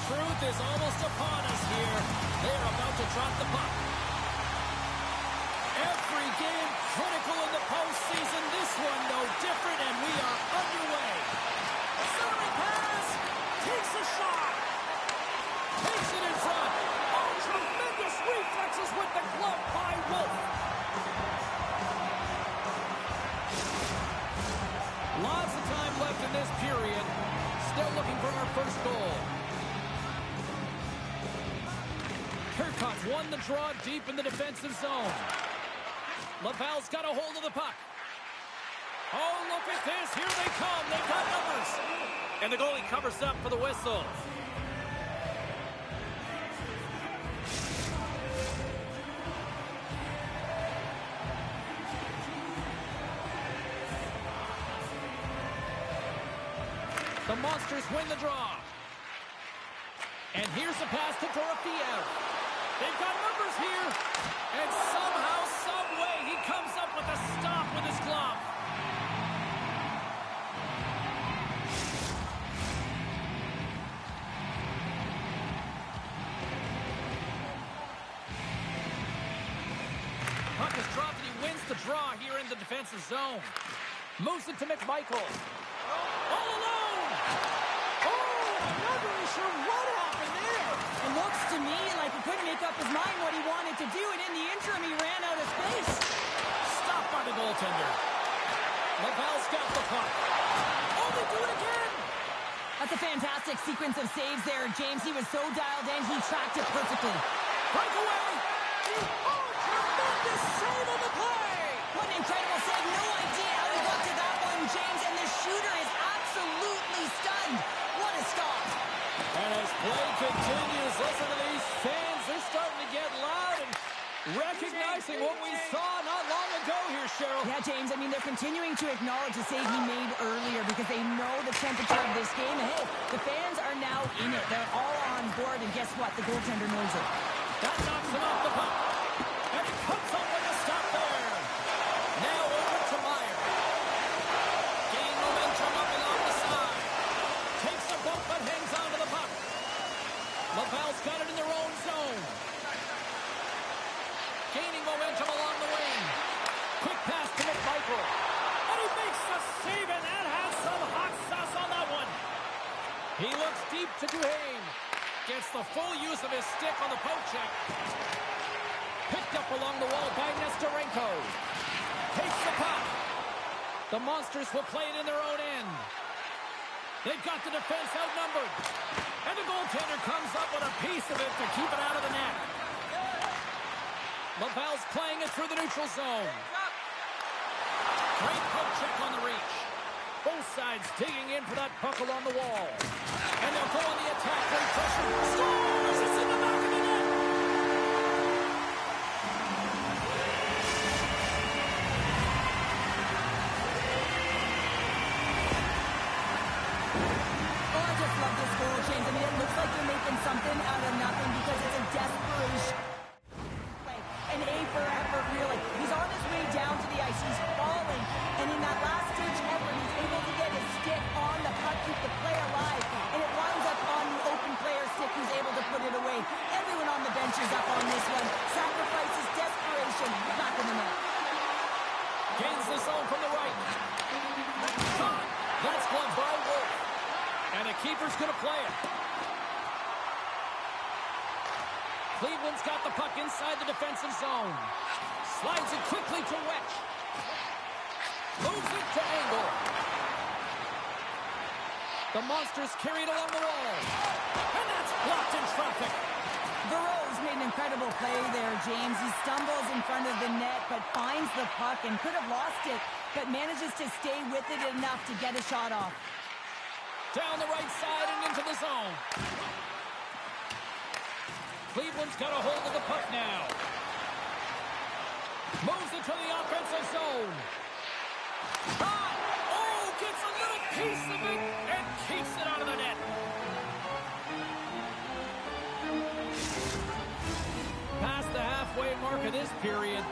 truth is almost upon us here. They're about to drop the puck. Every game critical in the postseason. This one no different, and we are underway. Centering pass. Takes a shot. Takes it in front. Oh, tremendous reflexes with the glove by Wolf. Lots of time left in this period. Still looking for our first goal. Turcotte's won the draw deep in the defensive zone. Laval's got a hold of the puck. Oh, look at this. Here they come. They've got numbers. And the goalie covers up for the whistle. The Monsters win the draw. And here's the pass to Dorofeev. They've got numbers here. And somehow, some way, he comes up with a stop with his glove. Puck is dropped and he wins the draw here in the defensive zone. Moves it to McMichael. All alone! Oh, I'm not really sure what happened there. It looks to me like he couldn't make up his mind what he wanted to do, and in the interim, he ran out of space. Stopped by the goaltender. Laval's got the puck. Oh, they do it again! That's a fantastic sequence of saves there, James. He was so dialed in, he tracked it perfectly. Breakaway! Oh, tremendous save on the play! What an incredible save. No idea how he got to that one, James, and the shooter is absolutely stunned. What a stop. And as play continues, listen to these fans. They're starting to get loud and recognizing what we saw not long ago here, Cheryl. Yeah, James, I mean, they're continuing to acknowledge the save he made earlier because they know the temperature of this game. And hey, the fans are now in it. They're all on board, and guess what? The goaltender knows it. That knocks him off the puck. And he comes up with a stop there. Now over to Meyer. Gaining momentum up along the side. Takes a bump but hangs on to the puck. Laval's got it in their own zone. Gaining momentum along the wing. Quick pass to McMichael. And he makes the save, and that has some hot sauce on that one. He looks deep to Duhaime. Gets the full use of his stick on the poke check. Picked up along the wall by Nestorenko. Takes the puck. The Monsters will play it in their own end. They've got the defense outnumbered. And the goaltender comes up with a piece of it to keep it out of the net. Laval's playing it through the neutral zone. Great poke check on the reach. Both sides digging in for that puck along the wall. And they'll go on the attack. Great pressure. Scores! It's in the back of the net. Oh, I just love this goal, James. I mean, it looks like they're making something out of nothing because it's a desperation. An A for effort, really. He's on his way down to the ice. He's falling. And in that last-ditch effort, he's able to get his stick on the puck, keep the play alive. And it winds up on the open player stick who's able to put it away. Everyone on the bench is up on this one. Sacrifices, desperation, back in the net. Gains the zone from the right. Shot. That's one by Wolf. And the keeper's going to play it. Cleveland's got the puck inside the defensive zone. Slides it quickly to Wetch. Moves it to Angle. The Monsters carry it along the wall. And that's blocked in traffic. Burrow's made an incredible play there, James. He stumbles in front of the net, but finds the puck and could have lost it, but manages to stay with it enough to get a shot off. Down the right side and into the zone. Cleveland's got a hold of the puck now. Moves it to the offensive zone. Shot! Oh, gets a little piece of it and keeps it out of the net. Past the halfway mark of this period.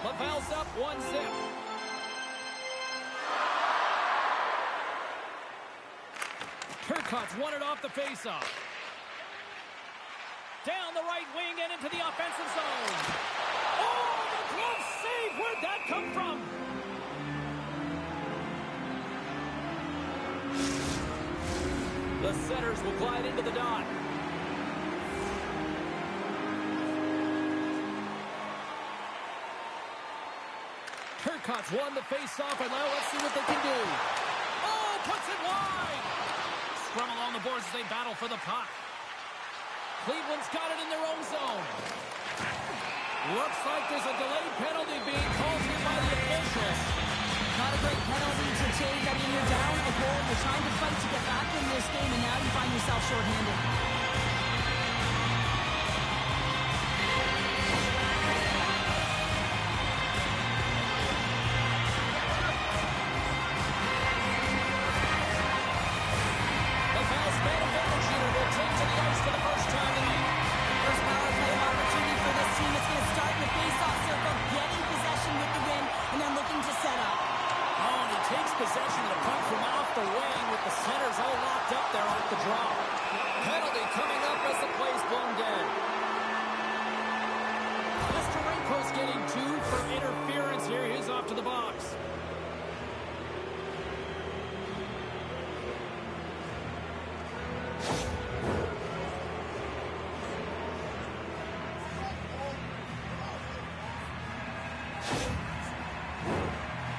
Laval's up 1-0. Turcotte's won it off the faceoff. Down the right wing and into the offensive zone. Oh, the glove save! Where'd that come from? The setters will glide into the dot. Turcotte's won the face-off, and now let's see what they can do. Oh, puts it wide! Scrum along the boards as they battle for the puck. Cleveland's got it in their own zone. Looks like there's a delayed penalty being called here by the officials. Not a great penalty to take. I mean, you're down a goal. You're trying to fight to get back in this game, and now you find yourself shorthanded. The Pals man advantage unit will take to the ice for the first time tonight. First power play opportunity for this team. It's going to start in the face-off circle, getting possession with the win, and then looking to set up. Oh, and he takes possession of the puck from off the wing with the centers all locked up there off the draw. Penalty coming up as the play's blown dead. Mr. Raincoat's getting 2 for interference here. He's off to the box.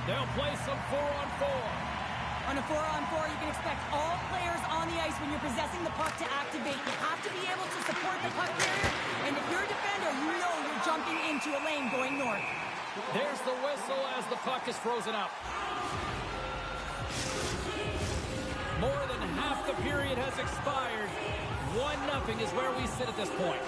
They'll play some 4-on-4. On a 4-on-4, you can expect all players on the ice when you're possessing the puck to activate. You have to be able to support the puck carrier, and if you're a defender, you know you're jumping into a lane going north. There's the whistle as the puck is frozen up. More than half the period has expired. 1-0 is where we sit at this point.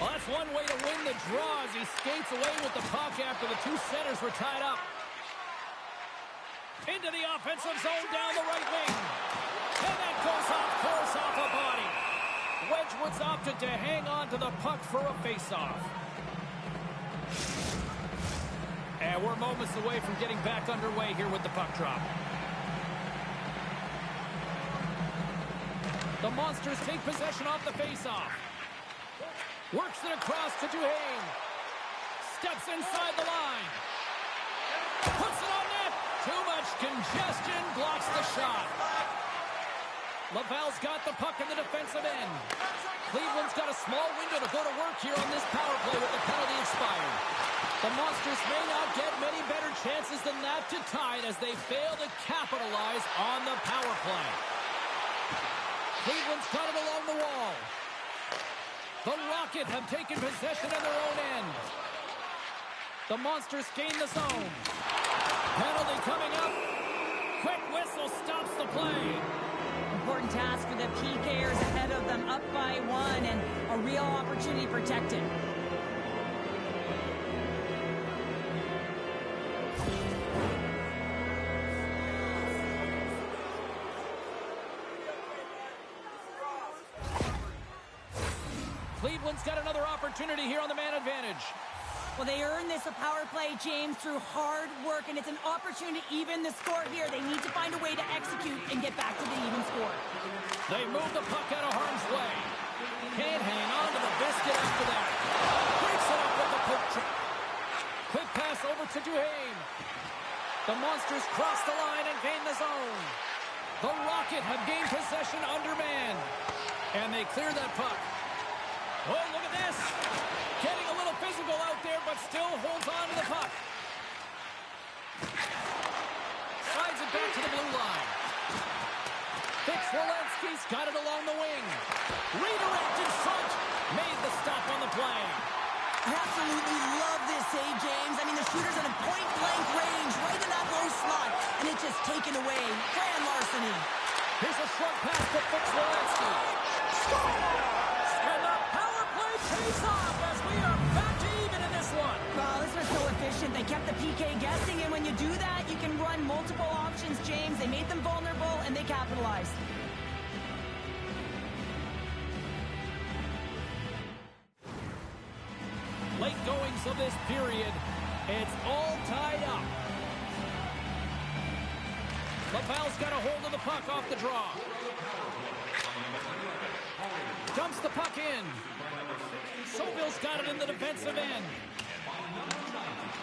Well, that's one way to win the draw as he skates away with the puck after the 2 centers were tied up. Into the offensive zone down the right wing. And that goes off course off a body. Wedgwood's opted to hang on to the puck for a face-off. And we're moments away from getting back underway here with the puck drop. The Monsters take possession off the face-off. Works it across to Duhaime. Steps inside the line. Puts it on net. Too much congestion. Blocks the shot. Laval's got the puck in the defensive end. Cleveland's got a small window to go to work here on this power play with the penalty expired. The Monsters may not get many better chances than that to tie it as they fail to capitalize on the power play. Cleveland's got it along the wall. The Rocket have taken possession of their own end. The Monsters gain the zone. Penalty coming up. Quick whistle stops the play. Important task for the PKers ahead of them, up by 1, and a real opportunity protected. Cleveland's got another opportunity here on the man advantage. Well, they earned this a power play, James, through hard work, and it's an opportunity to even the score here. They need to find a way to execute and get back to the even score. They move the puck out of harm's way. Can't hang on to the biscuit after that. Breaks it up with the poke check. Quick pass over to Duhaime. The Monsters cross the line and gain the zone. The Rocket have gained possession under man. And they clear that puck. Oh, look at this. Getting a little physical out there, but still holds on to the puck. Slides it back to the blue line. Fitz-Walensky's got it along the wing. Redirect in front. Made the stop on the play. I absolutely love this save, James. I mean, the shooter's at a point-blank range, right in that low slot, and it's just taken away. Grand larceny. Here's a short pass to Fitz-Walensky. And the power play pays off as we are back to even in this one. Well, this was so efficient. They kept the PK guessing, and when you do that, you can run multiple options, James. They made them vulnerable, and they capitalized. Late goings of this period, it's all tied up. LaValle's got a hold of the puck off the draw. Dumps the puck in. Soville's got it in the defensive end.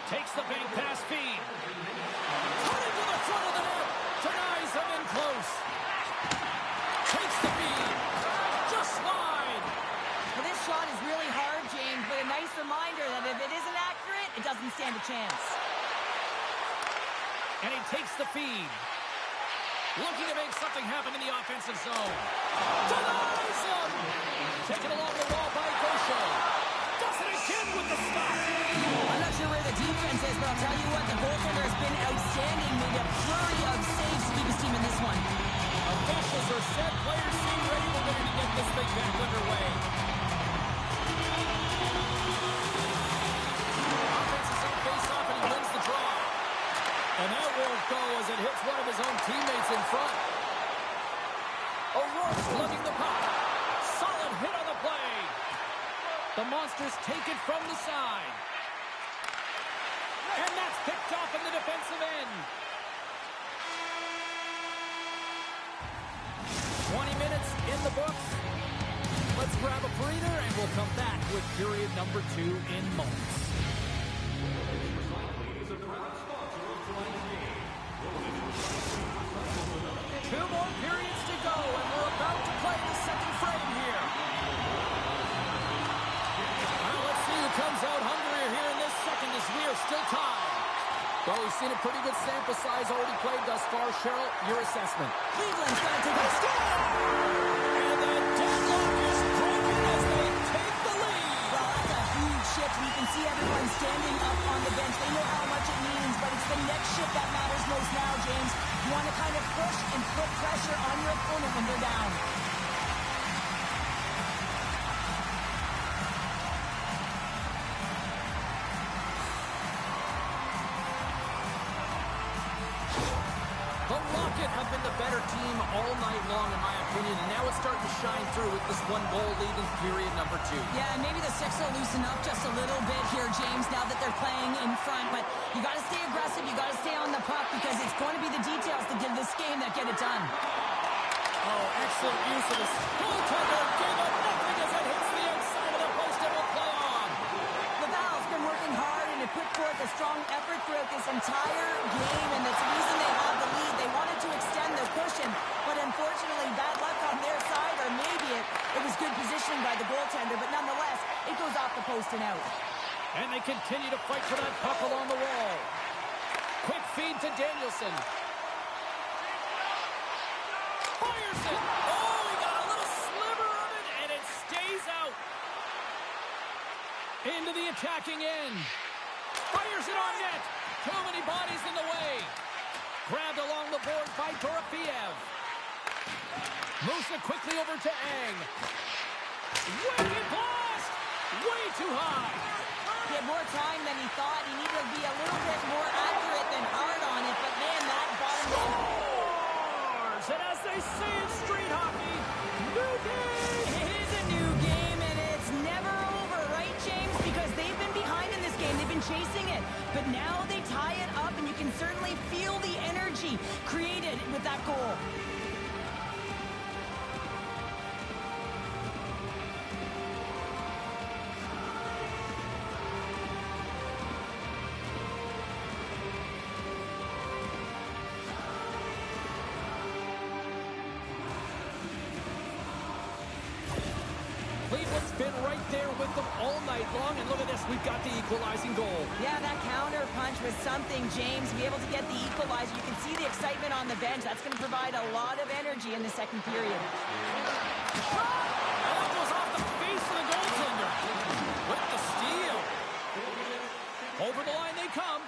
Takes the bank pass feed. Cutting to the front of the net. Denies him in close. Takes the feed. Just wide. Well, this shot is really hard, James, but a nice reminder that if it isn't accurate, it doesn't stand a chance. And he takes the feed. Looking to make something happen in the offensive zone. Denies him. Taken along the wall by Gaucher. Does it again with the stop. I'm not sure where the defense is, but I'll tell you what, the goaltender has been outstanding. Made a flurry of saves to keep his team in this one. Officials are set. Players seem ready. We're going to get this thing back underway. Offensive zone face-off, and he wins the draw. And that won't go as it hits one of his own teammates in front. O'Rourke's lugging the puck. Solid hit on the play. The Monsters take it from the side. And that's picked off in the defensive end. 20 minutes in the books. Let's grab a breather, and we'll come back with period number 2 in moments. Two more periods to go, and we're about to play the second frame here. Well, let's see who comes out hungrier here in this second as we are still tied. Well, we've seen a pretty good sample size already played thus far. Cheryl, your assessment. Cleveland's going to take a score! And the deadlock is broken as they take the lead. Well, that's a huge shift. You can see everyone standing up on the bench. They know how much it means, but it's the next shift that matters most now, James. You want to kind of push and put pressure on your opponent when they're down. The Rocket have been the better team all night long, in my opinion, and now it's starting to shine through with this one-goal lead in period number 2. Yeah, and maybe the Six will loosen up just a little bit here, James, now that they're playing in front. But you got to stay aggressive. You got to stay on the puck because it's going to be the details to give this game that get it done. Oh, excellent use of this. Goaltender gave up nothing as it hits the outside of the post and will play on. LaValle's been working hard and it put forth a strong effort throughout this entire game, and that's the reason they have the lead. They wanted to extend their cushion, but unfortunately bad luck on their side, or maybe it was good positioning by the goaltender, but nonetheless, it goes off the post and out. And they continue to fight for that puck along the wall. Quick feed to Danielson. Fires it. Oh, he got a little sliver of it, and it stays out. Into the attacking end. Fires it on net. Too many bodies in the way. Grabbed along the board by Dorofeev. Moves it quickly over to Ang. Wicked blast! Way too high. He had more time than he thought. He needed to be a little bit more accurate than hard on it, but man, that bottom end. Scores! And as they say in street hockey, new game! It is a new game, and it's never over, right, James? Because they've been behind in this game. They've been chasing it, but now they tie it up, and you can certainly feel the energy created with that goal. Cleveland's been right there with them all night long, and look at this, we've got the equalizing goal. Yeah, that counter punch was something, James. Be able to get the equalizer. You can see the excitement on the bench. That's going to provide a lot of energy in the second period. Shot! And that goes off the face of the goaltender. With the steal. Over the line they come.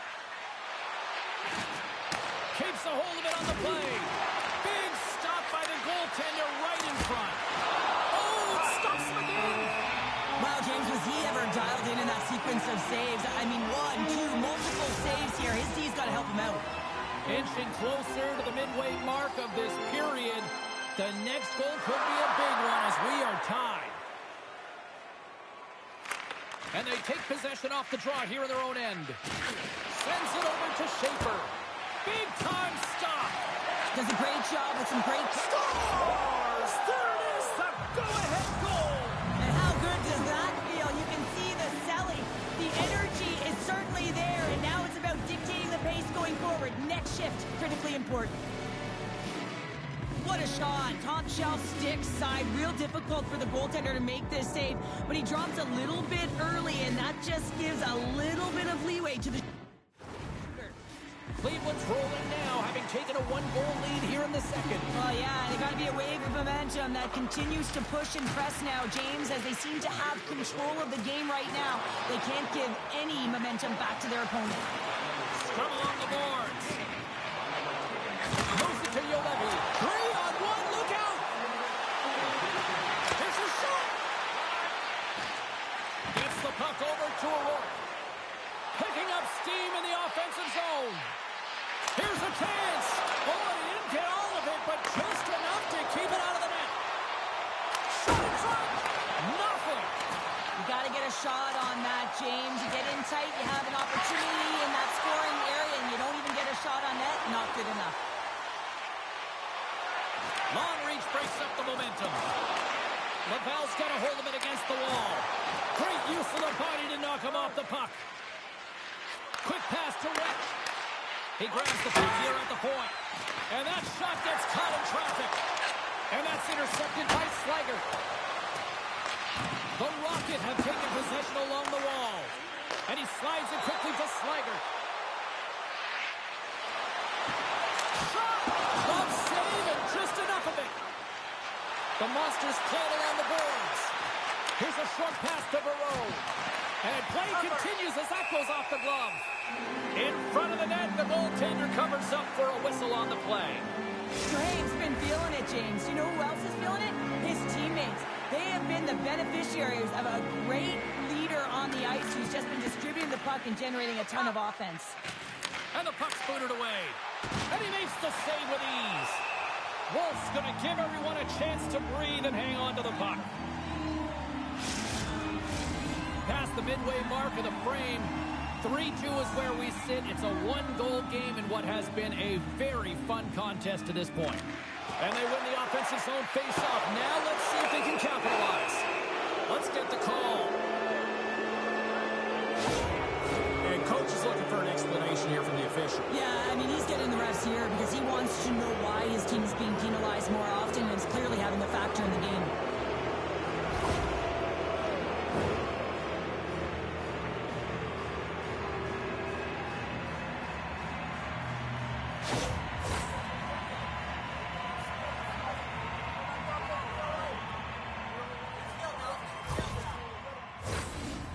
Keeps a hold of it on the play. Big stop by the goaltender right in front. Stops him again. Wow, James, was he ever dialed in that sequence of saves? I mean, 1, 2, multiple saves here. His D's got to help him out. Inching closer to the midway mark of this period. The next goal could be a big one as we are tied. And they take possession off the draw here in their own end. Sends it over to Schaefer. Big time stop. Does a great job with some great... Scores! There it is, the go-ahead goal! And how good does that feel? You can see the selling. The energy is certainly there, and now it's about dictating the pace going forward. Next shift, critically important. What a shot. Top shelf stick side. Real difficult for the goaltender to make this save, but he drops a little bit early, and that just gives a little bit of leeway to the... Cleveland's rolling now, having taken a one-goal lead here in the second. Oh, yeah, they got to be a wave of momentum that continues to push and press now, James, as they seem to have control of the game right now. They can't give any momentum back to their opponent. Scrum along the boards. Moves it to Yolevi. 3-on-1, look out! Here's a shot! Gets the puck over to O'Rourke. Picking up steam in the offensive zone. Here's a chance. Oh, he didn't get all of it, but just enough to keep it out of the net. Shot in front. Nothing. You got to get a shot on that, James. You get in tight, you have an opportunity in that scoring area, and you don't even get a shot on net. Not good enough. Long reach breaks up the momentum. Laval's got a hold of it against the wall. Great use of the body to knock him off the puck. Quick pass to Wetch. He grabs the puck here at the point. And that shot gets caught in traffic. And that's intercepted by Slager. The Rocket have taken possession along the wall. And he slides it quickly to Slager. Shot! Glove save and just enough of it. The Monsters play it along the boards. Here's a short pass to Barreau. And play continues as that goes off the glove. In front of the net, the goaltender covers up for a whistle on the play. Straham's been feeling it, James. You know who else is feeling it? His teammates. They have been the beneficiaries of a great leader on the ice who's just been distributing the puck and generating a ton of offense. And the puck's booted away. And he makes the save with ease. Wolf's going to give everyone a chance to breathe and hang on to the puck. Past the midway mark of the frame, 3-2 is where we sit. It's a one-goal game in what has been a very fun contest to this point. And they win the offensive zone face-off. Now let's see if they can capitalize. Let's get the call. And coach is looking for an explanation here from the official. Yeah, I mean, he's getting the refs here because he wants to know why his team is being penalized more often, and it's clearly having a factor in the game.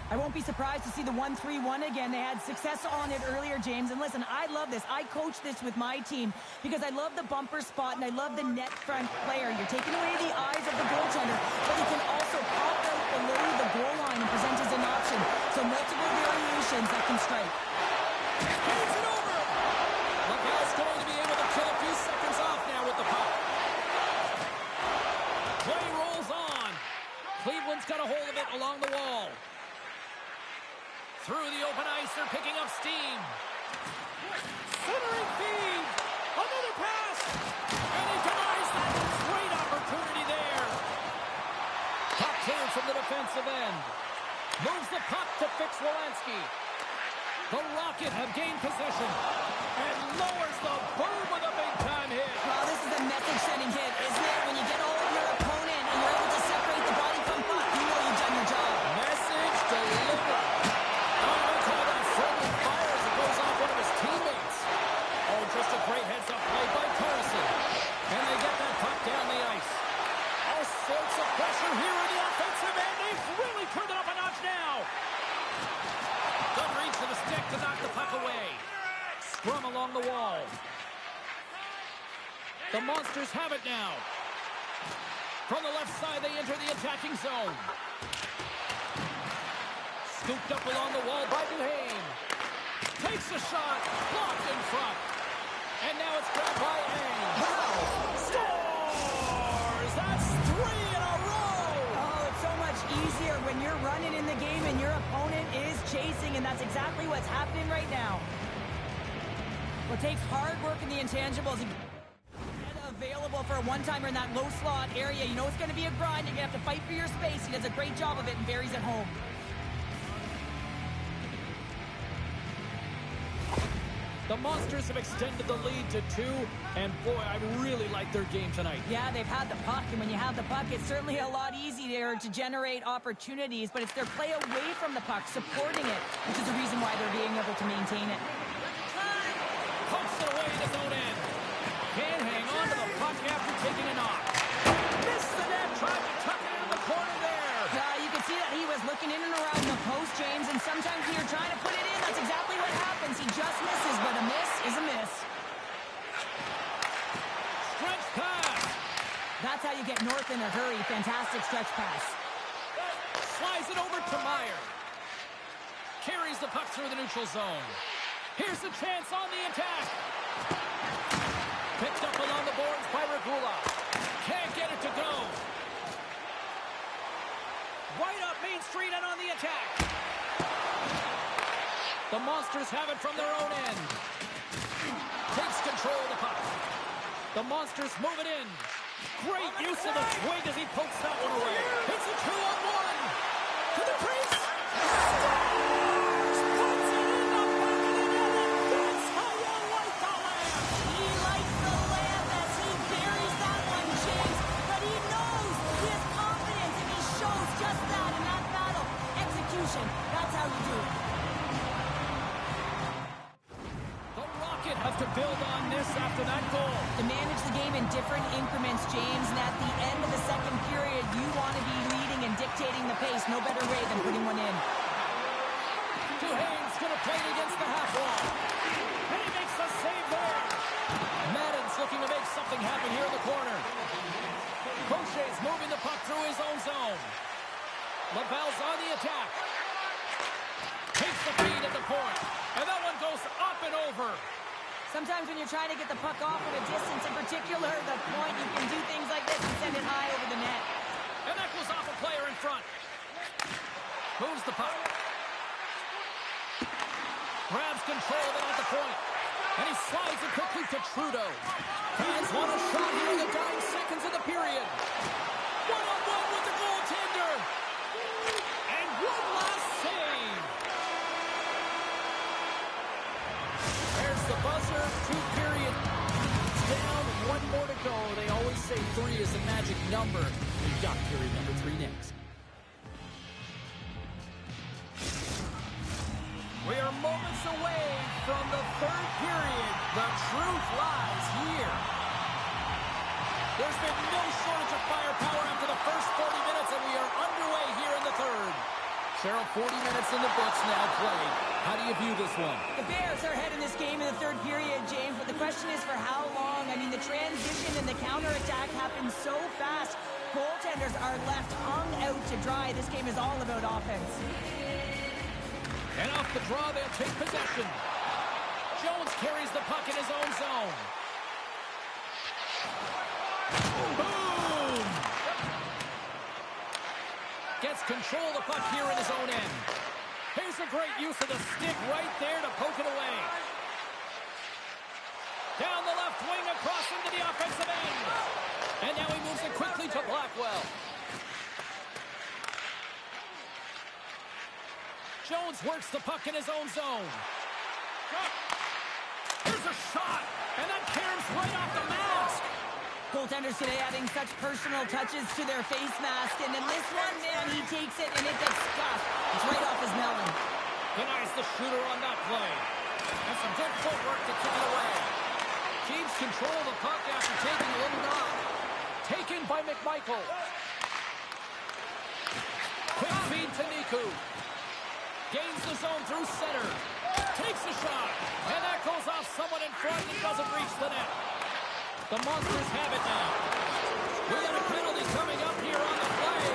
I won't be surprised to see the 1-3-1 again. They had success on it earlier, James. And listen, I love this. I coach this with my team because I love the bumper spot and I love the net front player. You're taking away the eyes of the goaltender, but he can also pop out below the goal line and present as an option. So multiple variations that can strike. Hands it over! Laval's going to be able to kill a few seconds off now with the puck. Play rolls on. Cleveland's got a hold of it along the wall. Through the open ice, they're picking up steam. Centering feed. Another pass. And he denies that. Great opportunity there. Puck cleared from the defensive end. Moves the puck to fix Wolanski. The Rocket have gained possession. And lowers the boom with a big-time hit. Wow, this is a message-sending hit, isn't it? When you get all of your opponent and you're able to separate the body from puck, you know you've done your job. Message delivered. Just a great heads-up play by Carlson. And they get that puck down the ice. All sorts of pressure here in the offensive end. They've really turned it up a notch now. Good reach to the stick to knock the puck away. Scrum along the wall. The Monsters have it now. From the left side, they enter the attacking zone. Scooped up along the wall by Duhaime. Takes a shot. Blocked in front. And now it's grabbed by Ames. Wow! Scores! That's 3 in a row! Oh, it's so much easier when you're running in the game and your opponent is chasing, and that's exactly what's happening right now. Well, it takes hard work in the intangibles. available for a one-timer in that low slot area. You know it's going to be a grind. You're going to have to fight for your space. He does a great job of it, and Barry's at home. The Monsters have extended the lead to 2, and boy, I really like their game tonight. Yeah, they've had the puck, and when you have the puck, it's certainly a lot easier to generate opportunities, but it's their play away from the puck, supporting it, which is the reason why they're being able to maintain it. Pumps it away to zone end. Can't hang on to the puck after taking a knock. Missed the net, tried to tuck it into the corner there. You can see that he was looking in and around the post, James, and sometimes when you're trying to put it in, that's exactly what happens. He just misses, but a miss is a miss. Stretch pass. That's how you get north in a hurry. Fantastic stretch pass. Slides it over to Meyer. Carries the puck through the neutral zone. Here's a chance on the attack. Picked up along the boards by Regula. Can't get it to go. Right up Main Street and on the attack. The Monsters have it from their own end. Takes control of the puck. The Monsters move it in. Great use of the swing as he pokes that one away. It's a 2-on-1. To the crease. Puts it in the back of the net, and that's how you like the lamp. He likes the lamp as he buries that one, James. But he knows he has confidence, and he shows just that in that battle. Execution. That's how you do it. Have to build on this after that goal. To manage the game in different increments, James, and at the end of the second period, you want to be leading and dictating the pace. No better way than putting one in. Duhane's going to play it against the half wall. And he makes the save there. Madden's looking to make something happen here in the corner. Crochet's moving the puck through his own zone. Laval's on the attack. Takes the feed at the point. And that one goes up and over. Sometimes when you're trying to get the puck off at a distance, in particular the point, you can do things like this and send it high over the net. And that goes off a player in front. Moves the puck. Grabs control of it at the point. And he slides it quickly to Trudeau. Fans want a shot here in the dying seconds of the period. One-on-one with the goaltender. And one last save. There's the buzzer. 2 periods down. 1 more to go. They always say 3 is a magic number. We've got period number 3 next. We are moments away from the 3rd period. The truth lies here. There's been no shortage of firepower after the first 40 minutes, and we are underway here in the 3rd. Cheryl, 40 minutes in the books now played. How do you view this one? The Bears are ahead in this game in the 3rd period, James, but the question is for how long? I mean, the transition and the counterattack happen so fast. Goaltenders are left hung out to dry. This game is all about offense. And off the draw, they'll take possession. Jones carries the puck in his own zone. Boom! Gets control of the puck here in his own end. Here's a great use of the stick right there to poke it away. Down the left wing, across into the offensive end. And now he moves it quickly to Blackwell. Jones works the puck in his own zone. Here's a shot, and that caroms right off the mask. Goaltenders today adding such personal touches to their face mask, and in this one, man, he takes it and it gets scuffed. It's right off his melon. Denies the shooter on that play. And some good footwork to kick it away. Keeps control of the puck after taking a little knock. Taken by McMichael. Quick feed to Niku. Gains the zone through center. Takes a shot. And that goes off someone in front and doesn't reach the net. The Monsters have it now. We got a penalty coming up here on the play.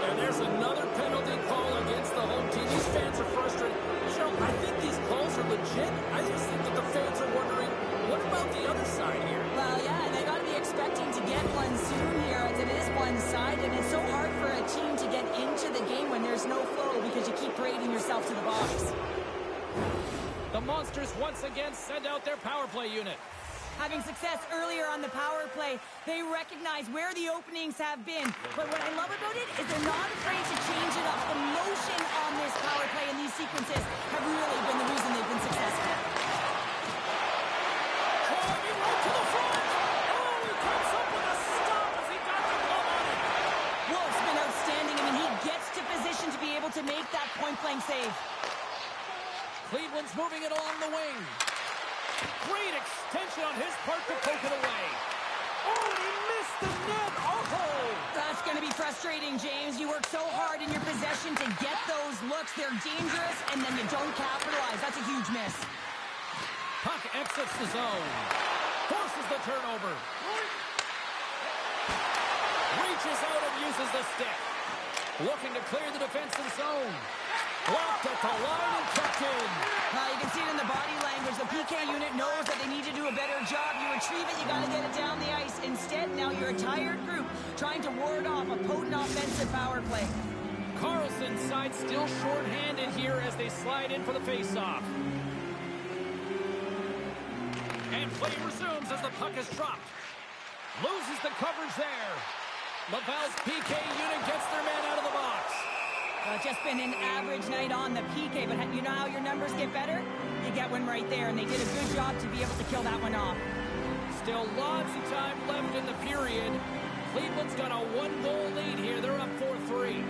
And there's another penalty call against the home team. These fans are frustrated. Cheryl, I think these calls are legit. I just think that the fans are wondering, what about the other side here? Well, yeah, they got to be expecting to get one soon here, as it is one side, and it's so hard for a team to get into the game when there's no flow because you keep parading yourself to the box. The Monsters once again send out their power play unit. having success earlier on the power play. They recognize where the openings have been. But what I love about it is they're not afraid to change it up. The motion on this power play and these sequences have really been the reason they've been successful. Driving right to the front. Oh, he comes up with a stop as he got the glove on it. Wolf's been outstanding. I mean, he gets to position to be able to make that point-blank save. Cleveland's moving it along the wing. Great extension on his part to poke it away. Oh, he missed the net. Oh! That's going to be frustrating, James. You work so hard in your possession to get those looks. They're dangerous, and then you don't capitalize. That's a huge miss. Puck exits the zone. Forces the turnover. Reaches out and uses the stick. Looking to clear the defensive zone. Blocked at the line and kept in. You can see it in the body language. The PK unit knows that they need to do a better job. You retrieve it, you got to get it down the ice. Instead, now you're a tired group trying to ward off a potent offensive power play. Carlson's side still short-handed here as they slide in for the face-off. And play resumes as the puck is dropped. Loses the coverage there. Laval's PK unit gets their man out of the box. Just been an average night on the PK, but you know how your numbers get better? You get one right there, and they did a good job to be able to kill that one off. Still lots of time left in the period. Cleveland's got a one-goal lead here. They're up 4-3.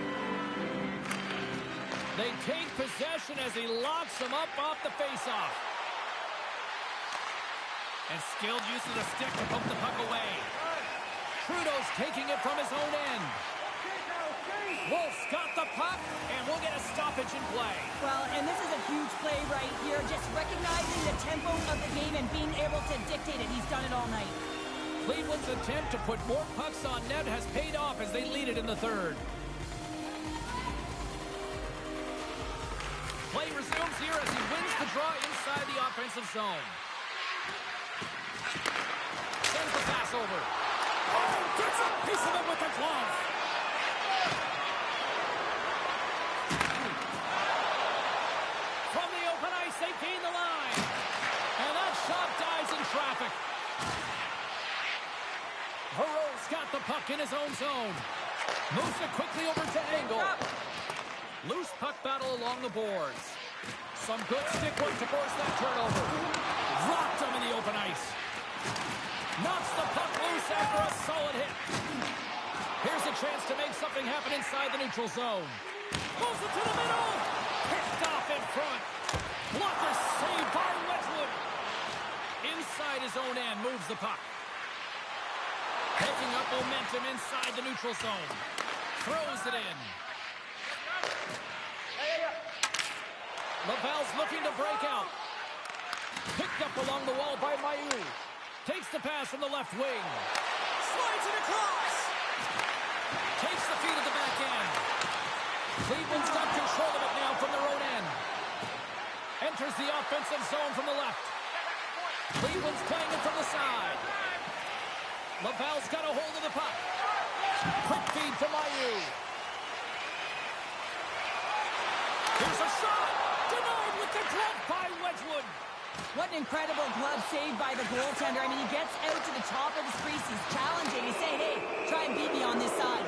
They take possession as he locks them up off the face-off. And skilled use of the stick to poke the puck away. Trudeau's taking it from his own end. Wolf's got the puck, and we'll get a stoppage in play. Well, and this is a huge play right here. Just recognizing the tempo of the game and being able to dictate it. He's done it all night. Cleveland's attempt to put more pucks on net has paid off as they lead it in the third. Play resumes here as he wins the draw inside the offensive zone. Sends the pass over. Oh, gets a piece of it with the glove. From the open ice, they gain the line. And that shot dies in traffic. Verreaux's got the puck in his own zone. Moves it quickly over to Angle. Loose puck battle along the boards. Some good stick work to force that turnover. Rocked him in the open ice. Knocks the puck loose after a solid hit. Here's a chance to make something happen inside the neutral zone. Moves it to the middle. Picked off in front. Blocker saved by Wedgwood. Inside his own end moves the puck. Picking up momentum inside the neutral zone. Throws it in. Laval's looking to break out. Picked up along the wall by Mailloux. Takes the pass from the left wing. Slides it across. Takes the feed at the back end. Cleveland's got control of it now from their own end. Enters the offensive zone from the left. Cleveland's playing it from the side. Laval's got a hold of the puck. Quick feed to Mailloux. Here's a shot. Denied with the glove by Wedgwood. What an incredible glove save by the goaltender. I mean, he gets out to the top of his crease. He's challenging. He's saying, hey, try and beat me on this side.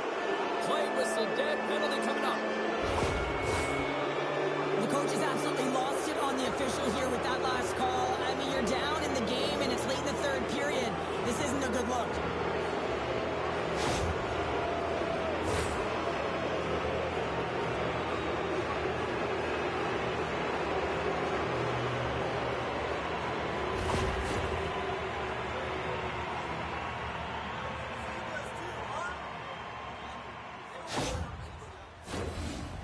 Play whistle dead. Penalty coming up. The coach has absolutely lost it on the official here with that last call. I mean, you're down in the game, and it's late in the third period. This isn't a good look.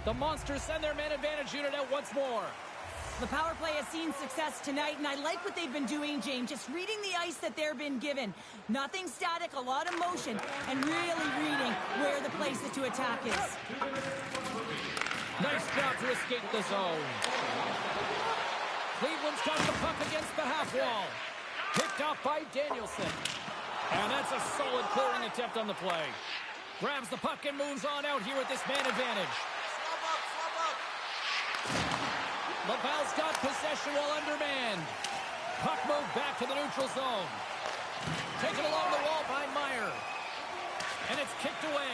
The Monsters send their man advantage unit out once more. The power play has seen success tonight, and I like what they've been doing, James. Just reading the ice that they've been given. Nothing static, a lot of motion, and really reading where the place to attack is. Nice job to escape the zone. Cleveland's got the puck against the half wall. Picked off by Danielson. And that's a solid clearing attempt on the play. Grabs the puck and moves on out here with this man advantage. Laval's got possession while undermanned. Puck moved back to the neutral zone. Taken along the wall by Meyer. And it's kicked away.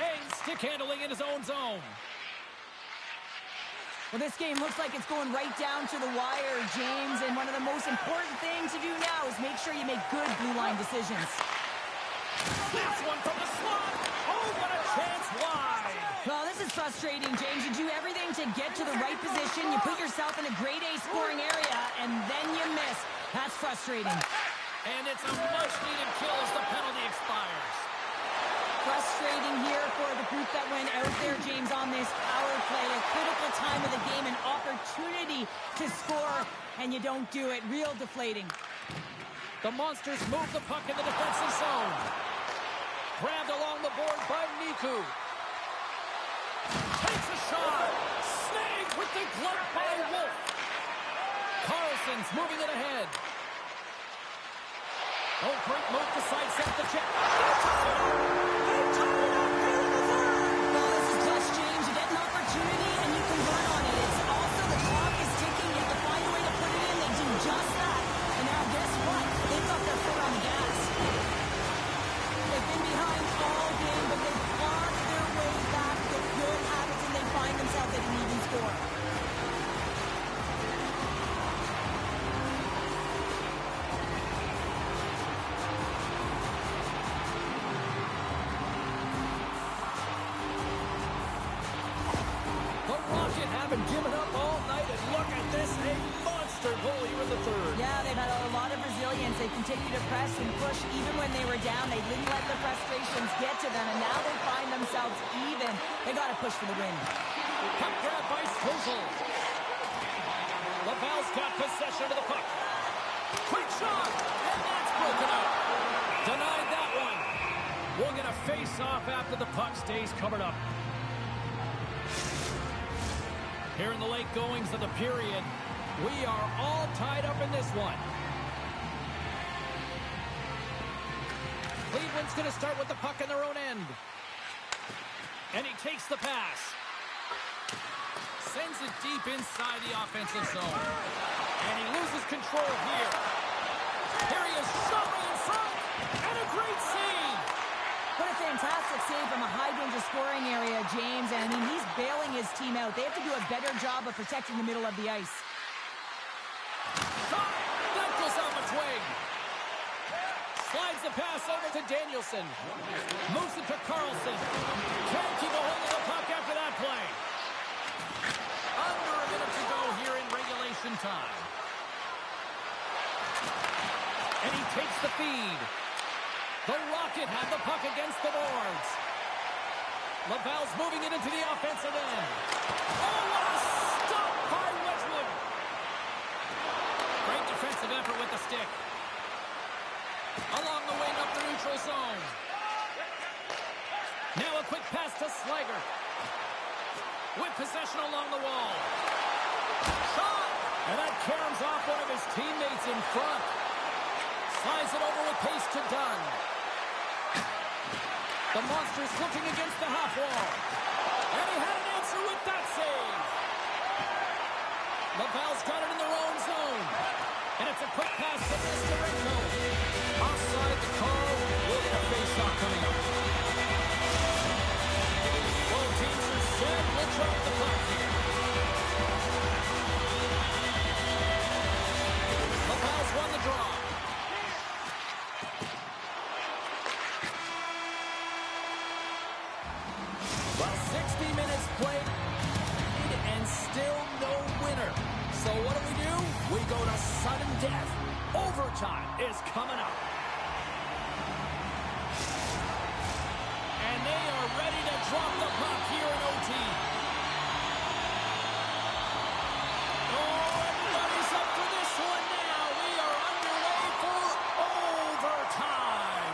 Ames stick handling in his own zone. Well, this game looks like it's going right down to the wire, James. And one of the most important things to do now is make sure you make good blue line decisions. Snaps one from the slot. Oh, what a chance wide. Well, this is frustrating, James. You do everything to get to the right position. You put yourself in a grade A scoring area, and then you miss. That's frustrating. And it's a much-needed kill as the penalty expires. Frustrating here for the group that went out there, James, on this power play. A critical time of the game, an opportunity to score, and you don't do it. Real deflating. The Monsters move the puck in the defensive zone. Grabbed along the board by Niku. Takes a shot. Snagged with the glove by Wolf. Carlson's moving it ahead. Oh, great move to sidestep the check. Well, this is clutch, James. You get an opportunity, and you can run on it. It's also the clock is ticking. You have to find a way to put it in. They do just that. And now, guess what? They've got their foot on the gas. They've been behind all game, but they've clawed their way back with good habits, and they find themselves at an even score. Haven't given up all night, and look at this, a monster goal here in the third. Yeah, they've had a lot of resilience. They continue to press and push even when they were down. They didn't let the frustrations get to them, and now they find themselves even. They got to push for the win. Puck grab by Struzal. Laval's got possession of the puck. Quick shot, and that's broken up. Denied that one. We'll get a face-off after the puck stays covered up. Here in the late goings of the period, we are all tied up in this one. Cleveland's going to start with the puck in their own end. And he takes the pass. Sends it deep inside the offensive zone. And he loses control here. Here he is showing in front. And a great save. What a fantastic save from a high-danger scoring area, James. And, I mean, he's bailing his team out. They have to do a better job of protecting the middle of the ice. Shot! That goes off its wing. Slides the pass over to Danielson. Moves it to Carlson. Can't keep a hold of the puck after that play. Under a minute to go here in regulation time. And he takes the feed. The Rocket had the puck against the boards. Laval's moving it into the offensive end. Oh, what a stop by Wedgwood. Great defensive effort with the stick. Along the wing up the neutral zone. Now a quick pass to Slager. With possession along the wall. Shot! And that caroms off one of his teammates in front. Slides it over with pace to Dunn. The Monsters looking against the half wall. And he had an answer with that save. Laval's got it in their own zone. And it's a quick pass to Nestorenko. Offside the call. We'll get a face-off coming up. Both teams are set. We'll drop the puck here. Laval's won the draw. Well, 60 minutes played and still no winner. So what do? We go to sudden death. Overtime is coming up. And they are ready to drop the puck here in OT. Oh, everybody's up for this one now. We are underway for overtime.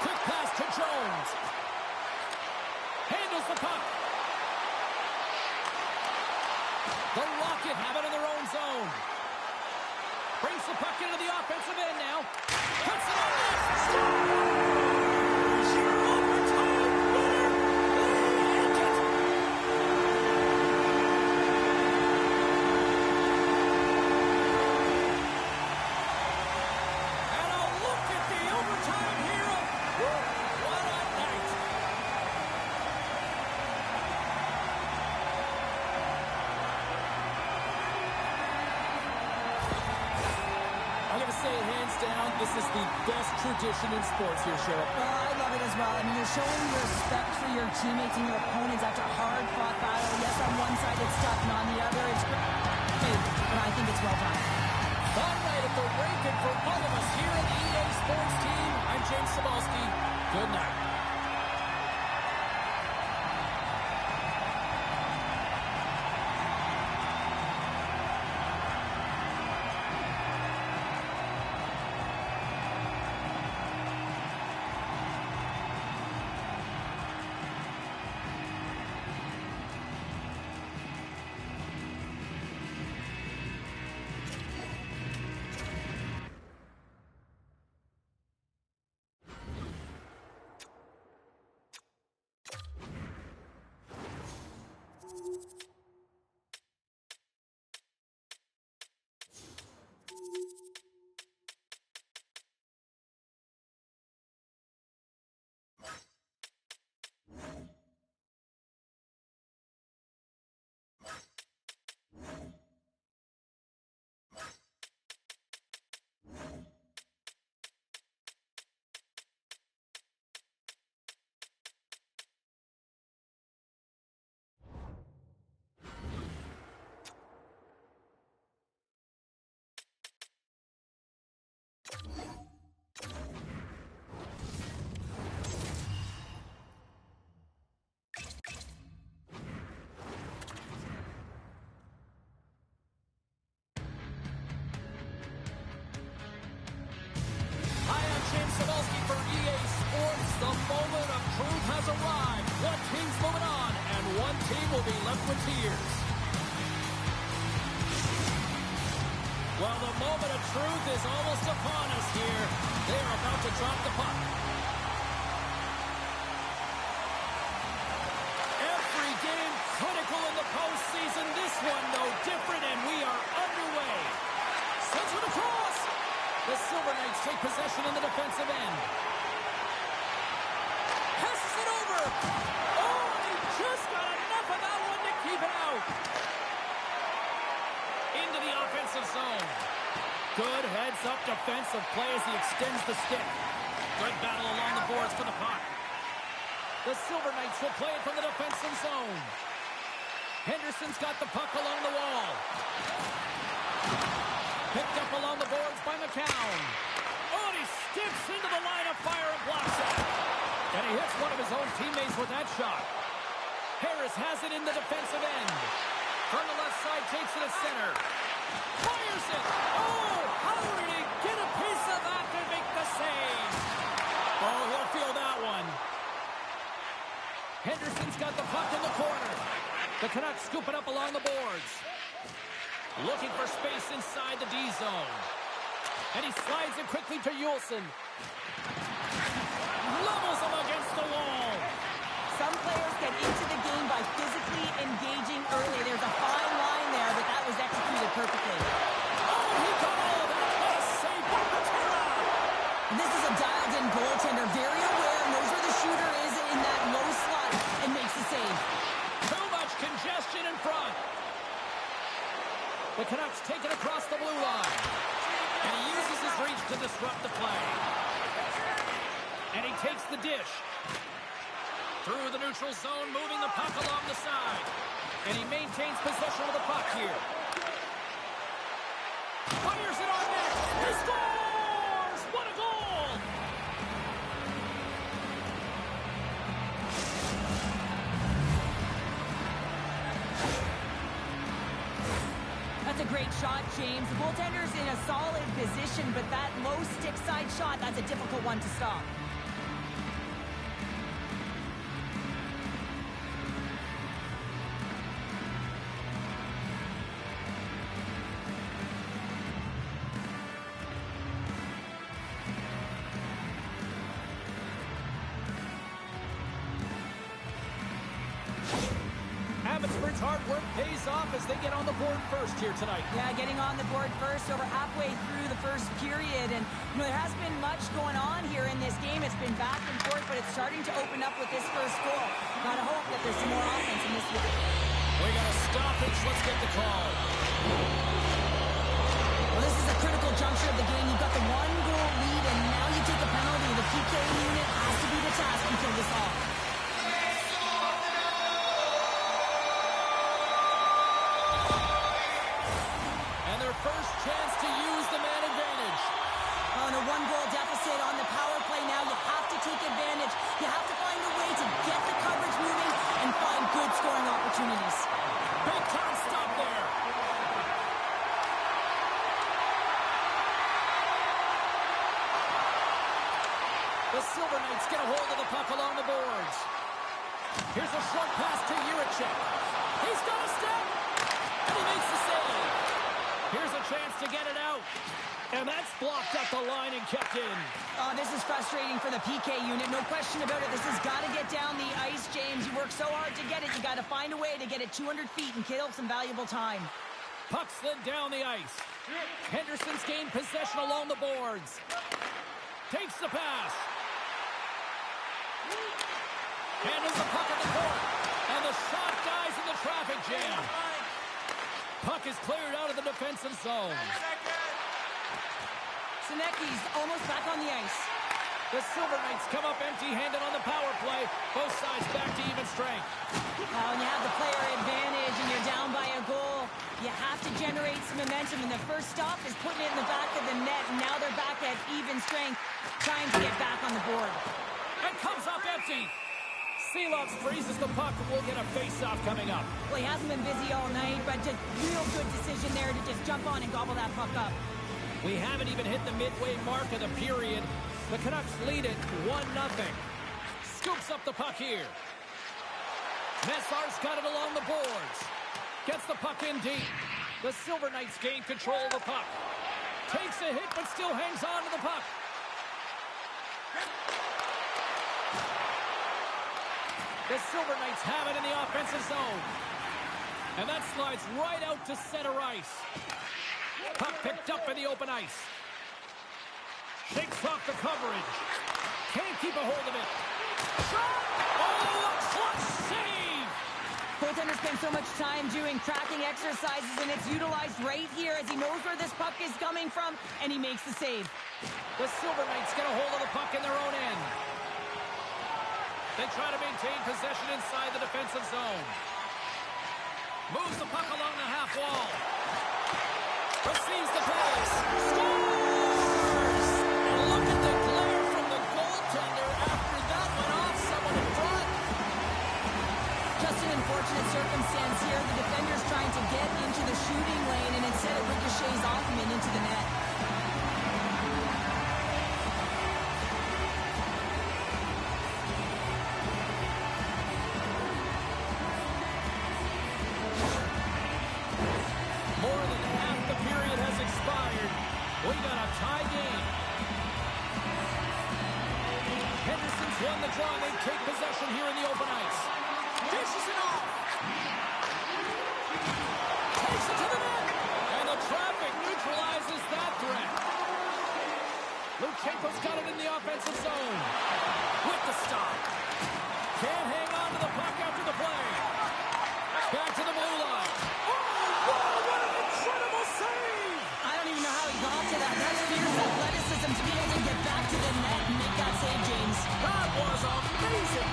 Quick pass to Jones. Handles the puck. The Rocket have it in their own zone. Brings the puck into the offensive end now. Puts it on net. Scores! Your overtime winner, is the best tradition in sports here, Cheryl. I love it as well. I mean, you're showing respect for your teammates and your opponents after a hard-fought battle. Yes, on one side it's tough, and on the other it's great. But I think it's well done. Fun night at the rink, and for all of us here in the EA Sports team, I'm James Cybulski. Good night. Cybulski for EA Sports. The moment of truth has arrived. One team's moving on, and one team will be left with tears. Well, the moment of truth is almost upon us here. They are about to drop the puck. Every game critical in the postseason. This one no different, and we are underway. Sends it across. The Silver Knights take possession in the defensive end. Passes it over. Oh, he just got enough of that one to keep it out. Into the offensive zone. Good heads-up defensive play as he extends the stick. Good battle along the boards for the puck. The Silver Knights will play it from the defensive zone. Henderson's got the puck along the wall. Picked up along the boards by McCown. Oh, and he steps into the line of fire and blocks it. And he hits one of his own teammates with that shot. Harris has it in the defensive end. From the left side, takes it at center. Fires it. Oh, how did he get a piece of that to make the save? Oh, he'll feel that one. Henderson's got the puck in the corner. The Canucks scoop it up along the boards. Looking for space inside the D zone. And he slides it quickly to Juleson. Levels him against the wall. Some players get into the game by physically engaging early. There's a fine line there, but that was executed perfectly. Oh, he got all of that. What a save by Patera. This is a dialed-in goaltender. Very aware, knows where the shooter is in that low slot, and makes the save. Too much congestion in front. The Canucks take it across the blue line. And he uses his reach to disrupt the play. And he takes the dish. Through the neutral zone, moving the puck along the side. And he maintains possession of the puck here. Fires it on net. He scores! What a goal! That's a great shot, James. The goaltender's in a solid position, but that low stick side shot, that's a difficult one to stop. Abbotsford's hard work pays off as they get on the board first here tonight. Yeah, getting on the board first over halfway through the first period. And, you know, there hasn't been much going on here in this game. It's been back and forth, but it's starting to open up with this first goal. Gotta hope that there's some more offense in this one. We got a stoppage. Let's get the call. Well, this is a critical juncture of the game. You've got the one-goal lead in The Silver Knights get a hold of the puck along the boards. Here's a short pass to Juracek. He's got a step, and he makes the save. Here's a chance to get it out. And that's blocked up the line and kept in. Oh, this is frustrating for the PK unit. No question about it. This has got to get down the ice, James. You work so hard to get it. You got to find a way to get it 200 feet and kill some valuable time. Puck slid down the ice. Henderson's gained possession along the boards. Takes the pass. Handles the puck at the court. And the shot dies in the traffic jam. Puck is cleared out of the defensive zone. Sinecki's almost back on the ice. The Silver Knights come up empty-handed on the power play. Both sides back to even strength. When you have the player advantage and you're down by a goal, you have to generate some momentum. And the first stop is putting it in the back of the net. And now they're back at even strength, trying to get back on the board. And comes up empty. Seeloff freezes the puck and we'll get a face-off coming up. Well, he hasn't been busy all night, but just real good decision there to just jump on and gobble that puck up. We haven't even hit the midway mark of the period. The Canucks lead it 1-0. Scoops up the puck here. Messar's got it along the boards. Gets the puck in deep. The Silver Knights gain control of the puck. Takes a hit but still hangs on to the puck. The Silver Knights have it in the offensive zone. And that slides right out to center ice. Puck picked up in the open ice. Shakes off the coverage. Can't keep a hold of it. Shot! Oh, a clutch save! Goaltender spends so much time doing tracking exercises, and it's utilized right here as he knows where this puck is coming from, and he makes the save. The Silver Knights get a hold of the puck in their own end. They try to maintain possession inside the defensive zone. Moves the puck along the half wall. Receives the pass. Scores! And look at the glare from the goaltender after that went off someone in front. Just an unfortunate circumstance here. The defender's trying to get into the shooting lane, and instead it ricochets off him and into the net. We got a tie game. Henderson's won the draw. They take possession here in the open ice. Dishes it off. Takes it to the net. And the traffic neutralizes that threat. Luchenko's got it in the offensive zone. With the stop. Can't hang on to the puck after the play. Back to the blue line. Oh, what an incredible save! I don't even know how he got to that. That's fierce athleticism to be able to get back to the net and make that save, James. That was amazing!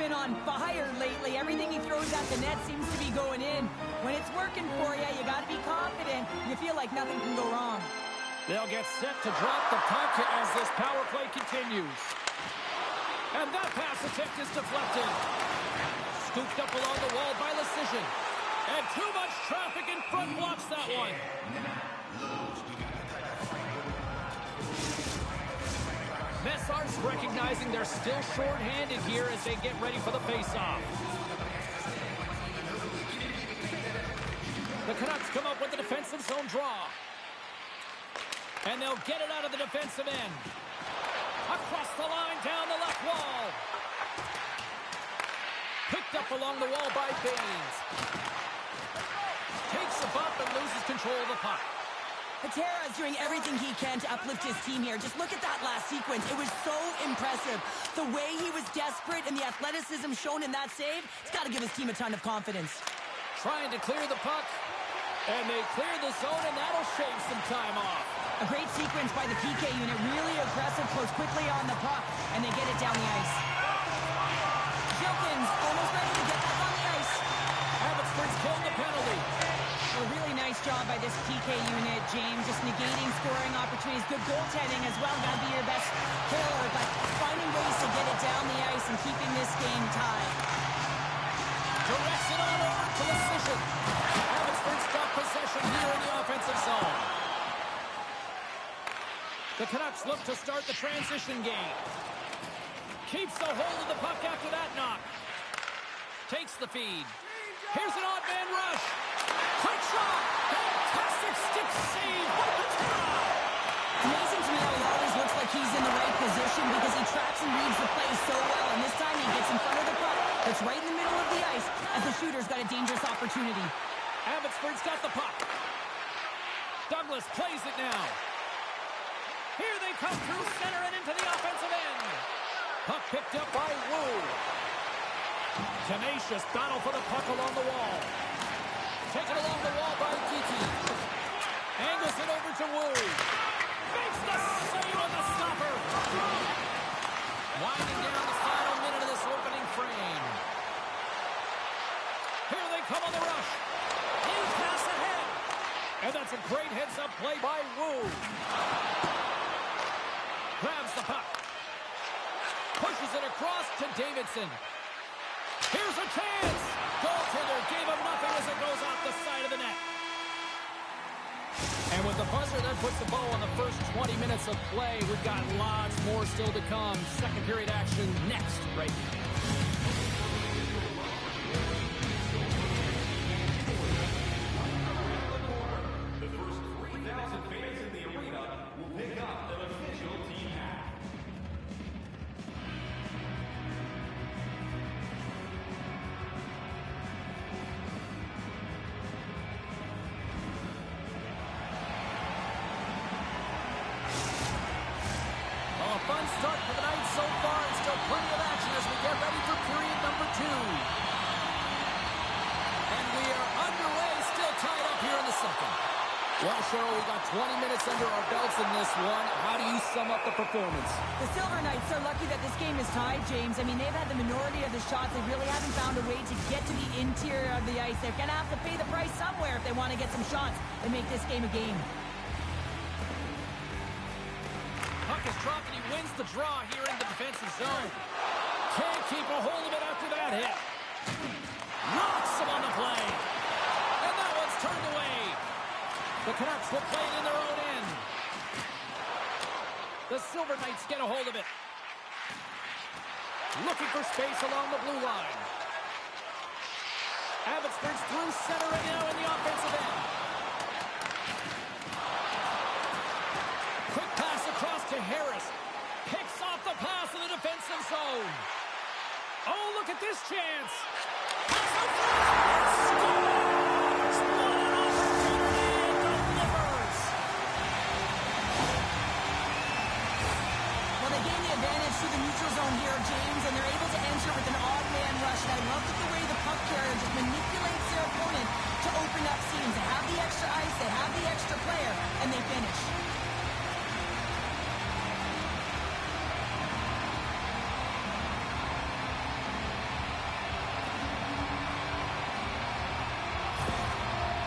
On fire lately. Everything he throws at the net seems to be going in. When it's working for you, you got to be confident. You feel like nothing can go wrong. They'll get set to drop the puck as this power play continues. And that pass attempt is deflected. Scooped up along the wall by Lecision. And too much traffic in front blocks that one. Messar's recognizing they're still short-handed here as they get ready for the face-off. The Canucks come up with the defensive zone draw. And they'll get it out of the defensive end. Across the line, down the left wall. Picked up along the wall by Baines. Takes a bump and loses control of the puck. Patera is doing everything he can to uplift his team here. Just look at that last sequence. It was so impressive. The way he was desperate and the athleticism shown in that save, it's got to give his team a ton of confidence. Trying to clear the puck. And they clear the zone, and that'll shave some time off. A great sequence by the PK unit. Really aggressive, close quickly on the puck, and they get it down the ice. Gilkins almost ready to get back on the ice. Abbotsford's killed the penalty. A really nice job by this PK unit, James. Just negating scoring opportunities. Good goaltending as well. Got to be your best killer, but finding ways to get it down the ice and keeping this game tied. Directs it on over to the position. Abbotsford's got possession here in the offensive zone. The Canucks look to start the transition game. Keeps the hold of the puck after that knock. Takes the feed. Here's an odd man rush. Quick shot. Fantastic stick save by Patera. Amazing to me how he always looks like he's in the right position because he tracks and reads the play so well. And this time he gets in front of the puck. That's right in the middle of the ice as the shooter's got a dangerous opportunity. Abbotsford's got the puck. Douglas plays it now. Here they come through center and into the offensive end. Puck picked up by Wu. Tenacious battle for the puck along the wall. Taken along the wall by Kiki. Angles it over to Wu. Makes the save on the stopper. Winding down the final minute of this opening frame. Here they come on the rush. He pass ahead. And that's a great heads-up play by Wu. Grabs the puck. Pushes it across to Davidson. Here's a chance. Goaltender gave him nothing as it goes off the side of the net. And with the buzzer, that puts the bow on the first 20 minutes of play. We've got lots more still to come. Second period action next, right now. The first 3,000 fans in the arena will pick up an official team hat. Fun start for the night so far, and still plenty of action as we get ready for period number 2. And we are underway, still tied up here in the second. Well, Cheryl, we got 20 minutes under our belts in this one. How do you sum up the performance? The Silver Knights are lucky that this game is tied, James. I mean, they've had the minority of the shots. They really haven't found a way to get to the interior of the ice. They're going to have to pay the price somewhere if they want to get some shots and make this game a game. Puck is dropped and he wins the draw here in the defensive zone. Can't keep a hold of it after that hit. Knocks him on the play. And that one's turned away. The Canucks will play it in their own end. The Silver Knights get a hold of it. Looking for space along the blue line. Abbotsford's through center right now in the offensive end. Quick pass across to Harris. Picks off the pass in the defensive zone. Oh, look at this chance. Scores! What an opportunity and delivers. Well, they gain the advantage through the neutral zone here, James, and they're able to enter with an odd man rush. And I love the way the puck carrier just manipulates their opponent to open up seams. They have the extra ice, they have the extra player, and they finish.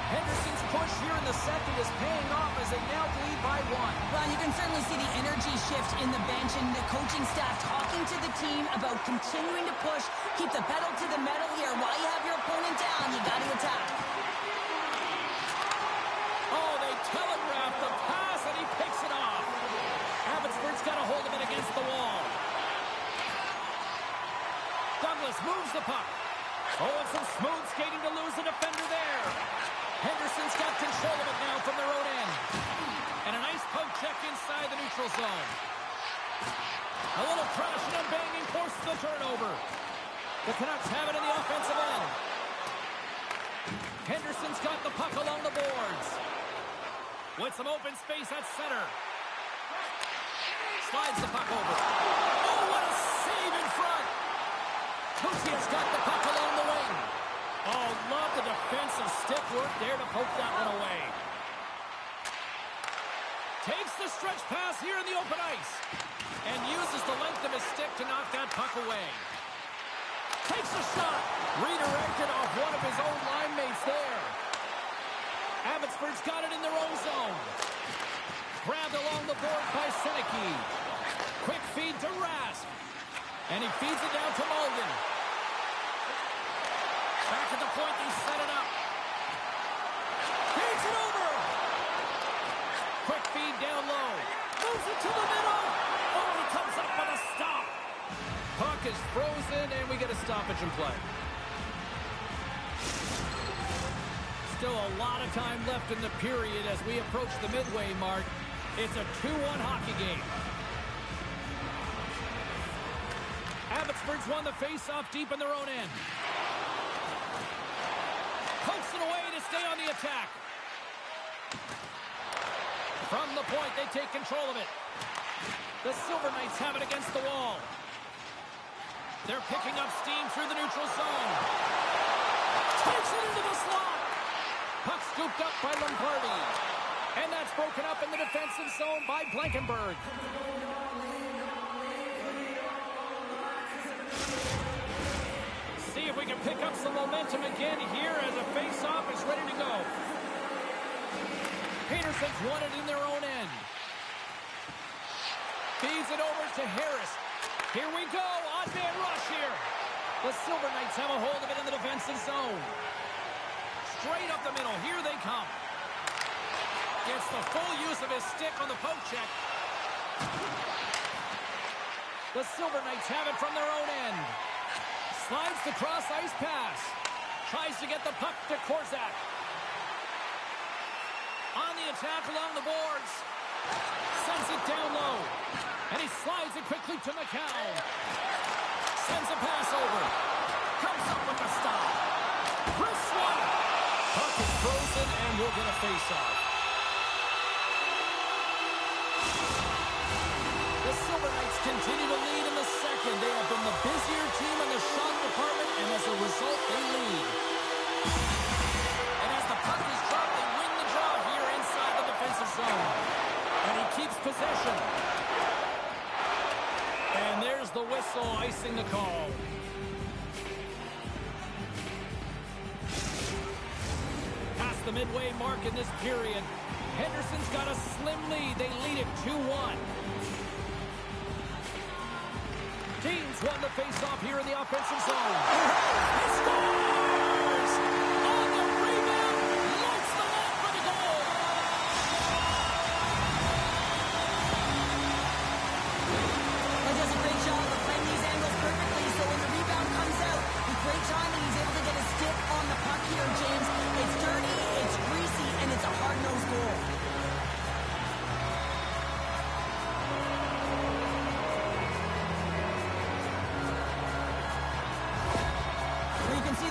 Henderson's push here in the second is paying off as they now lead by 1. Well, you can certainly see the energy shift in the bench and the coaching staff talking to the team about continuing to push, keep the pedal to the metal here. While you have your opponent down, you got to attack. Oh, they telegraph the pass and he picks it off. Abbotsford's got a hold of it against the wall. Douglas moves the puck. Oh, and some smooth skating to lose a defender there. Henderson's got control of it now from their own end. And a nice poke check inside the neutral zone. A little crashing and banging forces the turnover. The Canucks have it in the offensive end. Henderson's got the puck along the boards. With some open space at center. Slides the puck over. Oh, what a save in front. Lucia's got the puck along the wing. Oh, love the defensive stick work there to poke that one away. Takes the stretch pass here in the open ice. And uses the length of his stick to knock that puck away. Takes a shot. Redirected off one of his own line mates there. Abbotsford's got it in their own zone. Grabbed along the board by Seneke. Quick feed to Rask. And he feeds it down to Mulligan. Back at the point, they set it up. Feeds it over. Quick feed down low. Moves it to the middle. Oh, he comes up with a stop. Puck is frozen, and we get a stoppage in play. Still a lot of time left in the period as we approach the midway mark. It's a 2-1 hockey game. Abbotsford's won the face-off deep in their own end. Pokes it away to stay on the attack. From the point, they take control of it. The Silver Knights have it against the wall. They're picking up steam through the neutral zone. Takes it into the slot. Puck scooped up by Lombardi. And that's broken up in the defensive zone by Blankenberg. See if we can pick up some momentum again here as a face-off is ready to go. Peterson's won it in their own end. Feeds it over to Harris. Here we go. Odd man rush here. The Silver Knights have a hold of it in the defensive zone. Straight up the middle. Here they come. Gets the full use of his stick on the poke check. The Silver Knights have it from their own end. Slides the cross-ice pass. Tries to get the puck to Korzak. On the attack along the boards. Sends it down low. And he slides it quickly to McCown. Sends a pass over. Comes up with a stop. Wrist one. Puck is frozen and we'll get a face-off. The Silver Knights continue to lead in the second. They have been the busier team in the shot department, and as a result, they lead. And as the puck is dropped, they win the draw here inside the defensive zone. And he keeps possession. And there's the whistle icing the call. Past the midway mark in this period. Henderson's got a slim lead. They lead it 2-1. Teams won the face-off here in the offensive zone. He scores! On the rebound, lights the net for the goal. He does a great job of playing these angles perfectly, so when the rebound comes out, with great timing, he's able to get his stick on the puck here, James. It's dirty, it's greasy, and it's a hard-nosed goal.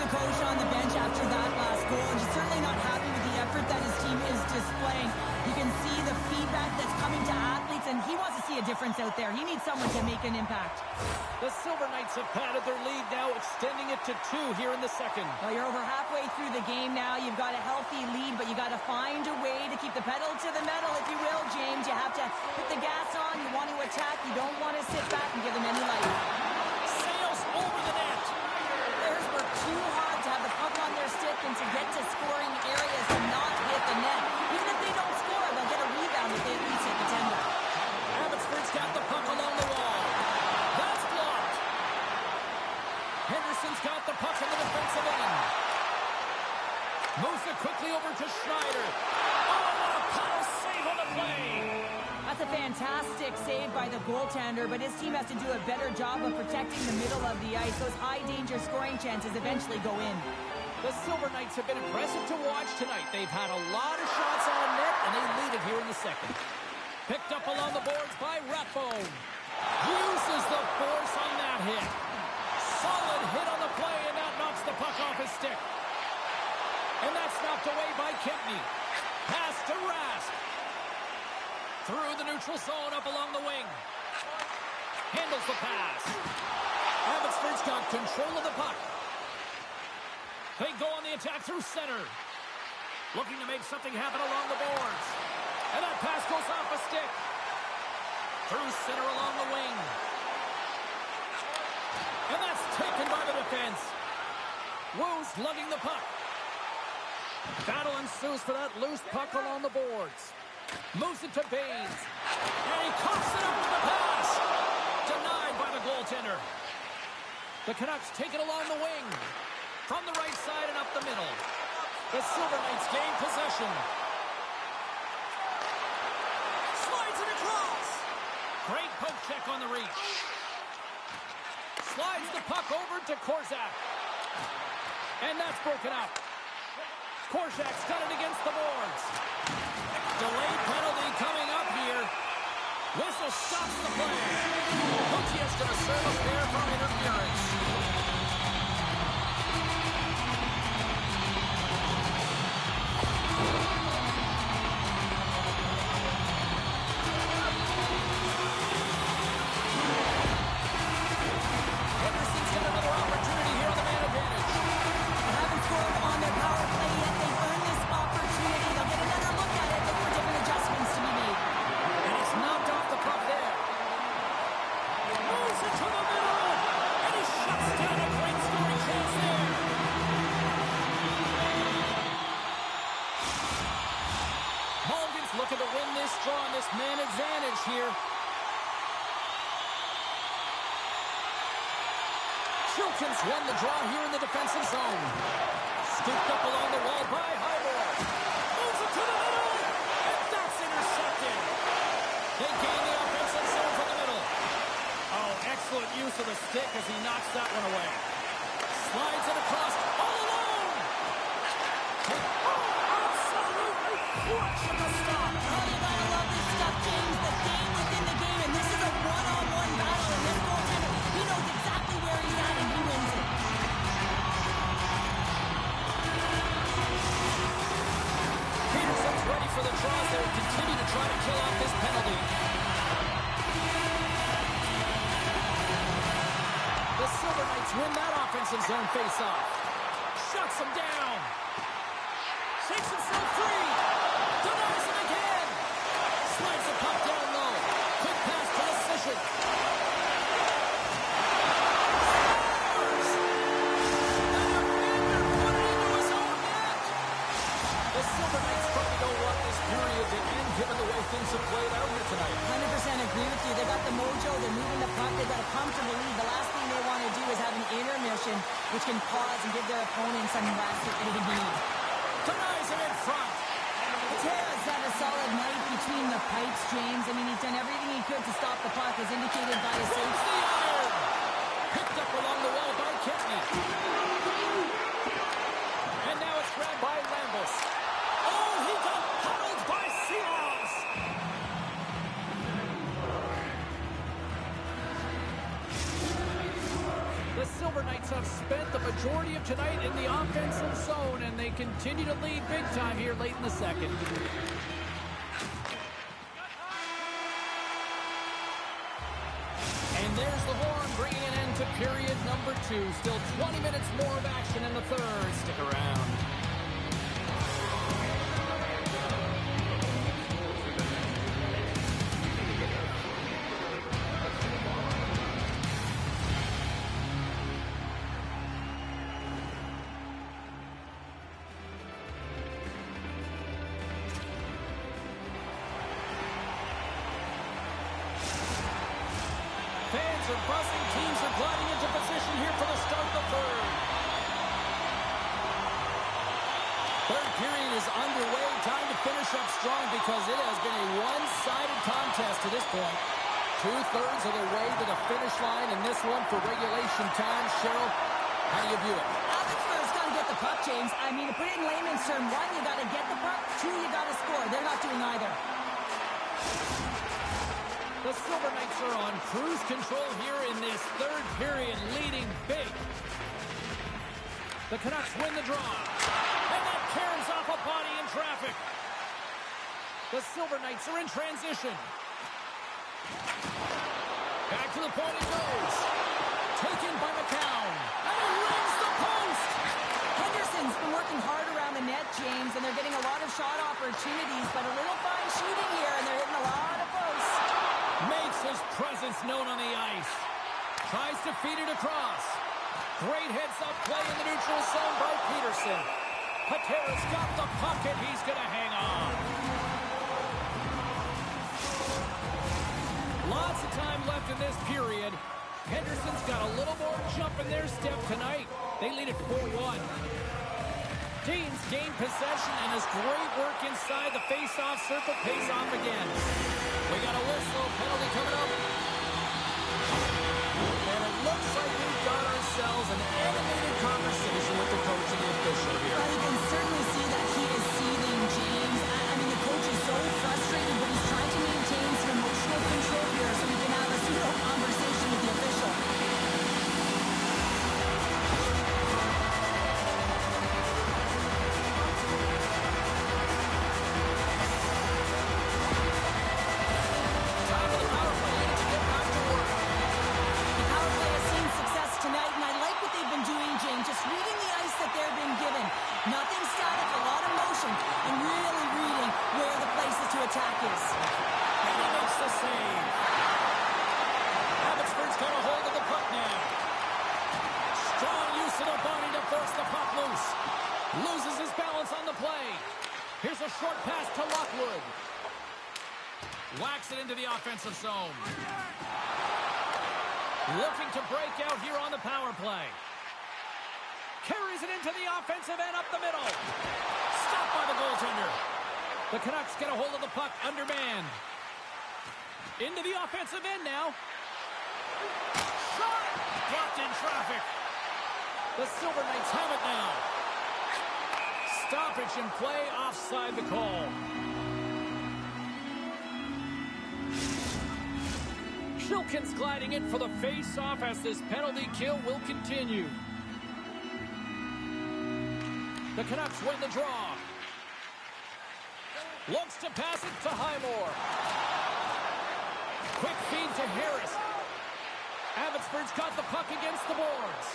Coach on the bench after that last goal, and he's certainly not happy with the effort that his team is displaying. You can see the feedback that's coming to athletes, and he wants to see a difference out there. He needs someone to make an impact. The Silver Knights have padded their lead now, extending it to 2 here in the second. Well, you're over halfway through the game now. You've got a healthy lead, but you got to find a way to keep the pedal to the metal, if you will, James. You have to put the gas on. You want to attack. You don't want to sit back and give them any life. Sails over the net. Players work too hard to have the puck on their stick and to get to scoring areas and not hit the net. Even if they don't score, they'll get a rebound if they at least hit the tender. Abbotsford's got the puck along the wall. That's blocked. Henderson's got the puck in the defensive end. Moves it quickly over to Schneider. Oh, what a power save on the play. That's a fantastic save by the goaltender, but his team has to do a better job of protecting the middle of the ice. Those high-danger scoring chances eventually go in. The Silver Knights have been impressive to watch tonight. They've had a lot of shots on net, and they lead it here in the second. Picked up along the boards by Rathbone. Uses the force on that hit. Solid hit on the play, and that knocks the puck off his stick. And that's knocked away by Kempney. Pass to Rask. Through the neutral zone, up along the wing. Handles the pass. Abbotsford's got control of the puck. They go on the attack through center. Looking to make something happen along the boards. And that pass goes off a stick. Through center along the wing. And that's taken by the defense. Woos lugging the puck. Battle ensues for that loose puck along the boards. Moves it to Baines. And he coughs it up with the pass. Denied by the goaltender. The Canucks take it along the wing. From the right side and up the middle. The Silver Knights gain possession. Slides it across. Great poke check on the reach. Slides the puck over to Korczak. And that's broken up. Korczak's got it against the boards. Delayed penalty coming up here. Whistle stops the play. Coutier is going to serve up there for interference. Henderson's got another opportunity here on the man advantage. They haven't scored on their power play yet. They've earned this opportunity. They'll get another look at it. Look for different adjustments to be made. And he's knocked off the puck there. Moves it to the middle. And he shuts down a great scoring chance there. Mulligan's looking to win this draw on this man advantage here. Chilton's won the draw here in the defensive zone. Scooped up along the wall by Highmore. Moves it to the middle. And that's intercepted. They gain the offensive zone from the middle. Oh, excellent use of the stick as he knocks that one away. Slides it across all alone. Absolutely crushing the stop. Oh, you gotta love this stuff, James. The game within the game, and this is a one-on-one battle. And this goaltender, he knows exactly where he's at, and he wins it. Peterson's ready for the draws there. Continue to try to kill off this penalty. The Silver Knights win that offensive zone face-off. Shuts him down. Shakes himself free. Denies him again. Slides the puck down low. Quick pass to the Sishin. The Silver Knights probably don't want this period to end given the way things have played out here tonight. 100% agree with you. They got the mojo. They're moving the puck. They've got a comfortable lead. The last thing they want to do is have an intermission, which can pause and give their opponent some rest if they need. Denies him in front. Tara's had a solid night between the pipes, James. I mean, he's done everything he could to stop the puck, as indicated by his Wins save. the iron. Picked up along the wall by Kempney. And now it's grabbed by Lambus. Oh, he got huddled by Seals. The Silver Knights have spent the majority of tonight in the offensive zone, and they continue to lead big time here late in the second. And there's the horn bringing an end to period number 2. Still 20 minutes more of action in the third. Stick around. Fans are buzzing. Teams are gliding into position here for the start of the third. Third period is underway. Time to finish up strong because it has been a one-sided contest to this point. 2/3 of the way to the finish line in this one for regulation time. Cheryl, how do you view it? Abbotsford's got to get the puck, James. I mean, to put it in layman's term, 1, you got to get the puck. 2, you got to score. They're not doing either. The Silver Knights are on cruise control here in this third period, leading big. The Canucks win the draw. And that caroms off a body in traffic. The Silver Knights are in transition. Back to the point it goes. Taken by McCown. And he rings the post. Henderson's been working hard around the net, James, and they're getting a lot of shot opportunities, but a little fine shooting here, and they're hitting a lot of posts. Makes his presence known on the ice. Tries to feed it across. Great heads-up play in the neutral zone by Peterson. Patera's got the puck, and he's going to hang on. Lots of time left in this period. Henderson's got a little more jump in their step tonight. They lead it 4-1. Deans gain possession, and his great work inside the face-off circle pays off again. We got a whistle, penalty coming up. And it looks like we've got ourselves an animated conversation with the coach and the official here. Well, you can certainly see that he is seething, James. I mean, the coach is so frustrated, but he's trying to maintain some emotional control here so he can have a pseudo conversation with the official. Time for the power play to get back to work. The power play has seen success tonight, and I like what they've been doing, James, just reading the ice that they're being given. Nothing static, a lot of motion, and really reading where the places to attack is. And he makes the save. Abbotsford's got a hold of the puck now. Strong use of the body to force the puck loose. Loses his balance on the play. Here's a short pass to Lockwood. Whacks it into the offensive zone. Looking to break out here on the power play. Carries it into the offensive end up the middle. Stopped by the goaltender. The Canucks get a hold of the puck undermanned. Into the offensive end now. Shot! Blocked in traffic. The Silver Knights have it now. Stoppage in play offside the call. Shilkin's gliding in for the face-off as this penalty kill will continue. The Canucks win the draw. Looks to pass it to Highmore. Quick feed to Harris. Abbotsford's got the puck against the boards.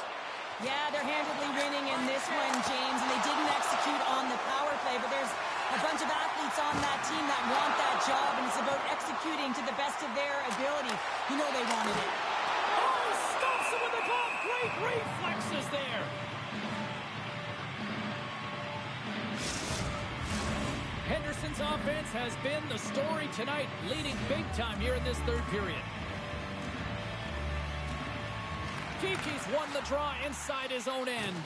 Yeah, they're handedly winning in this one, James, and they didn't execute on the power play, but there's a bunch of athletes on that team that want that job, and it's about executing to the best of their ability. You know they wanted it. Oh, stops him with the glove. Great reflexes there. Henderson's offense has been the story tonight, leading big time here in this third period. Kiki's won the draw inside his own end.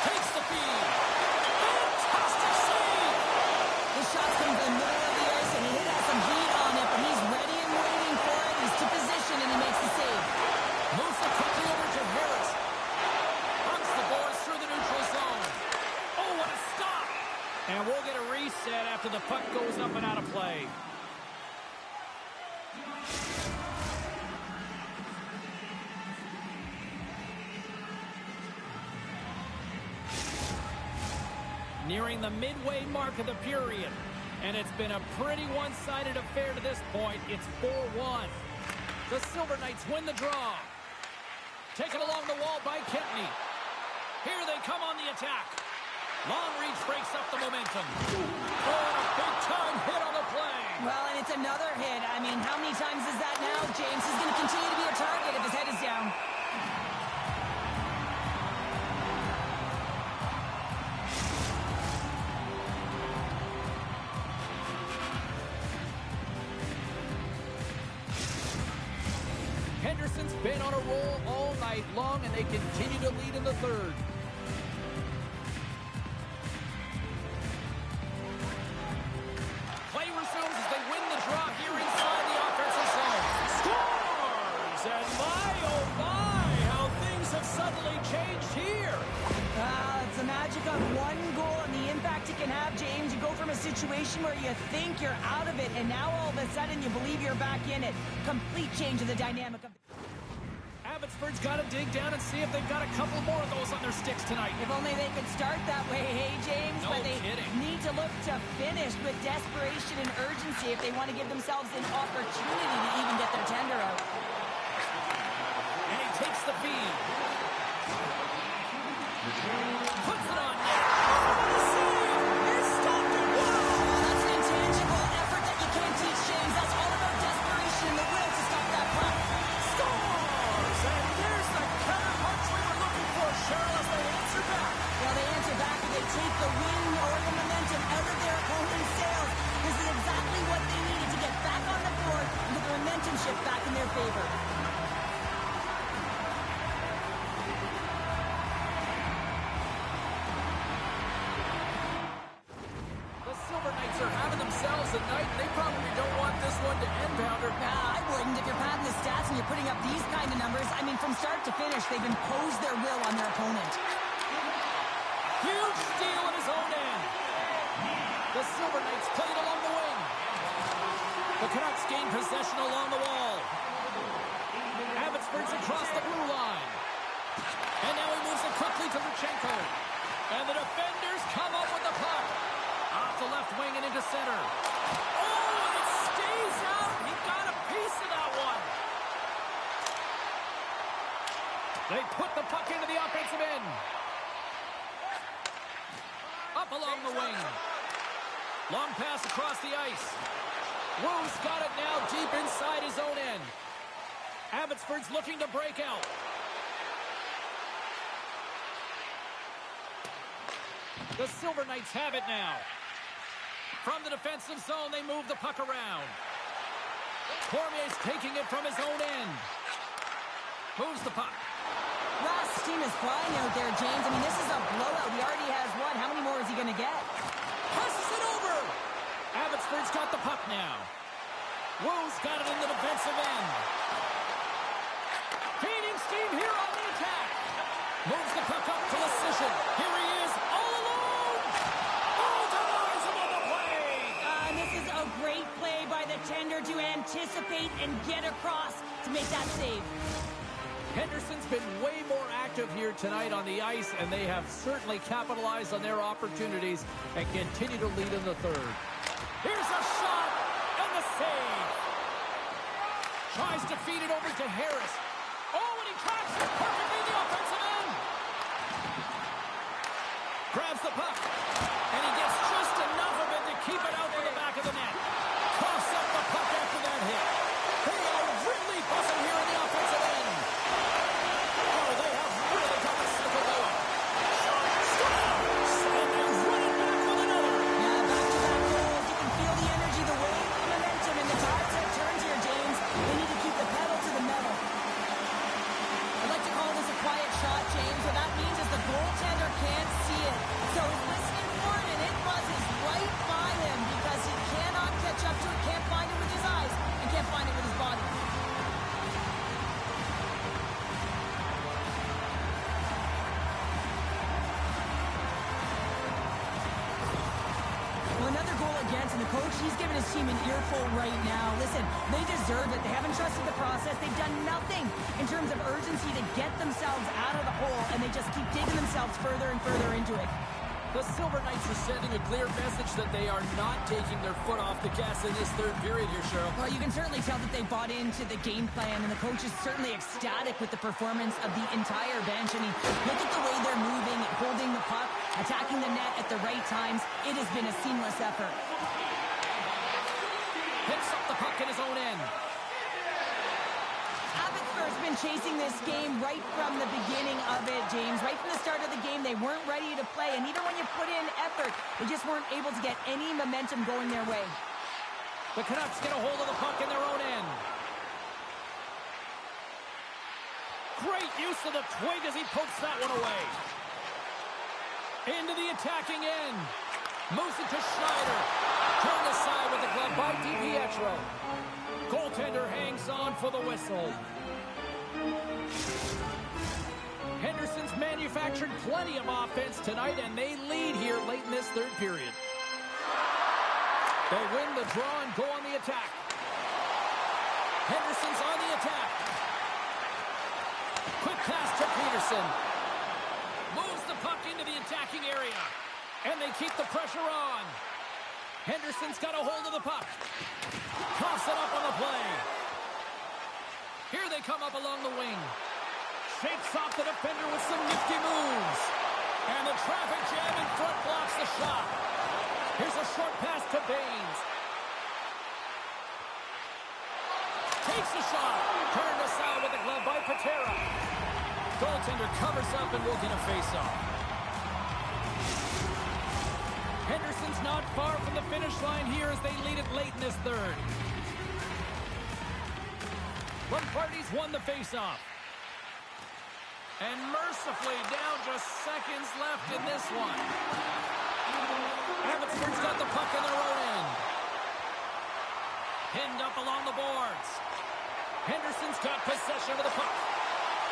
Takes the feed. Fantastic save! The shot's come to the middle of the ice, and he has some heat on it, but he's ready and waiting for it. He's to position, and he makes the save. Moves it quickly over to Harris. Hunts the boards through the neutral zone. Oh, what a stop! And we'll get a reset after the puck goes up and out of play. Nearing the midway mark of the period. And it's been a pretty one-sided affair to this point. It's 4-1. The Silver Knights win the draw. Taken along the wall by Kempney. Here they come on the attack. Long reach breaks up the momentum. Oh, a big-time hit on the play. Well, and it's another hit. I mean, how many times is that now, James? He's going to continue to be a target if his head is down. Henderson's been on a roll all night long, and they continue to lead in the third. Play resumes as they win the draw here inside the offensive zone. Scores! And my, oh my, how things have suddenly changed here. It's the magic of one goal and the impact it can have, James. You go from a situation where you think you're out of it, and now all of a sudden you believe you're back in it. Complete change of the dynamic of the... Abbotsford's got to dig down and see if they've got a couple more of those on their sticks tonight. If only they could start that way, hey, James? No but they kidding. need to look to finish with desperation and urgency if they want to give themselves an opportunity to even get their tender out. And he takes the feed. Puts it on net. He's stopped it. Wow, that's an intangible effort that you can't teach, James. That's all about desperation and the will to stop that puck. Scores! And there's the counter punch we were looking for, Cheryl, as they answer back. Well, they answer back and they take the wind or the momentum out of their opponent's sails. This is exactly what they needed to get back on the board and get the momentum shift back in their favor. The Silver Knights are having themselves a night. They probably don't want this one to end, Pounder. I wouldn't. If you're padding the stats and you're putting up these kind of numbers, I mean, from start to finish, they've imposed their will on their opponent. Huge steal at his own end. The Silver Knights played along the wing. The Canucks gain possession along the wall. Abbotsford's across the blue line. And now he moves it quickly to Luchenko. And the defenders come up with the puck. Off the left wing and into center. Oh, and it stays out. He got a piece of that one. They put the puck into the offensive end. Up along the wing. Long pass across the ice. Wu's got it now deep inside his own end. Abbotsford's looking to break out. The Silver Knights have it now. From the defensive zone, they move the puck around. Cormier's taking it from his own end. Moves the puck. Ross' team is flying out there, James. I mean, this is a blowout. He already has one. How many more is he going to get? Passes it over. Abbotsford's got the puck now. Wu's got it in the defensive end. Feeding steam here on the attack. Moves the puck up to Lecision. Here he is, all alone. Oh, denies him on the play. And this is a great play by the tender to anticipate and get across to make that save. Henderson's been way more active here tonight on the ice, and they have certainly capitalized on their opportunities and continue to lead in the third. Here's a shot, and the save. Tries to feed it over to Harris. Oh, and he tracks it perfectly in the offensive end. Grabs the puck, and he gets just enough of it to keep it out to the back of the net. Toss up the puck after that hit. They are really buzzing here in the offensive end. Oh, they have really got the circle going. And they run it back with another. Yeah, back-to-back goals. You can feel the energy, the wave, the momentum, and the tides have turned here, James. They need to keep the pedal to the metal. I'd like to call this a quiet shot, James. What that means is the goaltender can't see it. So he's listening for it, and it buzzes right by him because he cannot catch up to it, can't find it with his eyes, and can't find it with his body. Well, another goal against, and the coach, he's giving his team an earful right now. Listen, they deserve it. They haven't trusted the process. They've done nothing in terms of urgency to get themselves out of the hole, and they just keep digging themselves further and further into it. The Silver Knights are sending a clear message that they are not taking their foot off the gas in this third period here, Cheryl. Well, you can certainly tell that they bought into the game plan, and the coach is certainly ecstatic with the performance of the entire bench. I mean, look at the way they're moving, holding the puck, attacking the net at the right times. It has been a seamless effort. Picks up the puck in his own end. Abbotsford's been chasing this game right from the beginning of it, James. Right from the start of the game, they weren't ready to play, and even when you put in effort, they just weren't able to get any momentum going their way. The Canucks get a hold of the puck in their own end. Great use of the twig as he pokes that one away. Into the attacking end. Moves it to Schneider. Turned aside with the glove by DiPietro. Goaltender hangs on for the whistle. Henderson's manufactured plenty of offense tonight, and they lead here late in this third period. They win the draw and go on the attack. Henderson's on the attack. Quick pass to Peterson. Moves the puck into the attacking area. And they keep the pressure on. Henderson's got a hold of the puck. Coughs it up on the play. Here they come up along the wing. Shakes off the defender with some nifty moves. And the traffic jam in front blocks the shot. Here's a short pass to Baines. Takes a shot. Turned aside with a glove by Patera. Goaltender covers up and will get a face-off. Henderson's not far from the finish line here as they lead it late in this third. One party's won the face-off. And mercifully down just seconds left in this one. Abbotsford's got the puck in their own end. Pinned up along the boards. Henderson's got possession of the puck.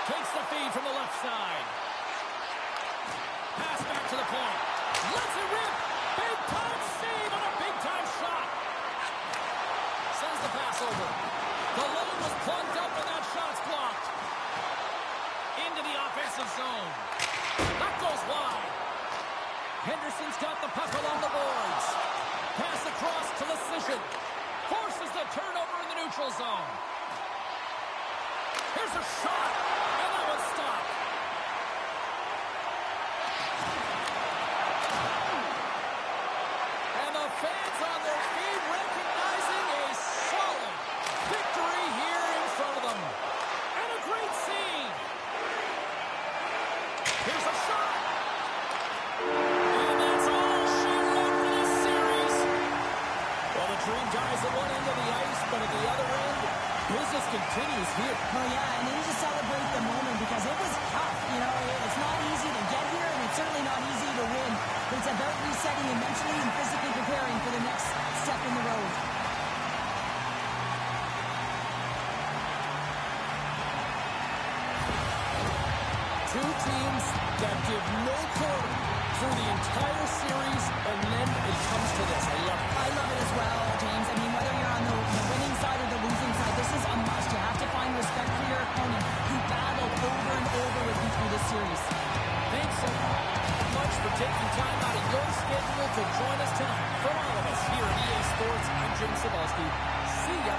Takes the feed from the left side. Pass back to the point. Lets it rip. Big-time save on a big-time shot. Sends the pass over. The lane was plugged up and that shot's blocked. Into the offensive zone. That goes wide. Henderson's got the puck along the boards. Pass across to Lecision. Forces the turnover in the neutral zone. Here's a shot. And that one's stopped. And the fans on their feet recognizing a solid victory here in front of them. And a great scene. Here's a shot. And that's all she wrote for this series. Well, the dream dies at one end of the ice, but at the other end, business continues here. Oh, yeah, and they need to celebrate the moment because it was tough. You know, it's not easy to get here, and it's certainly not easy to win. But it's about resetting and mentally and physically preparing for the next step in the road. Two teams that give no quarter through the entire series, and then it comes to this. I love it. I love it as well, James. I mean, whether you're on the winning side or the losing side, this is a must. You have to find respect for your opponent who battled over and over with you through this series. Thanks so much for taking time out of your schedule to join us tonight. From all of us here at EA Sports, I'm Jim Cebulski. See ya.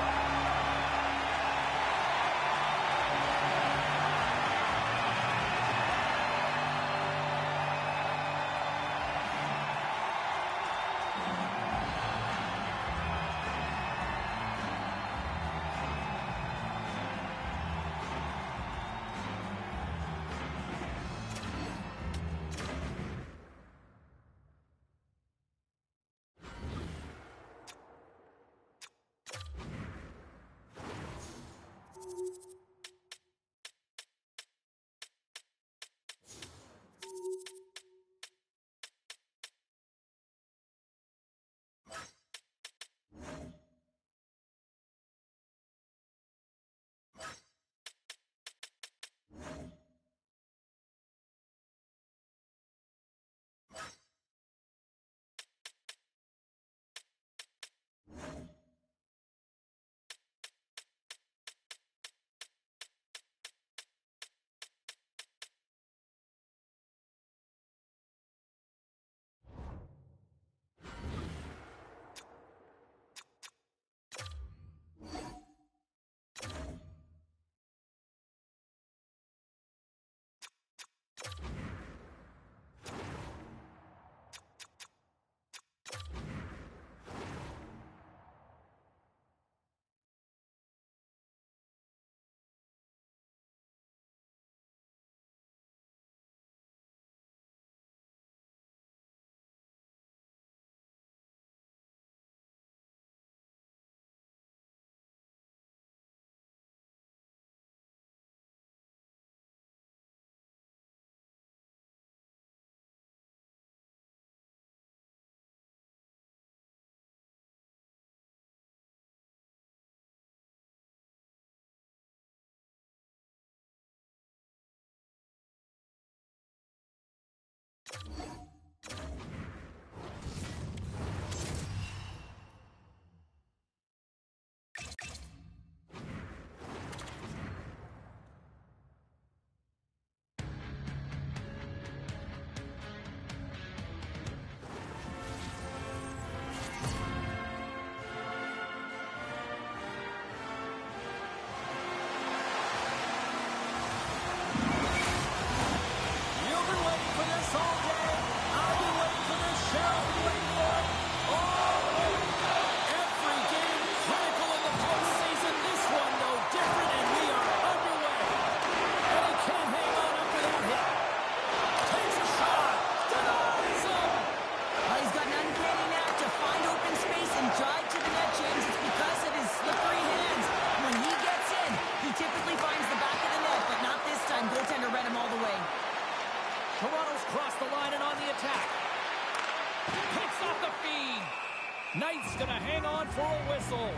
going to hang on for a whistle.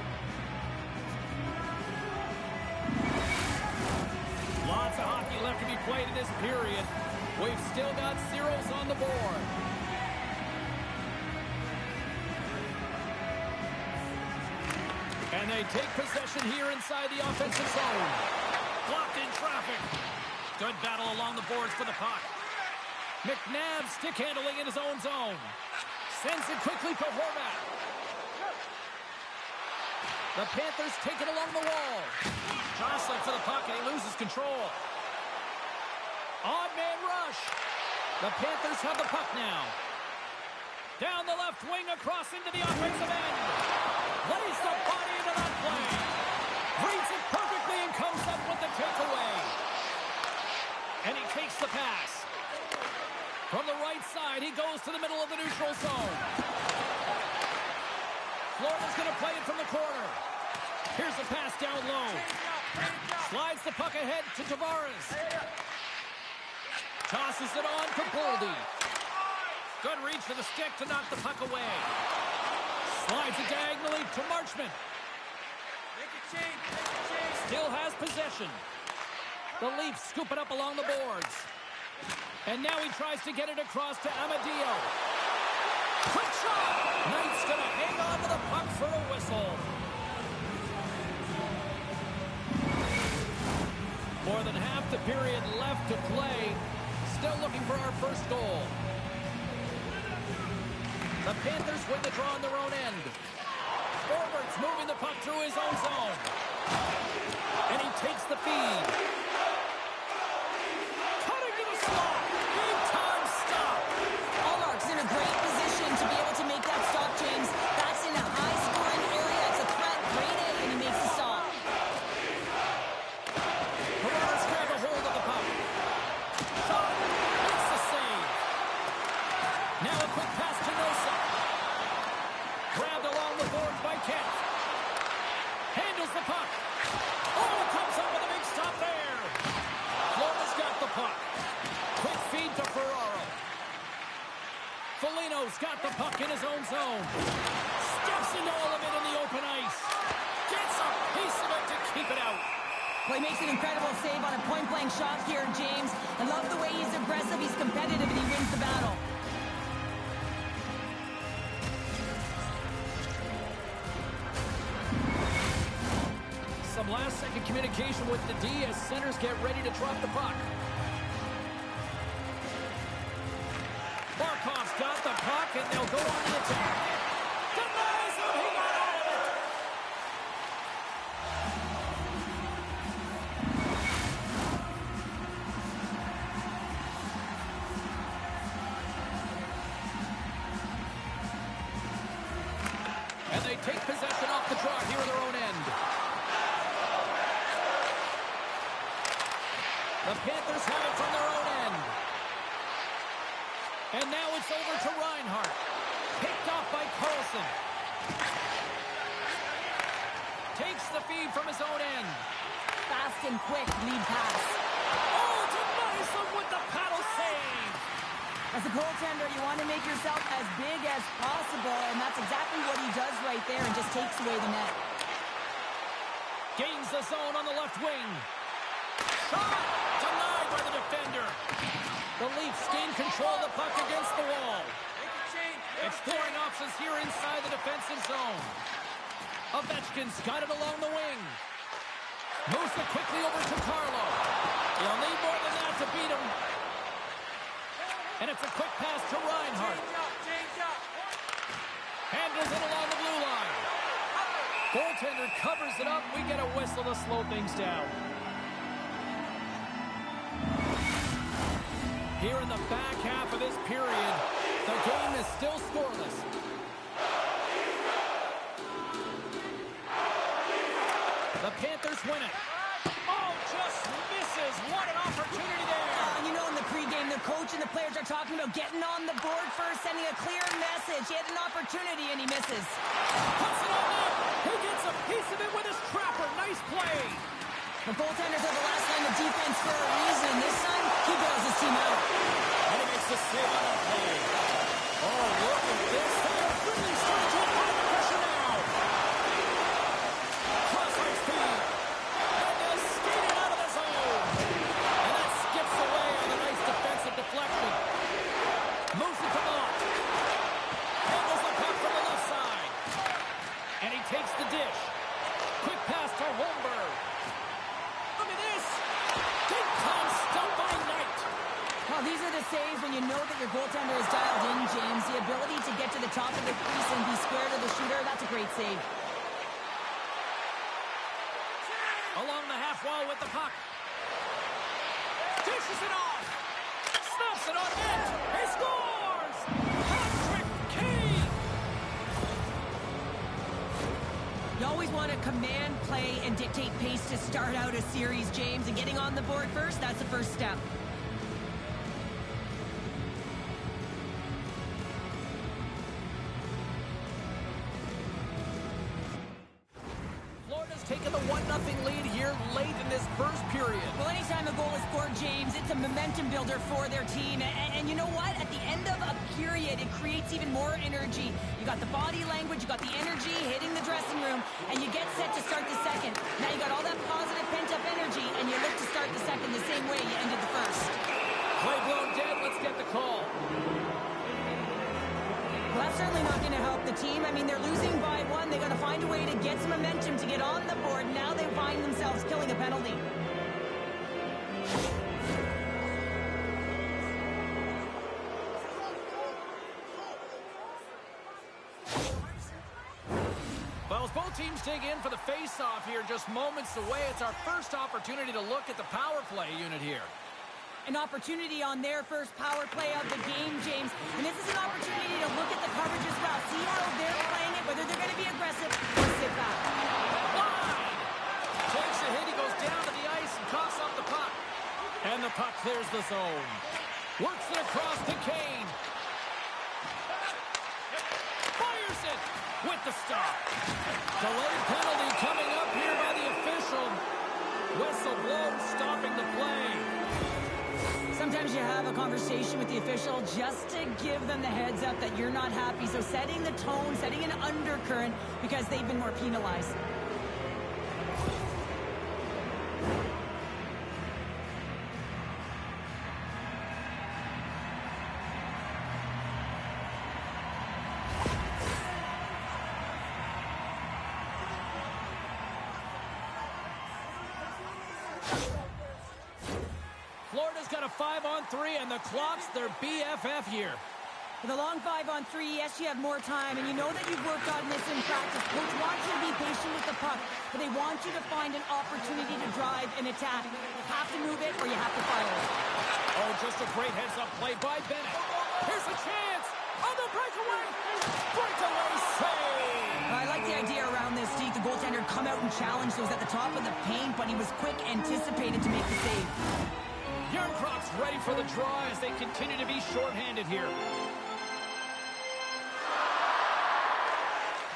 Lots of hockey left to be played in this period. We've still got zeros on the board. And they take possession here inside the offensive zone. Blocked in traffic. Good battle along the boards for the puck. McNabb stick handling in his own zone. Sends it quickly to Horvat. The Panthers take it along the wall. Jostling for the puck and he loses control. Odd man rush. The Panthers have the puck now. Down the left wing across into the offensive end. Lays the body into that play. Reads it perfectly and comes up with the takeaway. And he takes the pass. From the right side, he goes to the middle of the neutral zone. Florida's going to play it from the corner. Here's the pass down low. Slides the puck ahead to Tavares. Tosses it on to Boldy. Good reach to the stick to knock the puck away. Slides it diagonally to Marchment. Still has possession. The Leafs scoop it up along the boards. And now he tries to get it across to Amadio. Quick shot! Knight's going to hang on to the puck for a whistle. More than half the period left to play. Still looking for our first goal. The Panthers win the draw on their own end. Forwards moving the puck through his own zone. And he takes the feed. Cutting to the slot. Big time stop. Allmark's in a great position to be able to make that stop, James. That's in a high-scoring area. It's a threat. Great A, and he makes the stop. Perez grab a hold of the puck. Shot. Makes the save. Now a quick pass to Nosa. Grabbed along the boards by Kent. Handles the puck. Oh, comes up with a big stop there. Florida's got the puck. Quick feed to Ferraro. Foligno's got the puck in his own zone. Steps into all of it in the open ice. Gets a piece of it to keep it out. Well, he makes an incredible save on a point-blank shot here, James. I love the way he's aggressive, he's competitive, and he wins the battle. Some last-second communication with the D as centers get ready to drop the puck. Barkov's got the puck, and they'll go on the attack. Denies him! He got all of it! And they take possession off the draw here at their own end. The Panthers have it from their own end. And now it's over to Reinhart. Picked off by Carlson. Takes the feed from his own end. Fast and quick lead pass. Oh, denies him with the paddle save. As a goaltender, you want to make yourself as big as possible, and that's exactly what he does right there and just takes away the net. Gains the zone on the left wing. Shot! Denied by the defender. The Leafs gain control of the puck against the wall. Exploring options here inside the defensive zone. Ovechkin's got it along the wing. Moves it quickly over to Carlo. He'll need more than that to beat him. And it's a quick pass to Reinhart. Handles it along the blue line. Goaltender covers it up. We get a whistle to slow things down. Here in the back half of this period, the game is still scoreless. The Panthers win it. Oh, just misses. What an opportunity there. You know, in the pregame, the coach and the players are talking about getting on the board first, sending a clear message. He had an opportunity, and he misses. Puts it on net. He gets a piece of it with his trapper. Nice play. The goaltenders are the last line of defense for a reason. This time, he bails his team out. And he makes the save on that play. Oh, look at this. They are really starting to apply the pressure now. And he takes the dish. Quick pass to Holmberg. Look at this. Big time stop by Knight. Well, these are the saves when you know that your goaltender is dialed in, James. The ability to get to the top of the crease and be square to the shooter, that's a great save. Along the half wall with the puck. Dishes it off. Snaps it on net. He scores! Patrick Kane! You always want to command play and dictate pace to start out a series, James. And getting on the board first, that's the first step. Taking the 1-0 lead here late in this first period. Well, anytime a goal is scored, James, it's a momentum builder for their team. And you know what? At the end of a period, it creates even more energy. You got the body language, you got the energy hitting the dressing room, and you get set to start the second. Now you got all that positive pent-up energy, and you look to start the second the same way you ended the first. Play blown dead. Let's get the call. Well, that's certainly not going to help the team. I mean, they're losing by 1. They got to find a way to get some momentum to get on the board. Now they find themselves killing a penalty. Well, as both teams dig in for the face-off here, just moments away, it's our first opportunity to look at the power play unit here. An opportunity on their first power play of the game, James. And this is an opportunity to look at the coverage as well. See how they're playing it, whether they're going to be aggressive or sit back. Line! Takes a hit, he goes down to the ice and coughs up the puck. And the puck clears the zone. Works it across to Kane. Fires it with the stop. Delayed penalty coming up here by the official. Whistle blown, stopping the play. Sometimes you have a conversation with the official just to give them the heads up that you're not happy. So setting the tone, setting an undercurrent because they've been more penalized. Florida's got a 5-on-3, and the clock's their BFF here. With a long 5-on-3, yes, you have more time, and you know that you've worked on this in practice. Coach wants you to be patient with the puck, but they want you to find an opportunity to drive and attack. You have to move it, or you have to fire it. Oh, just a great heads-up play by Bennett. Here's a chance on the breakaway. Breakaway save. I like the idea around this, Steve. The goaltender come out and challenge those at the top of the paint, but he was quick, anticipated to make the save. Yarncroft's ready for the draw as they continue to be shorthanded here.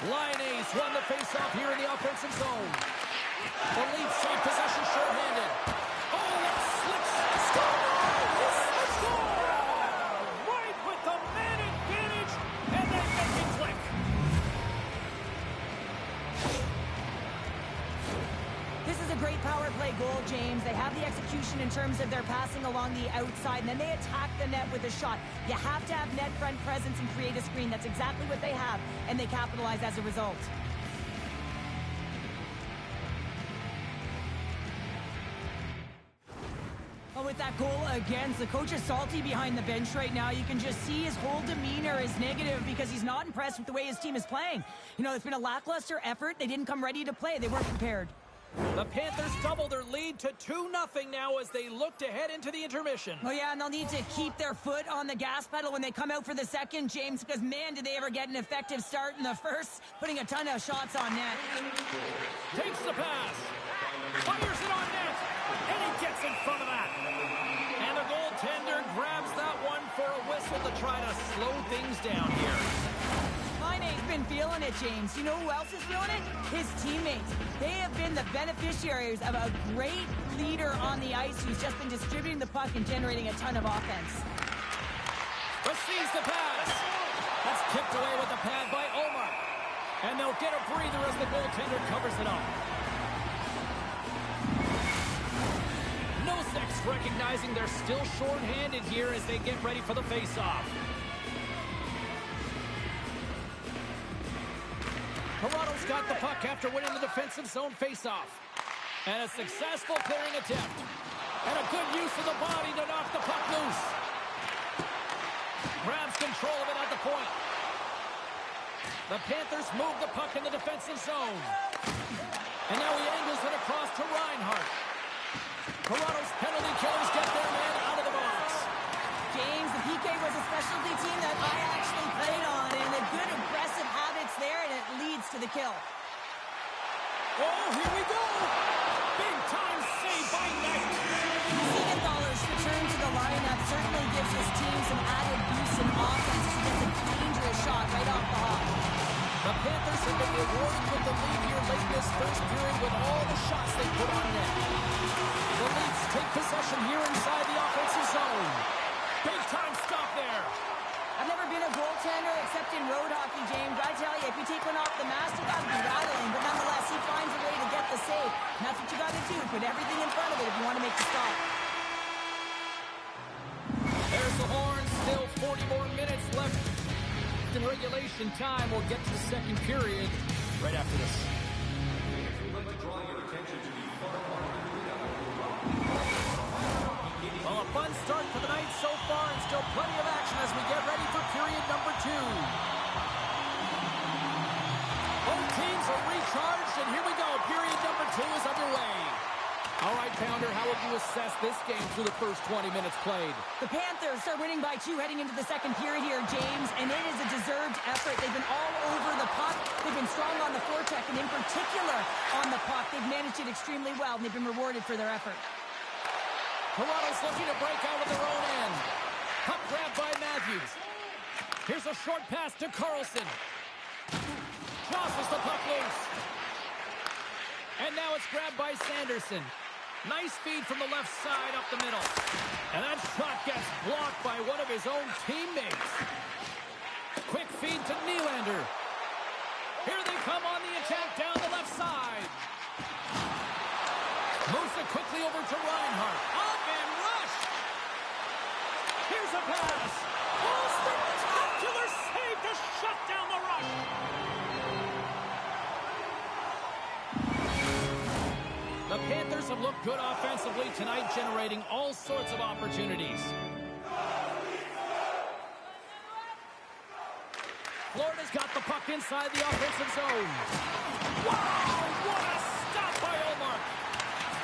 Line A's won the faceoff here in the offensive zone. The Leafs save possession shorthanded. Oh, it slips. Score! Score! Right with the man advantage, and they make it click. This is a great power play goal, James. They have the execution in terms of their passing along the outside, and then they attack the net with a shot. You have to have net front presence and create a screen. That's exactly what they have, and they capitalize as a result. Well, with that goal against, the coach is salty behind the bench right now. You can just see his whole demeanor is negative because he's not impressed with the way his team is playing. You know, it's been a lackluster effort. They didn't come ready to play. They weren't prepared. The Panthers double their lead to 2-0 now as they look to head into the intermission. Oh, yeah, and they'll need to keep their foot on the gas pedal when they come out for the second, James, because, man, did they ever get an effective start in the first, putting a ton of shots on net. Takes the pass. Fires it on net. And he gets in front of that. And the goaltender grabs that one for a whistle to try to slow things down here. Line's been feeling it, James. You know who else is feeling it? His teammates. They have been the beneficiaries of a great leader on the ice who's just been distributing the puck and generating a ton of offense. Receives the pass. That's kicked away with the pad by Omar. And they'll get a breather as the goaltender covers it up. Noseks recognizing they're still short-handed here as they get ready for the face-off. Toronto's got the puck after winning the defensive zone faceoff. And a successful clearing attempt. And a good use of the body to knock the puck loose. Grabs control of it at the point. The Panthers move the puck in the defensive zone. And now he angles it across to Reinhart. Toronto's penalty killers get their man out of the box. James, the PK was a specialty team that I actually played on, and the good aggressive habits there, and it leads to the kill. Oh, here we go! Big time save by Knight. Siegenthaler's return to the lineup certainly gives his team some added boost in offense as he gets a dangerous shot right off the hop. The Panthers have been rewarded with the lead here late in this first period with all the shots they put on net. The Leafs take possession here inside the offensive zone. Big time stop there. I've never been a goaltender except in road hockey, James. I tell you, if you take one off the mast, you got to be rattling. But nonetheless, he finds a way to get the save. And that's what you got to do. Put everything in front of it if you want to make the stop. There's the horn. Still 40 more minutes left in regulation time. We'll get to the second period right after this. We'd like to draw your attention to the far part of the arena. Well, a fun start to the night so far, and still plenty of action as we get ready for period number 2. Both teams are recharged, and here we go. Period number 2 is underway. All right, Pounder, how would you assess this game through the first 20 minutes played? The Panthers are winning by 2 heading into the second period here, James, and it is a deserved effort. They've been all over the puck. They've been strong on the forecheck, and in particular on the puck. They've managed it extremely well, and they've been rewarded for their effort. Toronto's looking to break out of their own end. Puck grab by Matthews. Here's a short pass to Carlson. Tosses the puck loose. And now it's grabbed by Sanderson. Nice feed from the left side up the middle. And that shot gets blocked by one of his own teammates. Quick feed to Nylander. Here they come on the attack down the left side. Moves it quickly over to Reinhart. Up and rush. Here's a pass. Oh, spectacular save to shut down the rush. The Panthers have looked good offensively tonight, generating all sorts of opportunities. Florida's got the puck inside the offensive zone. Wow, what a stop by Omar.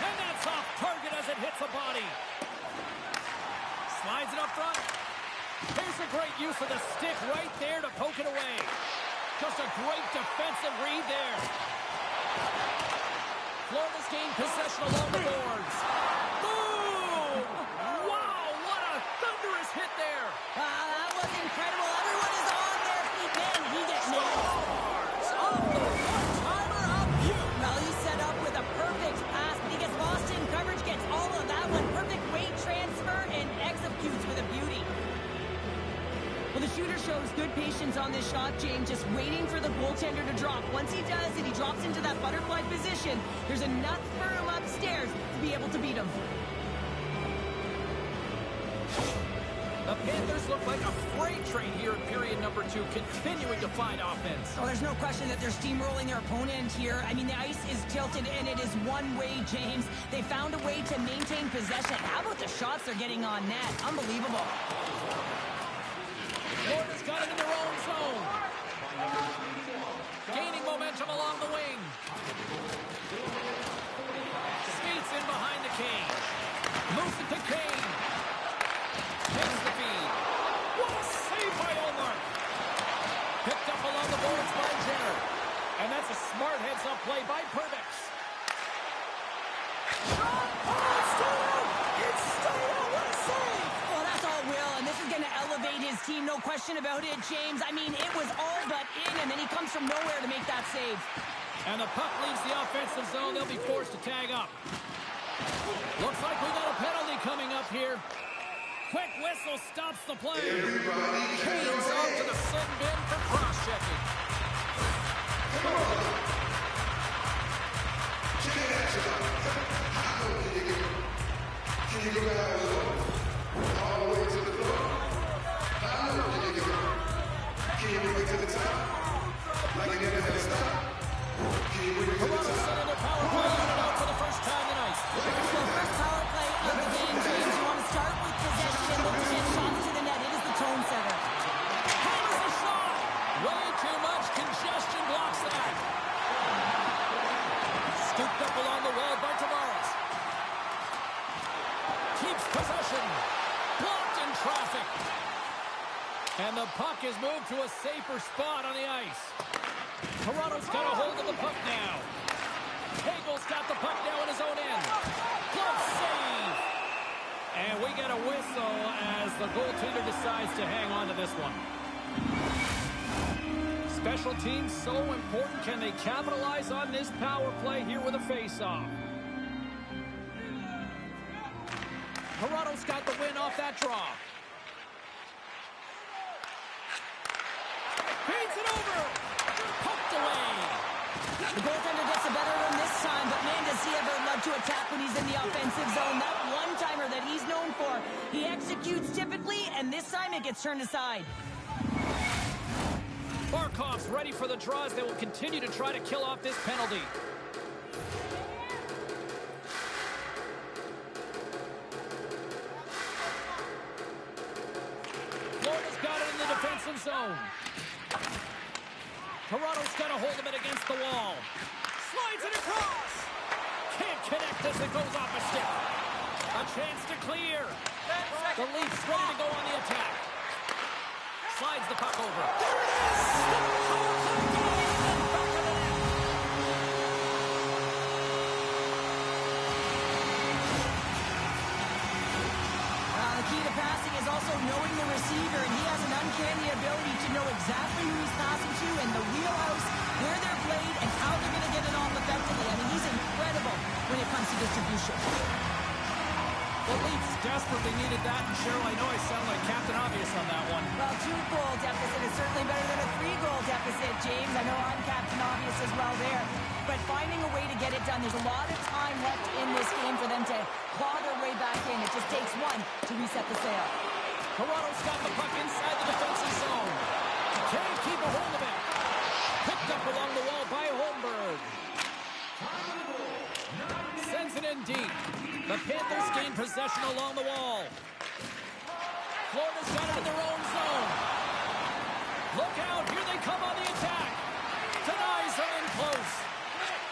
And that's off target as it hits the body. Slides it up front. Here's a great use of the stick right there to poke it away. Just a great defensive read there. Florida's gained possession along the boards. Boom! Wow, what a thunderous hit there. That was incredible. Everyone is on their feet. Man, he gets Scores! Off the one-timer up you. well, he's set up with a perfect pass, but he gets lost in coverage, gets all of that one. Perfect weight transfer and executes with a beauty. Well, the shooter shows good patience on this shot, James, just waiting for the goaltender to drop. Once he does, and he drops into that butterfly position, there's enough for him upstairs to be able to beat him. The Panthers look like a freight train here in period number 2, continuing to find offense. Oh, there's no question that they're steamrolling their opponent here. I mean, the ice is tilted, and it is one way, James. They found a way to maintain possession. How about the shots they're getting on net? Unbelievable. Florida's got it in their own zone. Gaining momentum along the wing. Skates in behind the cage. Moves it to Kane. Takes the feed. What a save by Omar. Picked up along the boards by Jenner. And that's a smart heads-up play by Purvex. Shot! Oh, it's still out! It's still out! What a save! Well, that's all Will, and this is going to elevate his team, no question about it, James. I mean, it was all but in, and then he comes from nowhere to make that save. And the puck leaves the offensive zone. They'll be forced to tag up. Looks like we got a penalty coming up here. Quick whistle stops the play. Kane's off to the sin bin for cross-checking. Can you go down all the way to the floor? Can you make it to the top? Like you never had to stop? traffic. And the puck is moved to a safer spot on the ice. Toronto's got a hold of the puck now. Hagel's got the puck now in his own end. Glove save. And we get a whistle as the goaltender decides to hang on to this one. Special teams so important. Can they capitalize on this power play here with a face-off? Toronto's got the win off that draw. Feeds it over. Poked away. The goaltender gets the better one this time, but man, does he ever love to attack when he's in the offensive zone. That one-timer that he's known for, he executes typically, and this time it gets turned aside. Barkov's ready for the draws. They will continue to try to kill off this penalty. Florida's got it in the defensive zone. Toronto's got a hold of it against the wall. Slides it across. Can't connect as it goes off a stick. A chance to clear. The Leafs ready to go on the attack. Slides the puck over. There it is! The key to passing is also knowing the receiver, and he has an uncanny ability to know exactly who he's passing to and the wheelhouse, where they're played, and how they're going to get it off effectively. I mean, he's incredible when it comes to distribution. The Leafs desperately needed that, and Cheryl, I know I sound like Captain Obvious on that one. Well, 2-goal deficit is certainly better than a 3-goal deficit, James. I know I'm Captain Obvious as well there. But finding a way to get it done, there's a lot of time left in this game for them to claw their way back in. It just takes one to reset the sail. Toronto's got the puck inside the defensive zone. Can't keep a hold of it. Picked up along the wall by Holmberg. Sends it in deep. The Panthers gain possession along the wall. Florida's got it in their own zone. Look out, here they come on the attack. Denies them in close.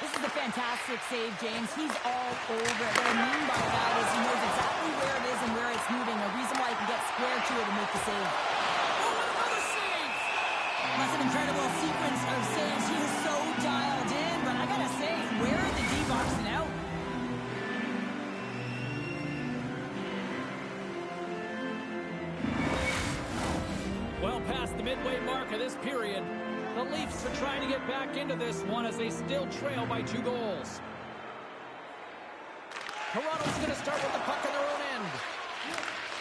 This is a fantastic save, James. He's all over it. What I mean by that is he knows exactly where it is and where it's moving. A reason why he can get square to it and make the save. Oh, another save! That's an incredible sequence of saves. He is so dialed in, but I gotta say, where are the D-boxing out? Well past the midway mark of this period, the Leafs are trying to get back into this one as they still trail by 2 goals. Toronto's going to start with the puck in their own end.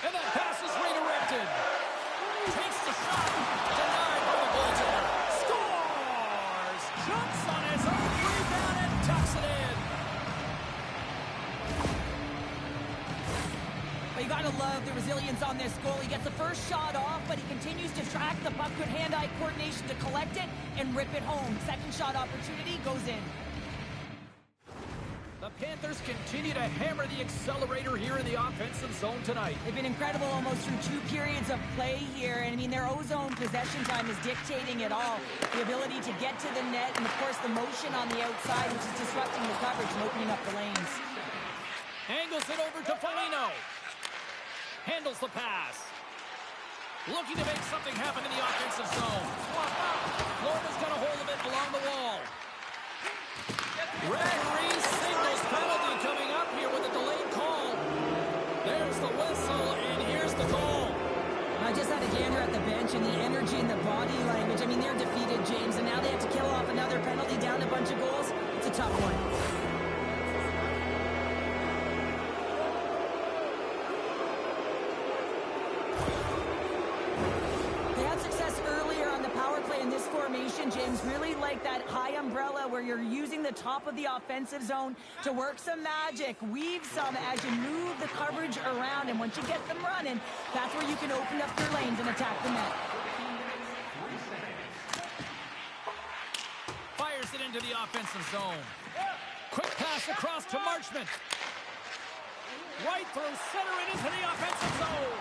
And that pass is redirected. Takes the shot. Denied by the goaltender. Scores! Jumps on his own rebound and tucks it in. But you gotta love the resilience on this goal. He gets the first shot off, but he continues to track the puck. Good hand-eye coordination to collect it and rip it home. Second shot opportunity goes in. The Panthers continue to hammer the accelerator here in the offensive zone tonight. They've been incredible almost through 2 periods of play here. And I mean, their O-zone possession time is dictating it all. The ability to get to the net and, of course, the motion on the outside, which is disrupting the coverage and opening up the lanes. Angles it over to Foligno. Handles the pass. Looking to make something happen in the offensive zone. Florida's got a hold of it along the wall. Referee signals penalty coming up here with a delayed call. There's the whistle, and here's the call. I just had a gander at the bench and the energy and the body language. I mean, they're defeated, James, and now they have to kill off another penalty down a bunch of goals. It's a tough one. In this formation, James, really like that high umbrella where you're using the top of the offensive zone to work some magic, weave some as you move the coverage around, and once you get them running, that's where you can open up your lanes and attack the net. Fires it into the offensive zone. Quick pass across to Marchment. Right through center and into the offensive zone.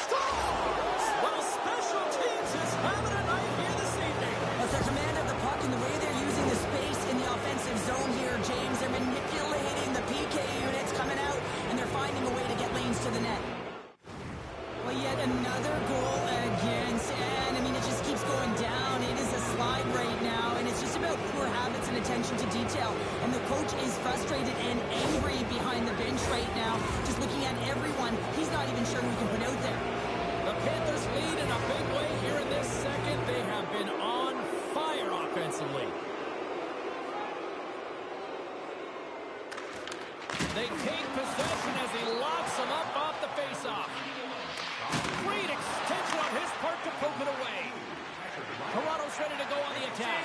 Scores! Well, special teams is having a night here this evening. That's their command of the puck and the way they're using the space in the offensive zone here, James. They're manipulating the PK units coming out, and they're finding a way to get lanes to the net. to detail. And the coach is frustrated and angry behind the bench right now. Just looking at everyone, he's not even sure who he can put out there. The Panthers lead in a big way here in this second. They have been on fire offensively. They take possession as he locks them up off the faceoff. Great extension on his part to poke it away. Toronto's ready to go on the attack.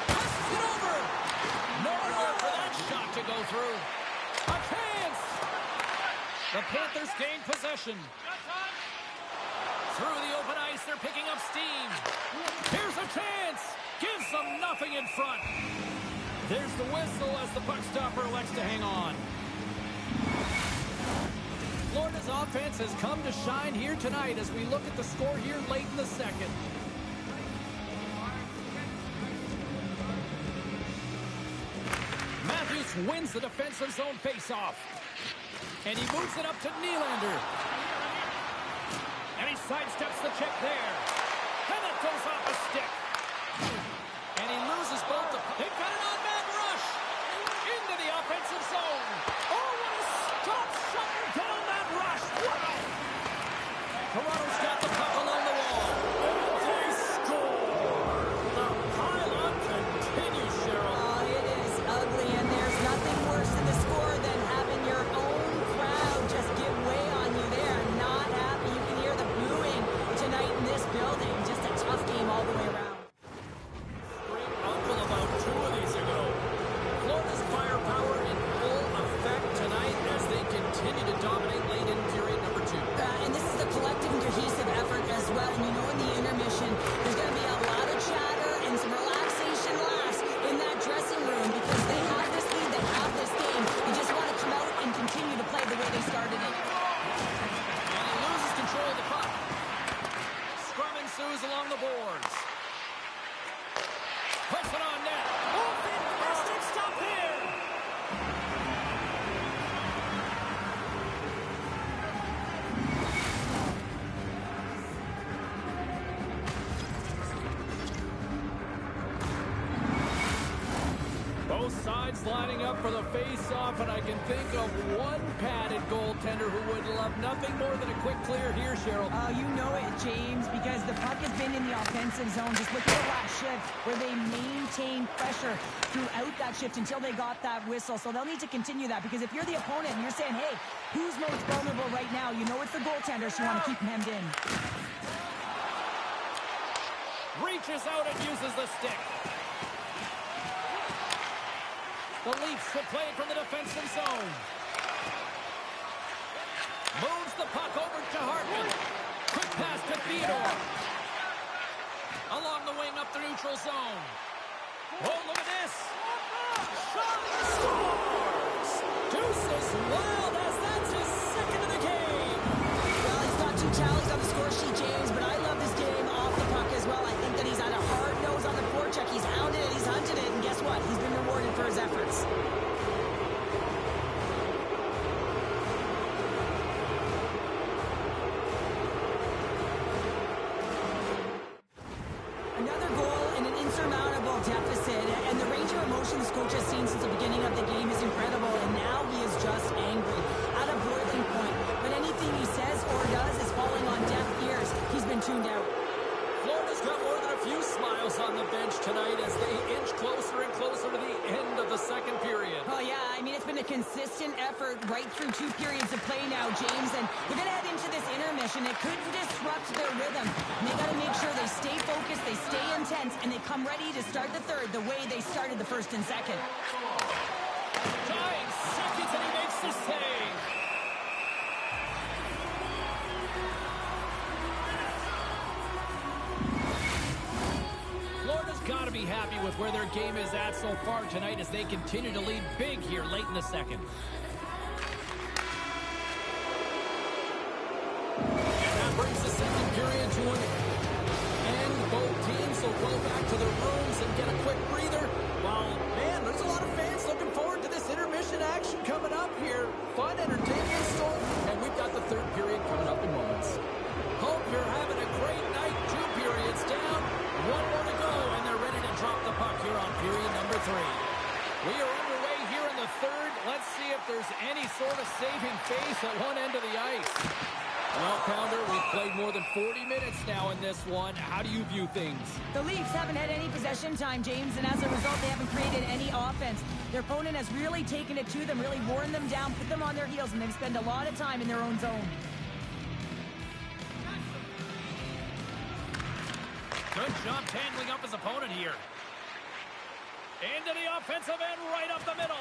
Passes it over. Nowhere for that shot to go through. A chance. The Panthers gain possession. Through the open ice, they're picking up steam. Here's a chance. Gives them nothing in front. There's the whistle as the puck stopper elects to hang on. Florida's offense has come to shine here tonight as we look at the score here late in the second. Matthews wins the defensive zone faceoff. And he moves it up to Nylander. And he sidesteps the check there. And it goes off a stick. And he loses both the... They've got an on-man rush. Into the offensive zone. Oh, what a stop shutting down that rush. Wow. Toronto's got the puck along the wall. And they score. The pile-on continues, Cheryl. Oh, it is ugly, and there's nothing worse in the score than having your own crowd just give way on you. They are not happy. You can hear the booing tonight in this building. Just a tough game all the way around. Great uncle about 2 of these ago. Florida's firepower in full effect tonight as they continue to dominate late in period number 2. And this is a collective and cohesive effort as well. And you know, in the intermission, there's going to be a lot of chatter and some relaxation laughs in that dressing room because they have this lead, they have this game. They just want to come out and continue to play the way they started it. And he loses control of the puck. Scrum ensues along the boards. Puts it on net. Oh, fantastic stop here. Both sides lining up for the face-off, and I can think of one padded goaltender who would love nothing more than a quick clear here, Cheryl. Oh, you know it, James, because the puck has been in the offensive zone. Just look at the last shift where they maintained pressure throughout that shift until they got that whistle. So they'll need to continue that because if you're the opponent and you're saying, hey, who's most vulnerable right now? You know it's the goaltender, so you want to keep him hemmed in. Reaches out and uses the stick. The Leafs will play it from the defensive zone. Moves the puck over to Hartman. Quick pass to Theodore. Along the wing up the neutral zone. Oh, look at this. Shot scores. Deuces wild as that's his second of the game. Well, he's got 2 tallies on the score sheet, James, but I love this game off the puck as well. I think that he's had a hard nose on the forecheck. He's hounded it, he's hunted it, and guess what? He's been rewarded for his efforts. Another goal in an insurmountable deficit, and the range of emotion this coach has seen since the beginning of the game is incredible, and now he is just angry, at a boiling point. But anything he says or does is falling on deaf ears. He's been tuned out. Florida's got more than a few smiles on the bench tonight as they inch closer and closer to the end of the second period. Oh, yeah, I mean, it's been a consistent effort right through 2 periods of play now, James, and we're going to head into this intermission. It could disrupt their rhythm, and they got to make sure they stay focused, they stay intense, and they come ready to start the third the way they started the first and second. Tying seconds, and he makes the save. Florida's got to be happy with where their game is at so far tonight as they continue to lead big here late in the second. And that brings the second period to an end. Both teams will go back to their rooms and get a quick breather. While, man, there's a lot of fans looking forward to this intermission action coming up here. Fun, entertainment store, and we've got the third period coming up in moments. Hope you're having a great night. 2 periods down, 1 more to go, and they're ready to drop the puck here on period number 3. victory. We are underway here in the third. Let's see if there's any sort of saving face at one end of the ice. Well, Pounder, we've played more than 40 minutes now in this one. How do you view things? The Leafs haven't had any possession time, James, and as a result, they haven't created any offense. Their opponent has really taken it to them, really worn them down, put them on their heels, and they've spent a lot of time in their own zone. Good job tangling up his opponent here. Into the offensive end, right up the middle.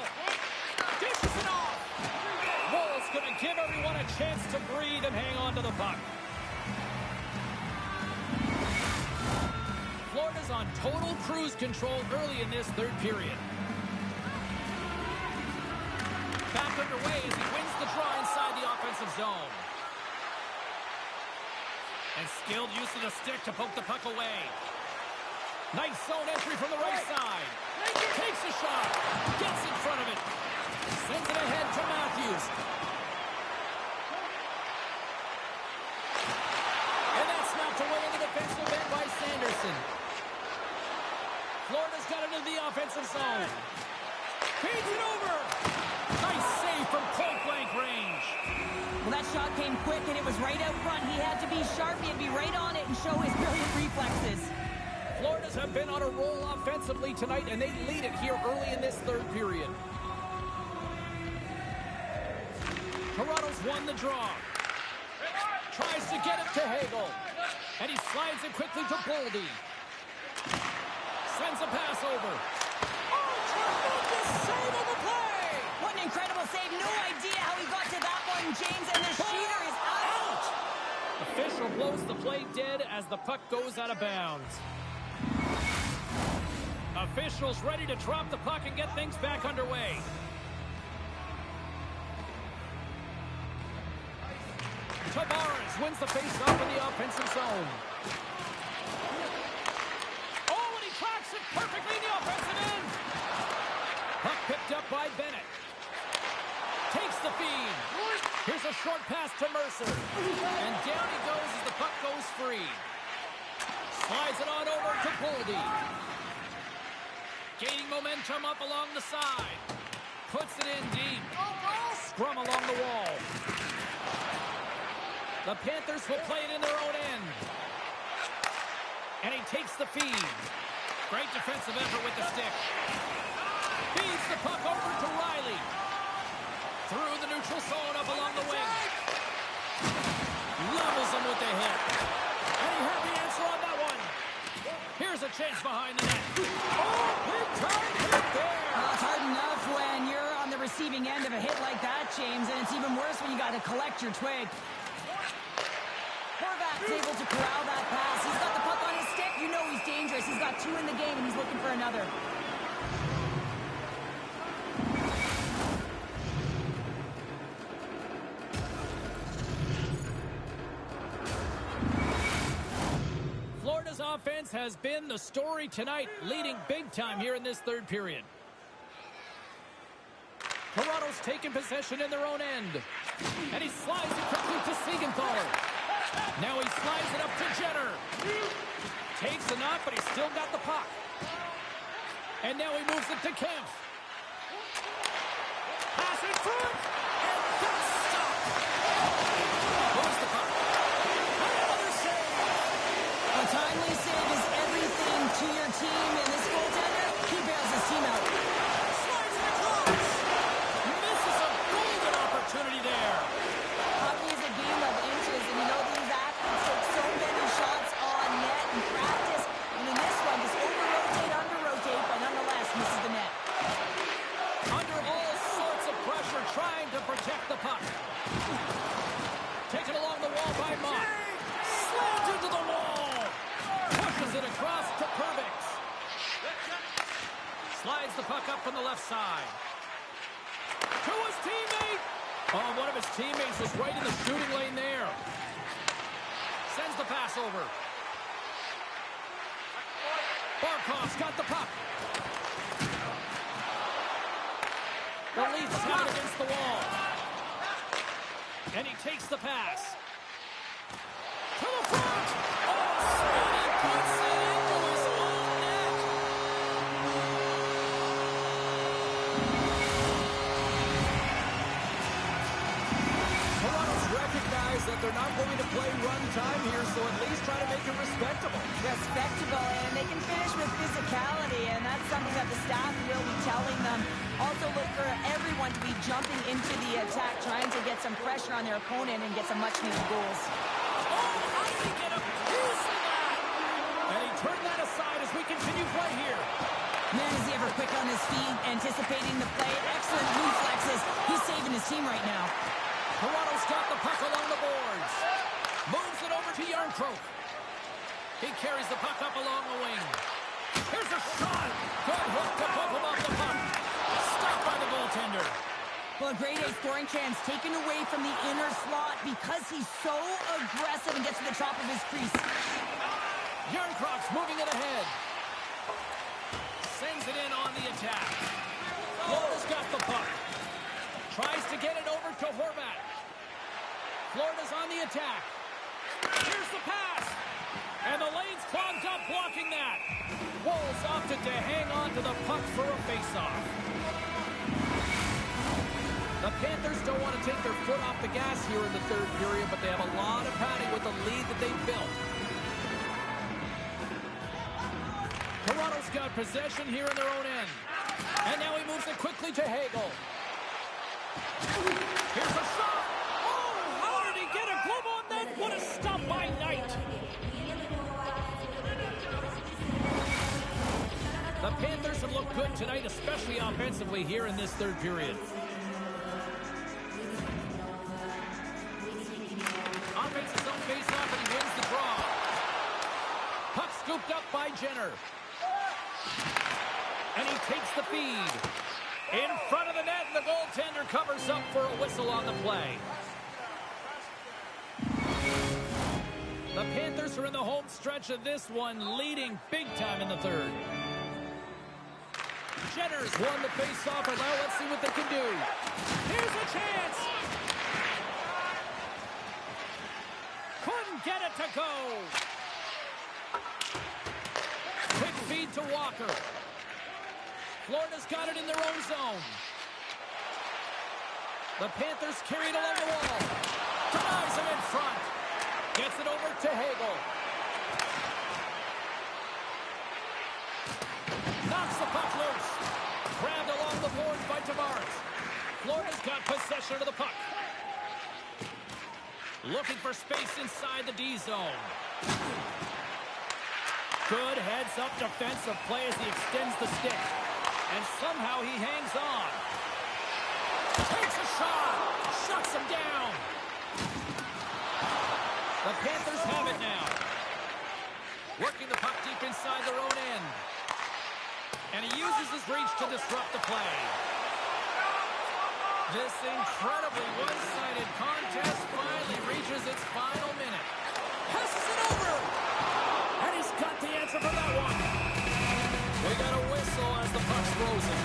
Dishes it off. Wolves going to give everyone a chance to breathe and hang on to the puck. Florida's on total cruise control early in this third period. Back underway as he wins the draw inside the offensive zone. And skilled use of the stick to poke the puck away. Nice zone entry from the right side. Takes a shot. Gets in front of it. Sends it ahead to Matthews. And that's knocked away in the defensive end by Sanderson. Florida's got it into the offensive zone. Feeds it over. Nice save from point-blank range. Well, that shot came quick, and it was right out front. He had to be sharp. He had to be right on it and show his brilliant reflexes. Florida's have been on a roll offensively tonight, and they lead it here early in this third period. Toronto's won the draw. Tries to get it to Hagel. And he slides it quickly to Boldy. Sends a pass over. Oh, tremendous save of the play! What an incredible save. No idea how he got to that one, James, and the shooter is out. Official blows the play dead as the puck goes out of bounds. Officials ready to drop the puck and get things back underway. Tavares wins the face-off in the offensive zone. Oh, and he tracks it perfectly in the offensive end. Puck picked up by Bennett. Takes the feed. Here's a short pass to Mercer. And down he goes as the puck goes free. Slides it on over to Boldy. Gaining momentum up along the side. Puts it in deep. Scrum along the wall. The Panthers will play it in their own end. And he takes the feed. Great defensive effort with the stick. Feeds the puck over to Riley. Through the neutral zone up along the wing. Levels him with the hit. And he had the answer on that one. Here's a chance behind the net. Oh, big time hit there. Well, it's hard enough when you're on the receiving end of a hit like that, James, and it's even worse when you got to collect your twig. Horvat's able to corral that pass. He's got the puck on his stick. You know he's dangerous. He's got two in the game, and he's looking for another. Florida's offense has been the story tonight, leading big time here in this third period. Toronto's taken possession in their own end. And he slides it quickly to Siegenthaler. Now he slides it up to Jenner. Takes a knock, but he's still got the puck. And now he moves it to Kemp. Pass in front. And that's stopped. Moves the puck. Another save. A timely save is everything to your team, and this goaltender, he bails his team out. Slides it across. Misses a golden opportunity there. Hockey is a game of inches, and you know these athletes take so many shots on net in practice, and in this one, just over-rotate, under-rotate, but nonetheless misses the net. Under all sorts of pressure, trying to protect the puck. Taken along the wall by Mock. Slams into the wall. Pushes it across to Perbix. Slides the puck up from the left side. To his teammate. Oh, one of his teammates was right in the shooting lane there. Sends the pass over. Barkov's got the puck. The Leafs have it against the wall. And he takes the pass. To the front. Oh, Smitty puts it into his own net. Toronto's recognized that they're not going to play run time here, so at least try to make it respectable. Respectable, and they can finish with physicality, and that's something that the staff will be telling them. Also look for everyone to be jumping into the attack, trying to get some pressure on their opponent and get some much-needed goals. Oh, how did he get a piece of that? And he turned that aside as we continue play here. Man, is he ever quick on his feet, anticipating the play. Excellent reflexes. He's saving his team right now. Toronto's got the puck along the boards. Moves it over to Yarncroke. He carries the puck up along the wing. Here's a shot. Good hook to bump him off the puck. Stopped by the goaltender. Well, a grade A scoring chance taken away from the inner slot because he's so aggressive and gets to the top of his crease. Yarncroke's moving it ahead. Sends it in on the attack. Florida's got the puck. Tries to get it over to Horvat. Florida's on the attack. Here's the pass. And the lane's clogged up blocking that. Wolves opted to hang on to the puck for a faceoff. The Panthers don't want to take their foot off the gas here in the third period, but they have a lot of padding with the lead that they've built. Toronto's got possession here in their own end. And now he moves it quickly to Hagel. Here's a shot. Oh, how did he get a glove on that? What a stop by Knight. The Panthers have looked good tonight, especially offensively here in this third period. Offense's own face-off, and he wins the draw. Puck scooped up by Jenner. And he takes the feed. In front of the net, and the goaltender covers up for a whistle on the play. The Panthers are in the home stretch of this one, leading big time in the third. Jenner's won the face-off, and now let's see what they can do. Here's a chance. Couldn't get it to go. Quick feed to Walker. Florida's got it in their own zone. The Panthers carry it along the wall. Denies him in front. Gets it over to Hagel. Knocks the puck loose. Grabbed along the boards by Tavares. Florida's got possession of the puck. Looking for space inside the D zone. Good heads-up defensive play as he extends the stick. And somehow he hangs on. Takes a shot. Shuts him down. The Panthers have it now. Working the puck deep inside their own end. And he uses his reach to disrupt the play. This incredibly one-sided contest finally reaches its final minute. Passes it over. And he's got the answer for that one. We got a whistle as the puck's frozen.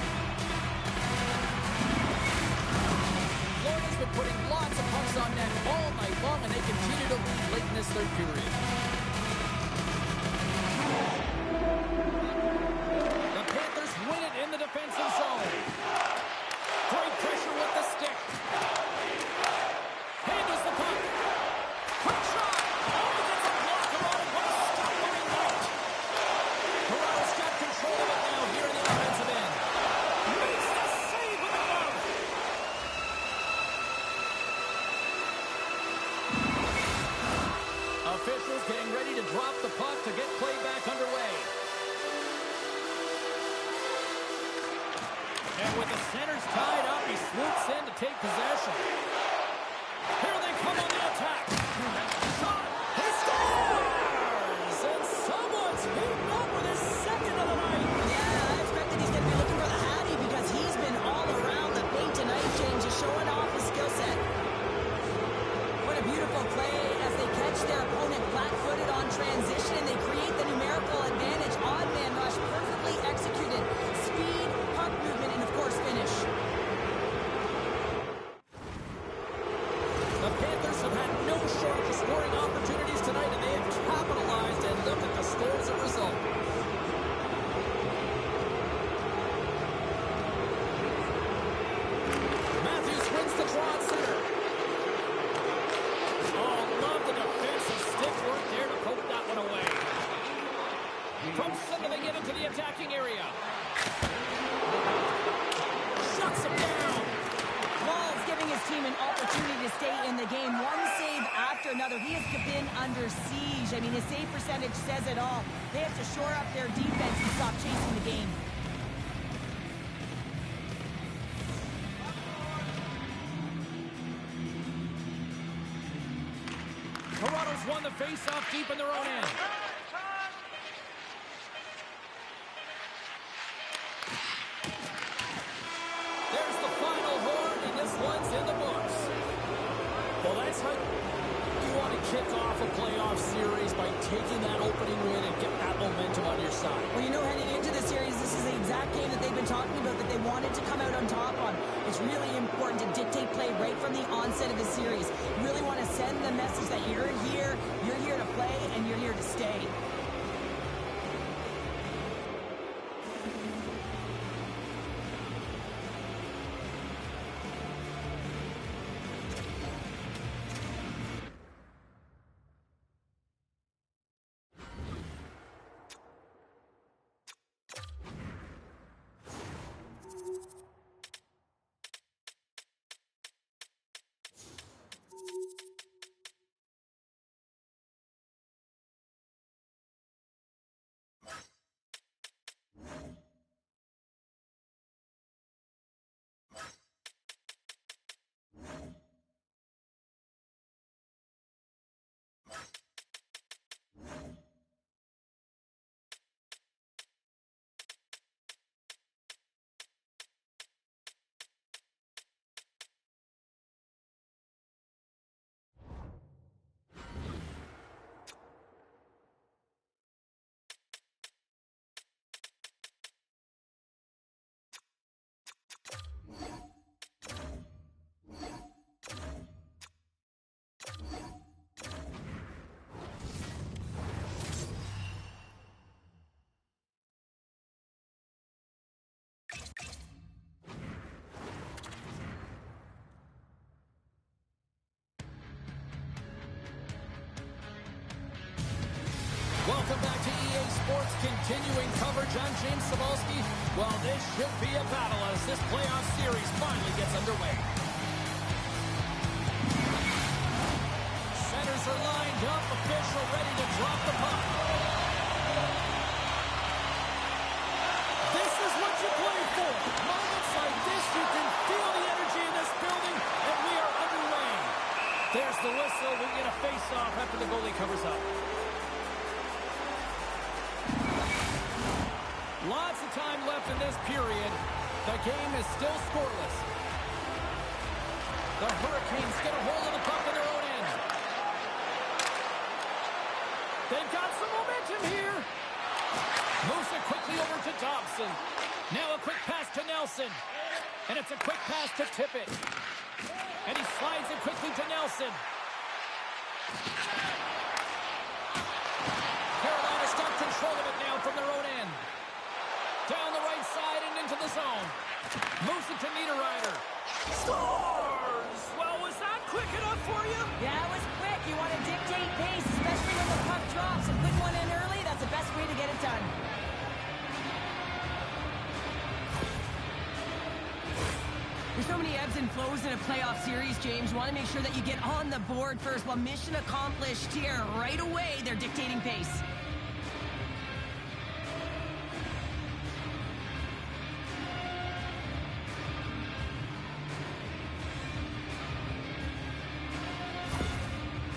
Florida's been putting lots of pucks on net all night long, and they continue to lead late in this third period. The Panthers win it in the defensive zone. Great pressure with the stick. Handles the puck. Quick shot. Oh, he gets a block around it. What a stop by Knight. Toronto's got control of it now here in the offensive end. Makes the save with the glove. Officials getting ready to drop the puck to get play back underway. And with the centers tied up, he swoops in to take possession. Here they come on the attack. Shot. He scores! And someone's beaten up with his second of the night. Yeah, I expected he's going to be looking for the Hattie because he's been all around the paint tonight, James, just showing off his skill set. What a beautiful play as they catch their opponent flat-footed on transition and they create the numerical advantage. Odd man rush, perfectly executed. Speed, puck movement, and of course finish. the game. One save after another. He has been under siege. I mean, his save percentage says it all. They have to shore up their defense and stop chasing the game. Toronto's won the face-off deep in their own end. There's the final horn, and this one's in the books. Well, that's how you want to kick off a playoff series, by taking that opening win and get that momentum on your side. Well, you know, heading into the series, this is the exact game that they've been talking about that they wanted to come out on top on. It's really important to dictate play right from the onset of the series. You really want to send the message that you're here to play, and you're here to stay. Welcome back to EA Sports, continuing coverage. I'm James Cebulski. Well, this should be a battle as this playoff series finally gets underway. Centers are lined up, official ready to drop the puck. This is what you play for. Moments like this, you can feel the energy in this building, and we are underway. There's the whistle. We get a face-off after the goalie covers up. Lots of time left in this period. The game is still scoreless. The Hurricanes get a hold of the puck in their own end. They've got some momentum here. Moves it quickly over to Dobson. Now a quick pass to Nelson. And it's a quick pass to Tippett. And he slides it quickly to Nelson. Carolina's got control of it now from their own end. Down the right side and into the zone. Moves it to Niederreiter. Scores! Well, was that quick enough for you? Yeah, it was quick. You want to dictate pace, especially when the puck drops. And put one in early, that's the best way to get it done. There's so many ebbs and flows in a playoff series, James. You want to make sure that you get on the board first. Well, mission accomplished here. Right away, they're dictating pace.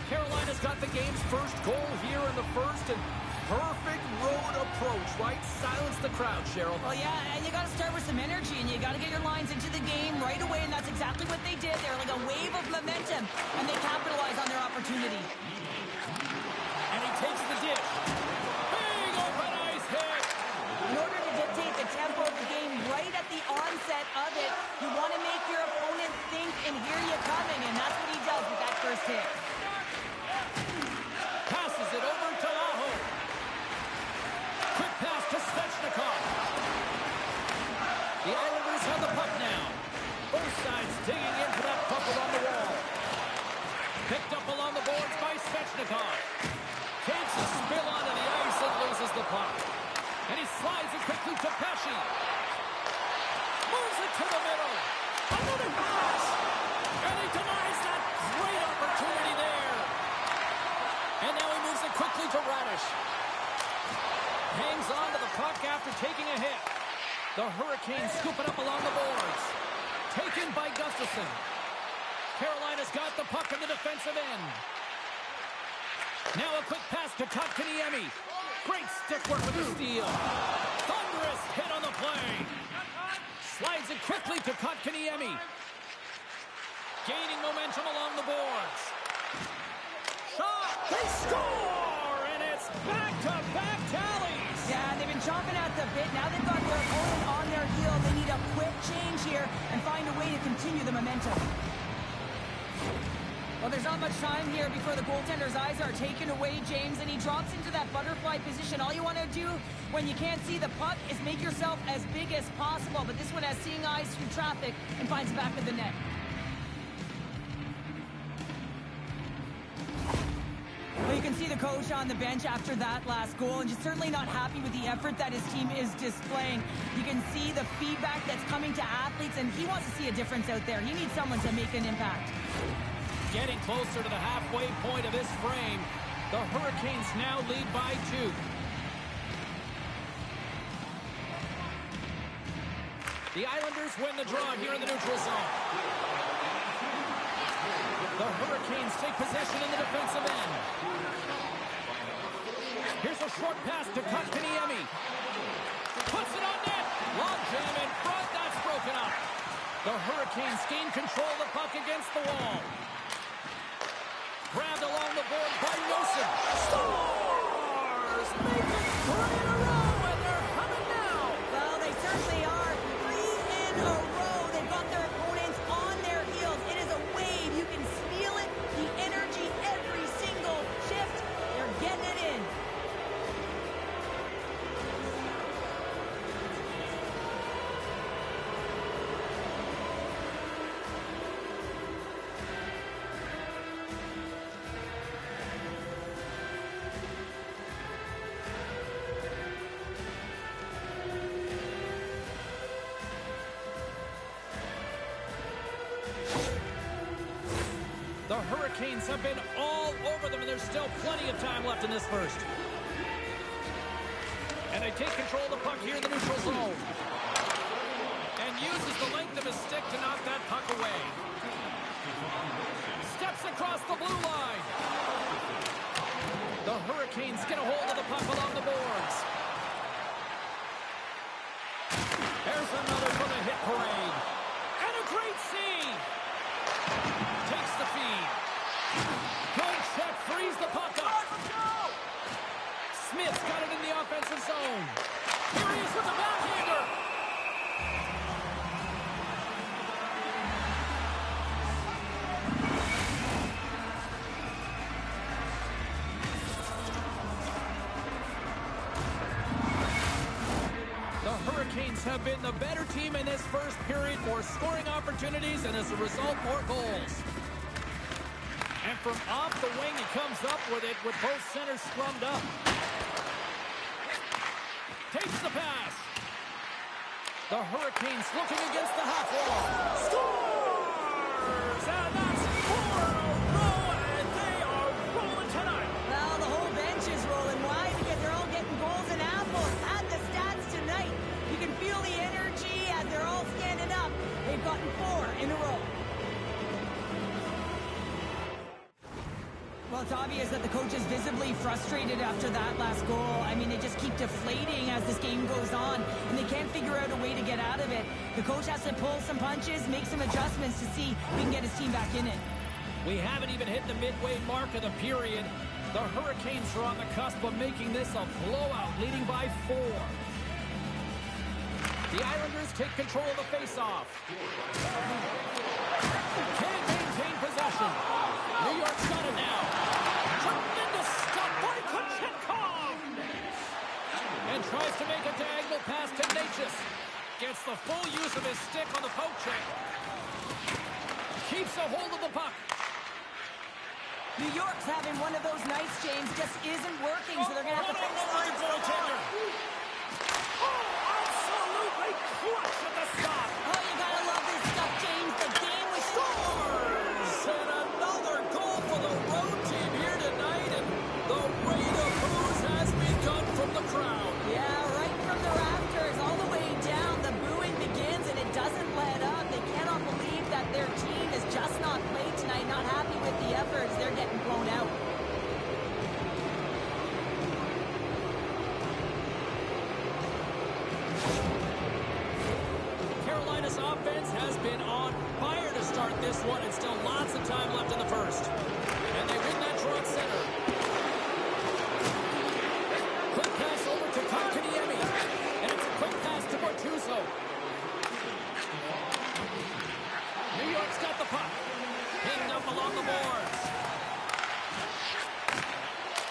Carolina's got the game's first goal here in the first, and perfect road approach, right? Silence the crowd, Cheryl. Well, yeah, and you got to start with some energy, and you got to get your lines into the game right away, and that's exactly what they did. They're like a wave of momentum, and they capitalize on their opportunity. And he takes the dish. Big open ice hit. In order to dictate the tempo of the game right at the onset of it, you want to make your opponent think and hear you coming, and that's what he does with that first hit. Passes it over to Aho. Quick pass to Svechnikov. The Islanders have the puck now. Both sides digging in for that puck along the wall. Picked up along the boards by Svechnikov. Takes a spill onto the ice and loses the puck. And he slides it quickly to Pesci. Moves it to the middle. Another pass. And he denies that great opportunity. to Radish. Hangs on to the puck after taking a hit. The Hurricanes scoop it up along the boards. Taken by Gustafsson. Carolina's got the puck in the defensive end. Now a quick pass to Kotkaniemi. Great stick work with the steal. Thunderous hit on the play. Slides it quickly to Kotkaniemi. Gaining momentum along the boards. Shot! They score! And it's back-to-back tallies! Yeah, they've been chomping at the bit. Now they've got their opponent on their heel. They need a quick change here and find a way to continue the momentum. Well, there's not much time here before the goaltender's eyes are taken away, James, and he drops into that butterfly position. All you want to do when you can't see the puck is make yourself as big as possible, but this one has seeing eyes through traffic and finds the back of the net. Well, you can see the coach on the bench after that last goal, and just certainly not happy with the effort that his team is displaying. You can see the feedback that's coming to athletes, and he wants to see a difference out there. He needs someone to make an impact. Getting closer to the halfway point of this frame. The Hurricanes now lead by 2. The Islanders win the draw here in the neutral zone. The Hurricanes take possession in the defensive end. Here's a short pass to Kotkaniemi. Puts it on net. Long jam in front. That's broken up. The Hurricanes gain control of the puck against the wall. Grabbed along the board by Wilson. Stars! Make it 3 in a row, and they're coming now. Well, they certainly are. 3 in a row. They've got their opponents on their heels. It is a wave. You can feel it. The energy every single shift. They're getting it in. The Hurricanes have been all over them, and there's still plenty of time left in this first. And they take control of the puck here in the neutral zone. And uses the length of his stick to knock that puck away. Steps across the blue line. The Hurricanes get a hold of the puck along the boards. There's another from the hit parade. And a great save. Takes the feed. Good check, frees the puck up. Smith's got it in the offensive zone. Here he is with the backhander. The Hurricanes have been the better team in this first period, more scoring opportunities, and as a result, more goals. And from off the wing, he comes up with it with both centers scrummed up. Takes the pass. The Hurricanes looking against the half wall. Scores! And that's 4 in a row, and they are rolling tonight. Well, the whole bench is rolling. Why? Because they're all getting goals and apples. Add the stats tonight. You can feel the energy as they're all standing up. They've gotten 4 in a row. Well, it's obvious that the coach is visibly frustrated after that last goal. I mean, they just keep deflating as this game goes on, and they can't figure out a way to get out of it. The coach has to pull some punches, make some adjustments to see if he can get his team back in it. We haven't even hit the midway mark of the period. The Hurricanes are on the cusp of making this a blowout, leading by 4. The Islanders take control of the faceoff. Can't maintain possession. New York's got it now. Tremendous stop by Kochetkov. And tries to make a diagonal pass to Natchez. Gets the full use of his stick on the poke check. Keeps a hold of the puck. New York's having one of those nights, James, just isn't working, so they're going to have to fix Absolutely clutch at the stop. Oh, you got to love this stuff, James. The game was Scores! And another goal for the road team here tonight, and the rate of been on fire to start this one, and still lots of time left in the first. And they win that draw at center. Quick pass over to Kotkaniemi. And it's a quick pass to Bortuzzo. New York's got the puck. Pinned up along the boards.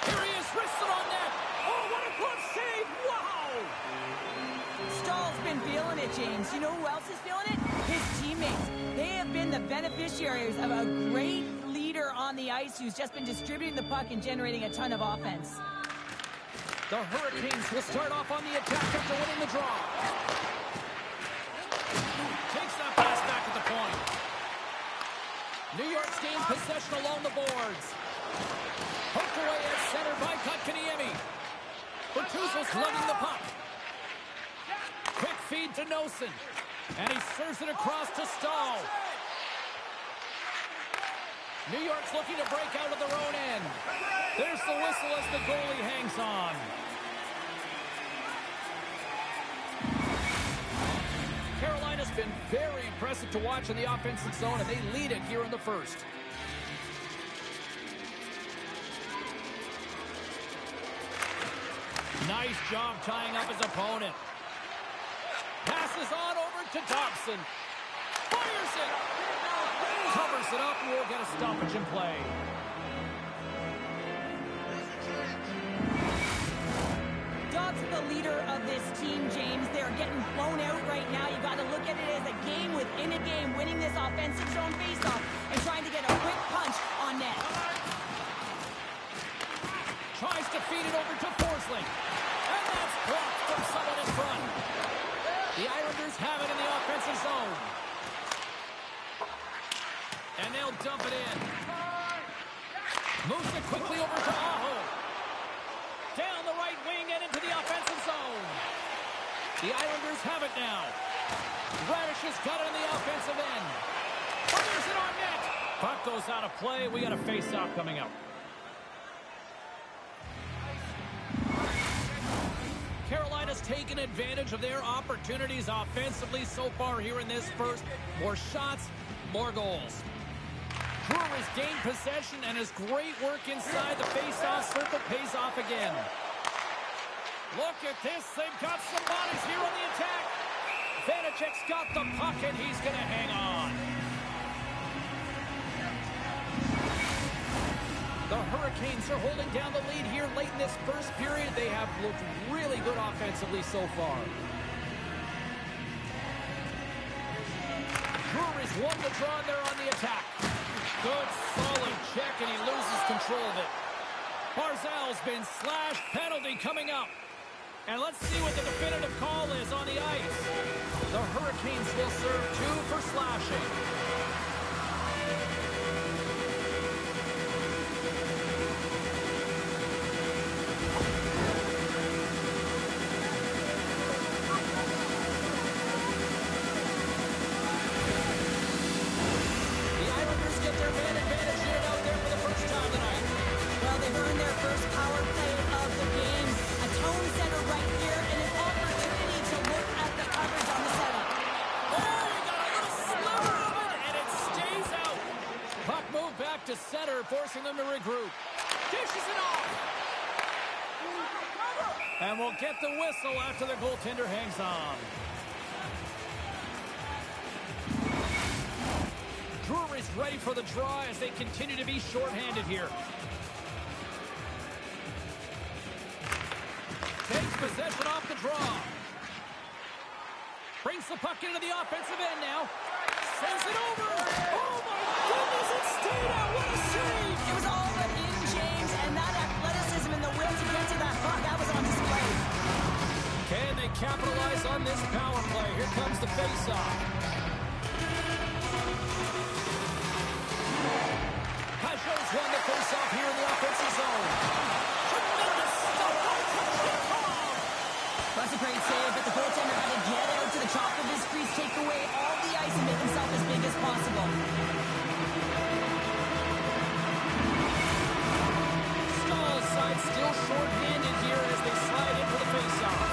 Here he is, wristed on net. Oh, what a glove save! Wow! Stahl's been feeling it, James. You know who else is feeling it? His teammates. They have been the beneficiaries of a great leader on the ice who's just been distributing the puck and generating a ton of offense. The Hurricanes will start off on the attack after winning the draw. Takes that pass back at the point. New York's gained possession along the boards. Poked away at center by Kotkaniemi. Bortuzzo's lugging the puck. Quick feed to Nosen. And he serves it across to Stahl. New York's looking to break out of their own end. There's the whistle as the goalie hangs on. Carolina's been very impressive to watch in the offensive zone, and they lead it here in the first. Nice job tying up his opponent. Passes on over to Dobson. Fires it. Covers it up, and we'll get a stoppage in play. Dobson, the leader of this team, James. They're getting blown out right now. You got to look at it as a game within a game, winning this offensive zone faceoff and trying to get a quick punch on net. Tries to feed it over to Forsling. And that's blocked from someone in front. The Islanders have it in the offensive zone. And they'll dump it in. Moves it quickly over to Aho. Down the right wing and into the offensive zone. The Islanders have it now. Radish has got it in the offensive end. Fires it on net. Puck goes out of play. We got a face-off coming up. Carolina's taken advantage of their opportunities offensively so far here in this first. More shots, more goals. Brewer's gained possession, and his great work inside the face-off circle pays off again. Look at this. They've got some bodies here on the attack. Vanacek's got the puck, and he's going to hang on. The Hurricanes are holding down the lead here late in this first period. They have looked really good offensively so far. Brewery's won the draw there on the attack. Good, solid check, and he loses control of it. Barzal's been slashed. Penalty coming up. And let's see what the definitive call is on the ice. The Hurricanes will serve 2 for slashing. To center, forcing them to regroup. Dishes it off. And we'll get the whistle after the goaltender hangs on. Drury's ready for the draw as they continue to be shorthanded here. Takes possession off the draw. Brings the puck into the offensive end now. Sends it over. Oh, my goodness, it stayed out. What a save. It was all but in, James, and that athleticism and the will to get to that puck, that was on display. Can they capitalize on this power play? Here comes the faceoff. Pajot's won the faceoff here in the offensive zone. Tremendous stuff by Kochetkov. That's a great save, but the goaltender had to get out to the top of his crease, take away all the ice, and make himself as big as possible. Stahl's side still short-handed here as they slide in for the faceoff.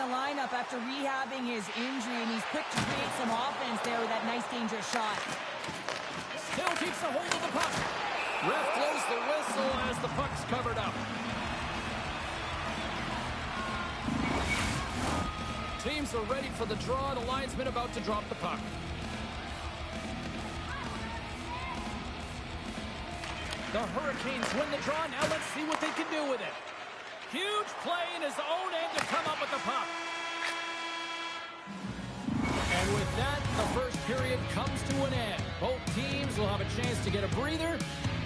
the lineup after rehabbing his injury, and he's quick to create some offense there with that nice dangerous shot. Still keeps a hold of the puck. Ref blows the whistle as the puck's covered up. Teams are ready for the draw. The linesman about to drop the puck. The Hurricanes win the draw. Now let's see what they can do with it. Huge play in his own end to come up with the puck. And with that, the first period comes to an end. Both teams will have a chance to get a breather,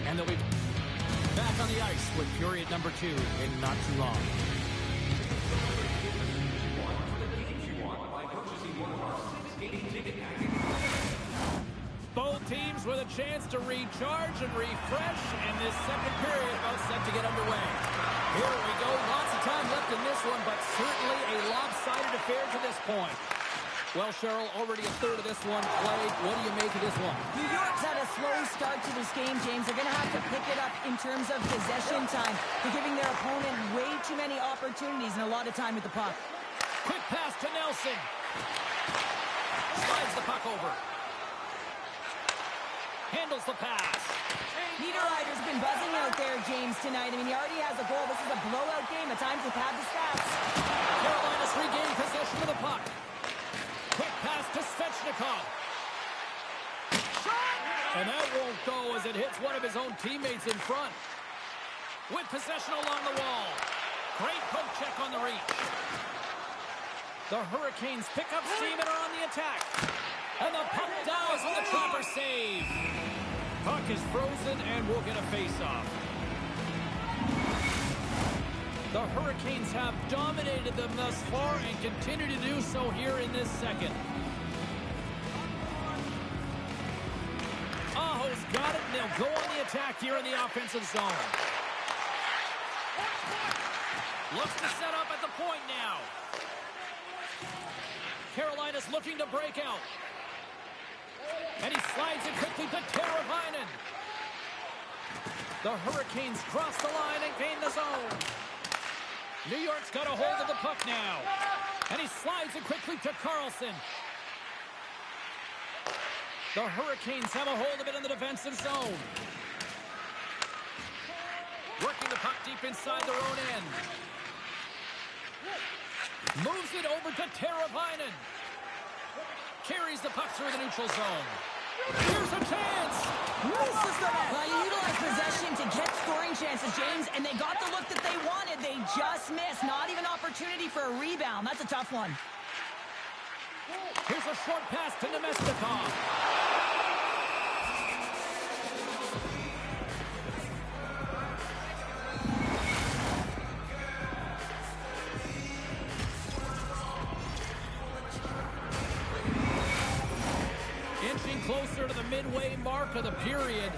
and they'll be back on the ice with period number 2 in not too long. Both teams with a chance to recharge and refresh, and this second period about set to get underway. Here we go. Lots of time left in this one, but certainly a lopsided affair to this point. Well, Cheryl, already a third of this one played. What do you make of this one? New York's had a slow start to this game, James. They're going to have to pick it up in terms of possession time. They're giving their opponent way too many opportunities and a lot of time with the puck. Quick pass to Nelson. Slides the puck over. Handles the pass. Niederreiter's been buzzing out there, James, tonight. I mean, he already has a goal. This is a blowout game. At times, we've had the stats. Carolina's regained possession of the puck. Quick pass to Svechnikov. Shot! And that won't go as it hits one of his own teammates in front. With possession along the wall. Great poke check on the reach. The Hurricanes pick up steam and are on the attack. And the puck dives with a proper save. Puck is frozen and we'll get a face-off. The Hurricanes have dominated them thus far and continue to do so here in this second. Aho's got it, and they'll go on the attack here in the offensive zone. Looks to set up at the point now. Carolina's looking to break out. And he slides it quickly to Teravainen. The Hurricanes cross the line and gain the zone. New York's got a hold of the puck now. And he slides it quickly to Carlson. The Hurricanes have a hold of it in the defensive zone. Working the puck deep inside their own end. Moves it over to Teravainen. Carries the puck through the neutral zone. Here's a chance. Misses the net. Well, you utilize possession to get scoring chances, James, and they got the look that they wanted. They just missed. Not even opportunity for a rebound. That's a tough one. Here's a short pass to Nemestikov. Inching closer to the midway mark of the period.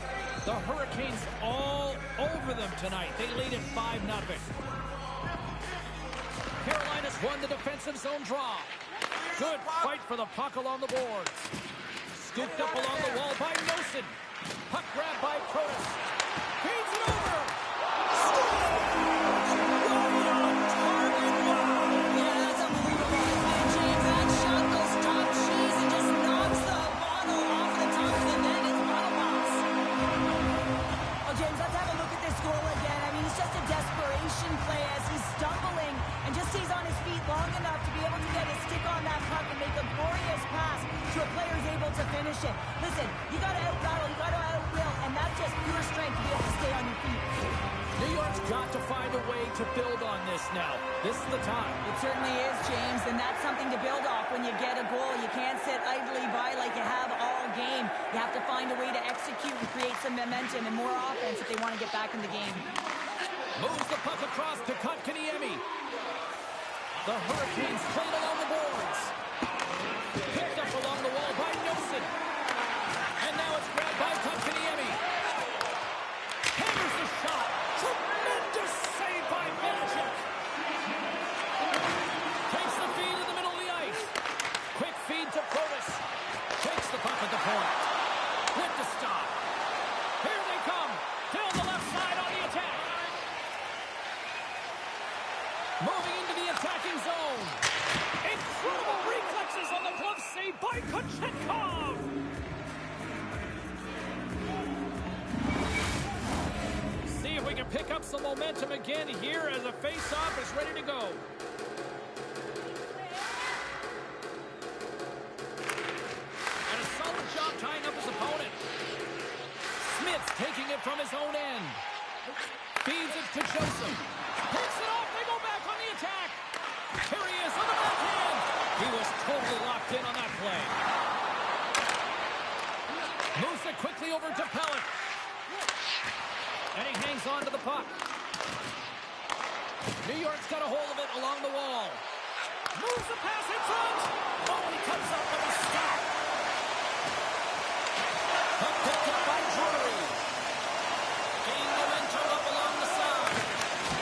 The Hurricanes all over them tonight. They lead at 5-0. Carolina's won the defensive zone draw. Good fight for the puck along the boards. Scooped up along the wall by Nelson. Puck grab by Protas. Feeds it over. Yeah, that's unbelievable. And James, that shot goes top cheese and just knocks the bottle off the top of the net. It's bottle box. Oh, James, let's have a look at this goal again. I mean, it's just a desperation play as he's stumbling and just stays on his feet long enough to be able to get his stick on that puck and make a glorious pass so a player is able to finish it. Listen, you got to out-battle, you got to out-will, and that's just pure strength to be able to stay on your feet. New York's got to find a way to build on this now. This is the time. It certainly is, James, and that's something to build off when you get a goal. You can't sit idly by like you have all game. You have to find a way to execute and create some momentum and more offense if they want to get back in the game. Moves the puck across to Kotkaniemi. The Hurricanes played along the boards. Picked up along the wall by Nelson. And now it's grabbed by Kotkaniemi. Hammers the shot. Tremendous save by Vanacek. Takes the feed in the middle of the ice. Quick feed to Protas. Takes the puck at the point. With the stop. Here they come. Down the left side on the attack. Moving into the attacking zone. again here as a face-off is ready to go. And a solid job tying up his opponent. Smith's taking it from his own end. Feeds it to Joseph. Picks it off. They go back on the attack. Here he is on the backhand. He was totally locked in on that play. Moves it quickly over to Pellet. And he hangs on to the puck. New York's got a hold of it along the wall. Moves the pass in front. Oh, he comes up with a stop. Puck picked up by Drury. Gaining momentum up along the side.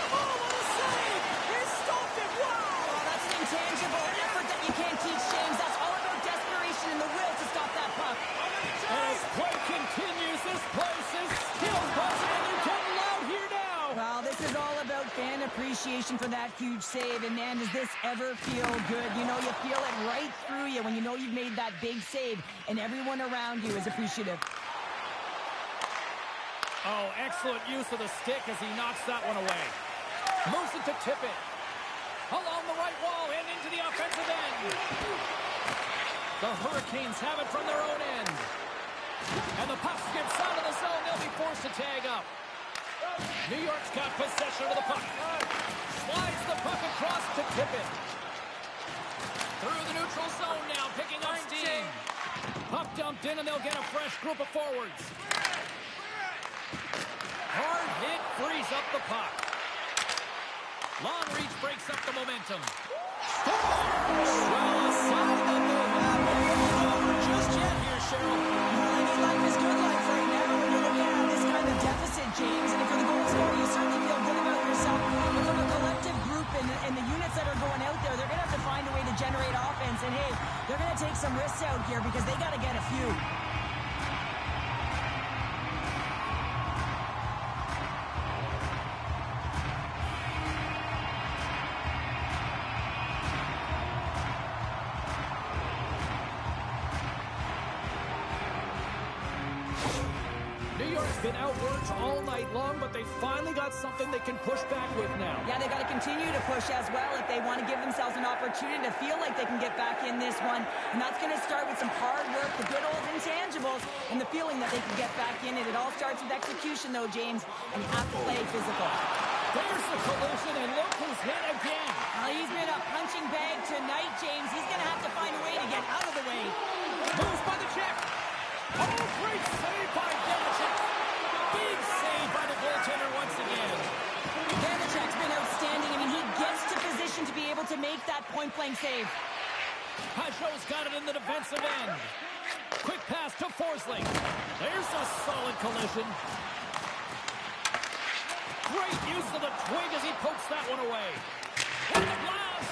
Oh, what a save! He stopped it! Wow! Oh, that's an intangible effort that you can't teach, James. That's all about desperation and the will to stop that puck. As play continues, this place is still buzzing, and they're getting loud here now. Well, this is all about fan appreciation for that huge save, and man, does this ever feel good. You know, you feel it right through you when you know you've made that big save, and everyone around you is appreciative. Oh, excellent use of the stick as he knocks that one away. Moves it to Tippett. Along the right wall and into the offensive end. The Hurricanes have it from their own end. And the puck skips out of the zone. They'll be forced to tag up. New York's got possession of the puck. Slides the puck across to Tippett. Through the neutral zone now, picking up steam. Puck dumped in, and they'll get a fresh group of forwards. Hard hit frees up the puck. Long reach breaks up the momentum. Well, a sign that they're not over just yet here, Cheryl. I mean, life is good life right now when you're looking at this kind of deficit, James. And if you're the goal scorer, you certainly feel good about yourself. But from a collective group and the units that are going out there, they're going to have to find a way to generate offense. And, hey, they're going to take some risks out here because they got to get a few. Been outworked all night long, but they finally got something they can push back with now. Yeah, they got to continue to push as well if they want to give themselves an opportunity to feel like they can get back in this one. And that's going to start with some hard work, the good old intangibles, and the feeling that they can get back in it. It all starts with execution, though, James, and you have to play physical. There's the collision, and look who's hit again. He's been a punching bag tonight, James. He's going to have to find a way to get out of the way. Moves by the check. Oh, great save by LNH. Big save by the goaltender once again. LNH's been outstanding. I mean, he gets to position to be able to make that point-blank save. Pajot's got it in the defensive end. Quick pass to Forsling. There's a solid collision. Great use of the twig as he pokes that one away. And the blast,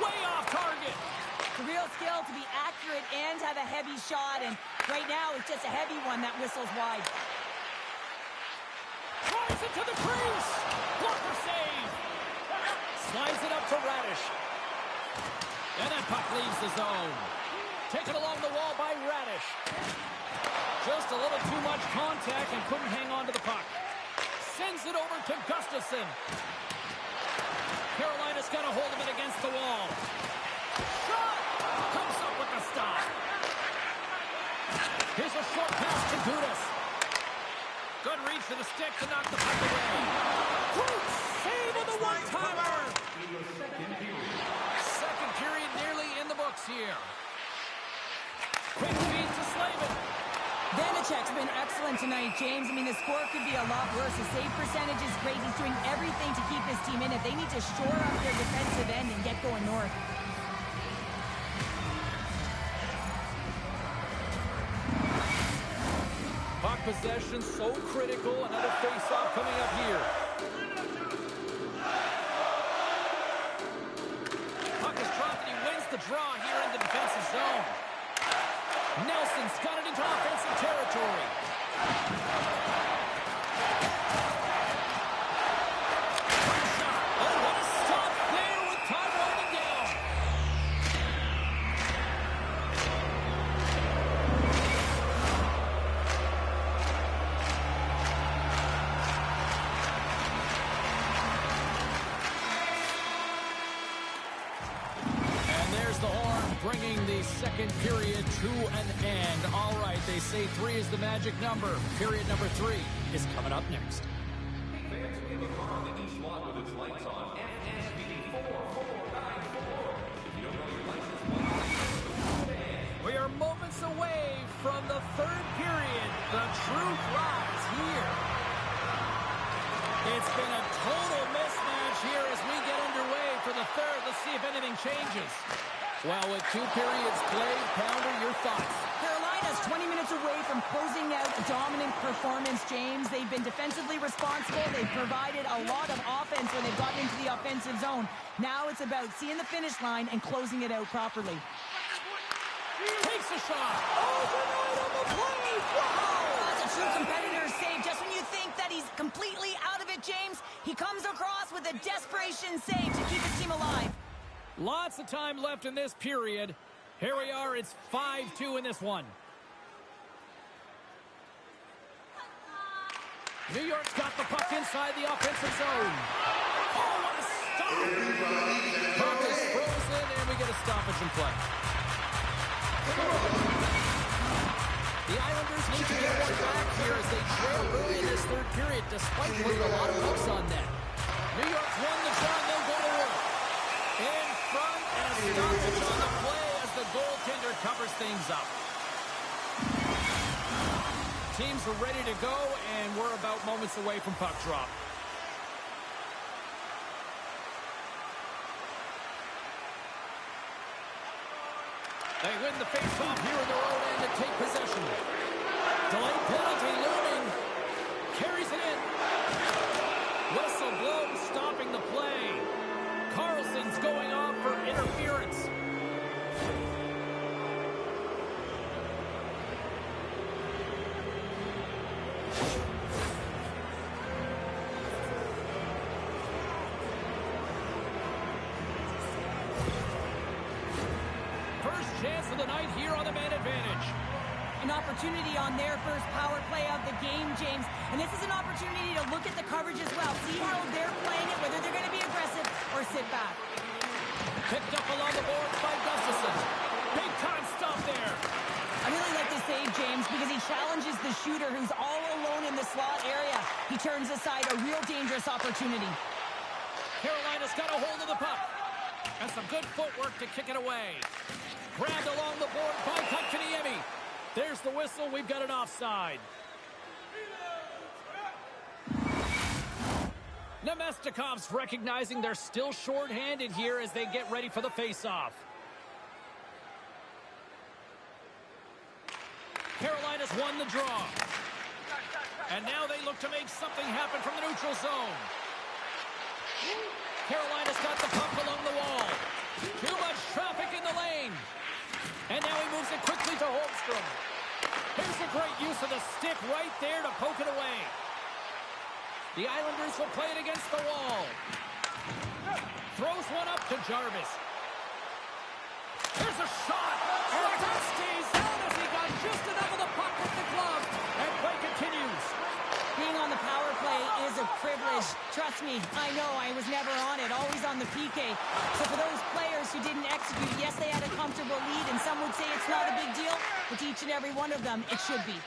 way off target. It's a real skill to be accurate and have a heavy shot, and right now it's just a heavy one that whistles wide. Drives it to the crease. Blocker save. Slides it up to Radish. And that puck leaves the zone. Taken along the wall by Radish. Just a little too much contact and couldn't hang on to the puck. Sends it over to Gustafsson. Carolina's got a hold of it against the wall. Shot! Comes up with the stop. Here's a short pass to Gudas. Good reach to the stick to knock the puck away. Great save on the one-timer. Second period nearly in the books here. Quick feed to Slavin. LNH's been excellent tonight, James. I mean, the score could be a lot worse. The save percentage is great. He's doing everything to keep his team in it. They need to shore up their defensive end and get going north. Puck possession so critical. Another face-off coming up here. Puck is dropped and he wins the draw here in the defensive zone. Nelson's got it into offensive territory. Shot. Oh, what a stop there with time winding down. There's the horn, bringing the second period to an end. All right, they say 3 is the magic number. Period number 3 is coming up next. Fans, we have a car on the east lot with its lights on. FSB 4494. If you don't know your license plate, We are moments away from the third period. The truth lies here. It's been a total mismatch here as we get underway for the third. Let's see if anything changes. Well, with 2 periods played, Pounder, your thoughts? Carolina's 20 minutes away from closing out a dominant performance, James. They've been defensively responsible. They've provided a lot of offense when they've gotten into the offensive zone. Now it's about seeing the finish line and closing it out properly. Takes a shot. Overnight on the play. Wow. That's a true competitor's save. Just when you think that he's completely out of it, James, he comes across with a desperation save to keep his team alive. Lots of time left in this period. Here we are. It's 5-2 in this one. New York's got the puck inside the offensive zone. Oh, what a stop! Puck is frozen, and we get a stoppage in play. The Islanders need to get one back here as they trail early in this third period, despite putting a lot of pucks on net. New York's won the draw, and they'll go to work. In front, and a stoppage on the play as the goaltender covers things up. Teams are ready to go, and we're about moments away from puck drop. They win the face-off here in their own end and take possession. Delayed penalty looming. Carries it in. Whistle blows, stopping the play. Carlson's going off for interference. First chance of the night here on the man advantage. An opportunity on their first power play of the game, James. And this is an opportunity to look at the coverage as well. See how they're playing it, whether they're going to be aggressive or sit back. Picked up along the boards by Gustafson. Big time stop there. I really like this save, James, because he challenges the shooter who's all alone in the slot area. He turns aside a real dangerous opportunity. Carolina's got a hold of the puck. And some good footwork to kick it away. Grabbed along the board by Kotkaniemi. There's the whistle. We've got an offside. Nemestikov's recognizing they're still short-handed here as they get ready for the face-off. Carolina's won the draw. And now they look to make something happen from the neutral zone. Carolina's got the puck along the wall. Too much traffic in the lane. And now he moves it quickly to Holmstrom. Here's a great use of the stick right there to poke it away. The Islanders will play it against the wall. Throws one up to Jarvis. Here's a shot. And that stays out as he got just enough of the puck with the glove. And play continues. Being on the power play is a privilege. Trust me, I know I was never on it, always on the PK. So for those players who didn't execute, yes, they had a comfortable lead, and some would say it's not a big deal, but to each and every one of them, it should be.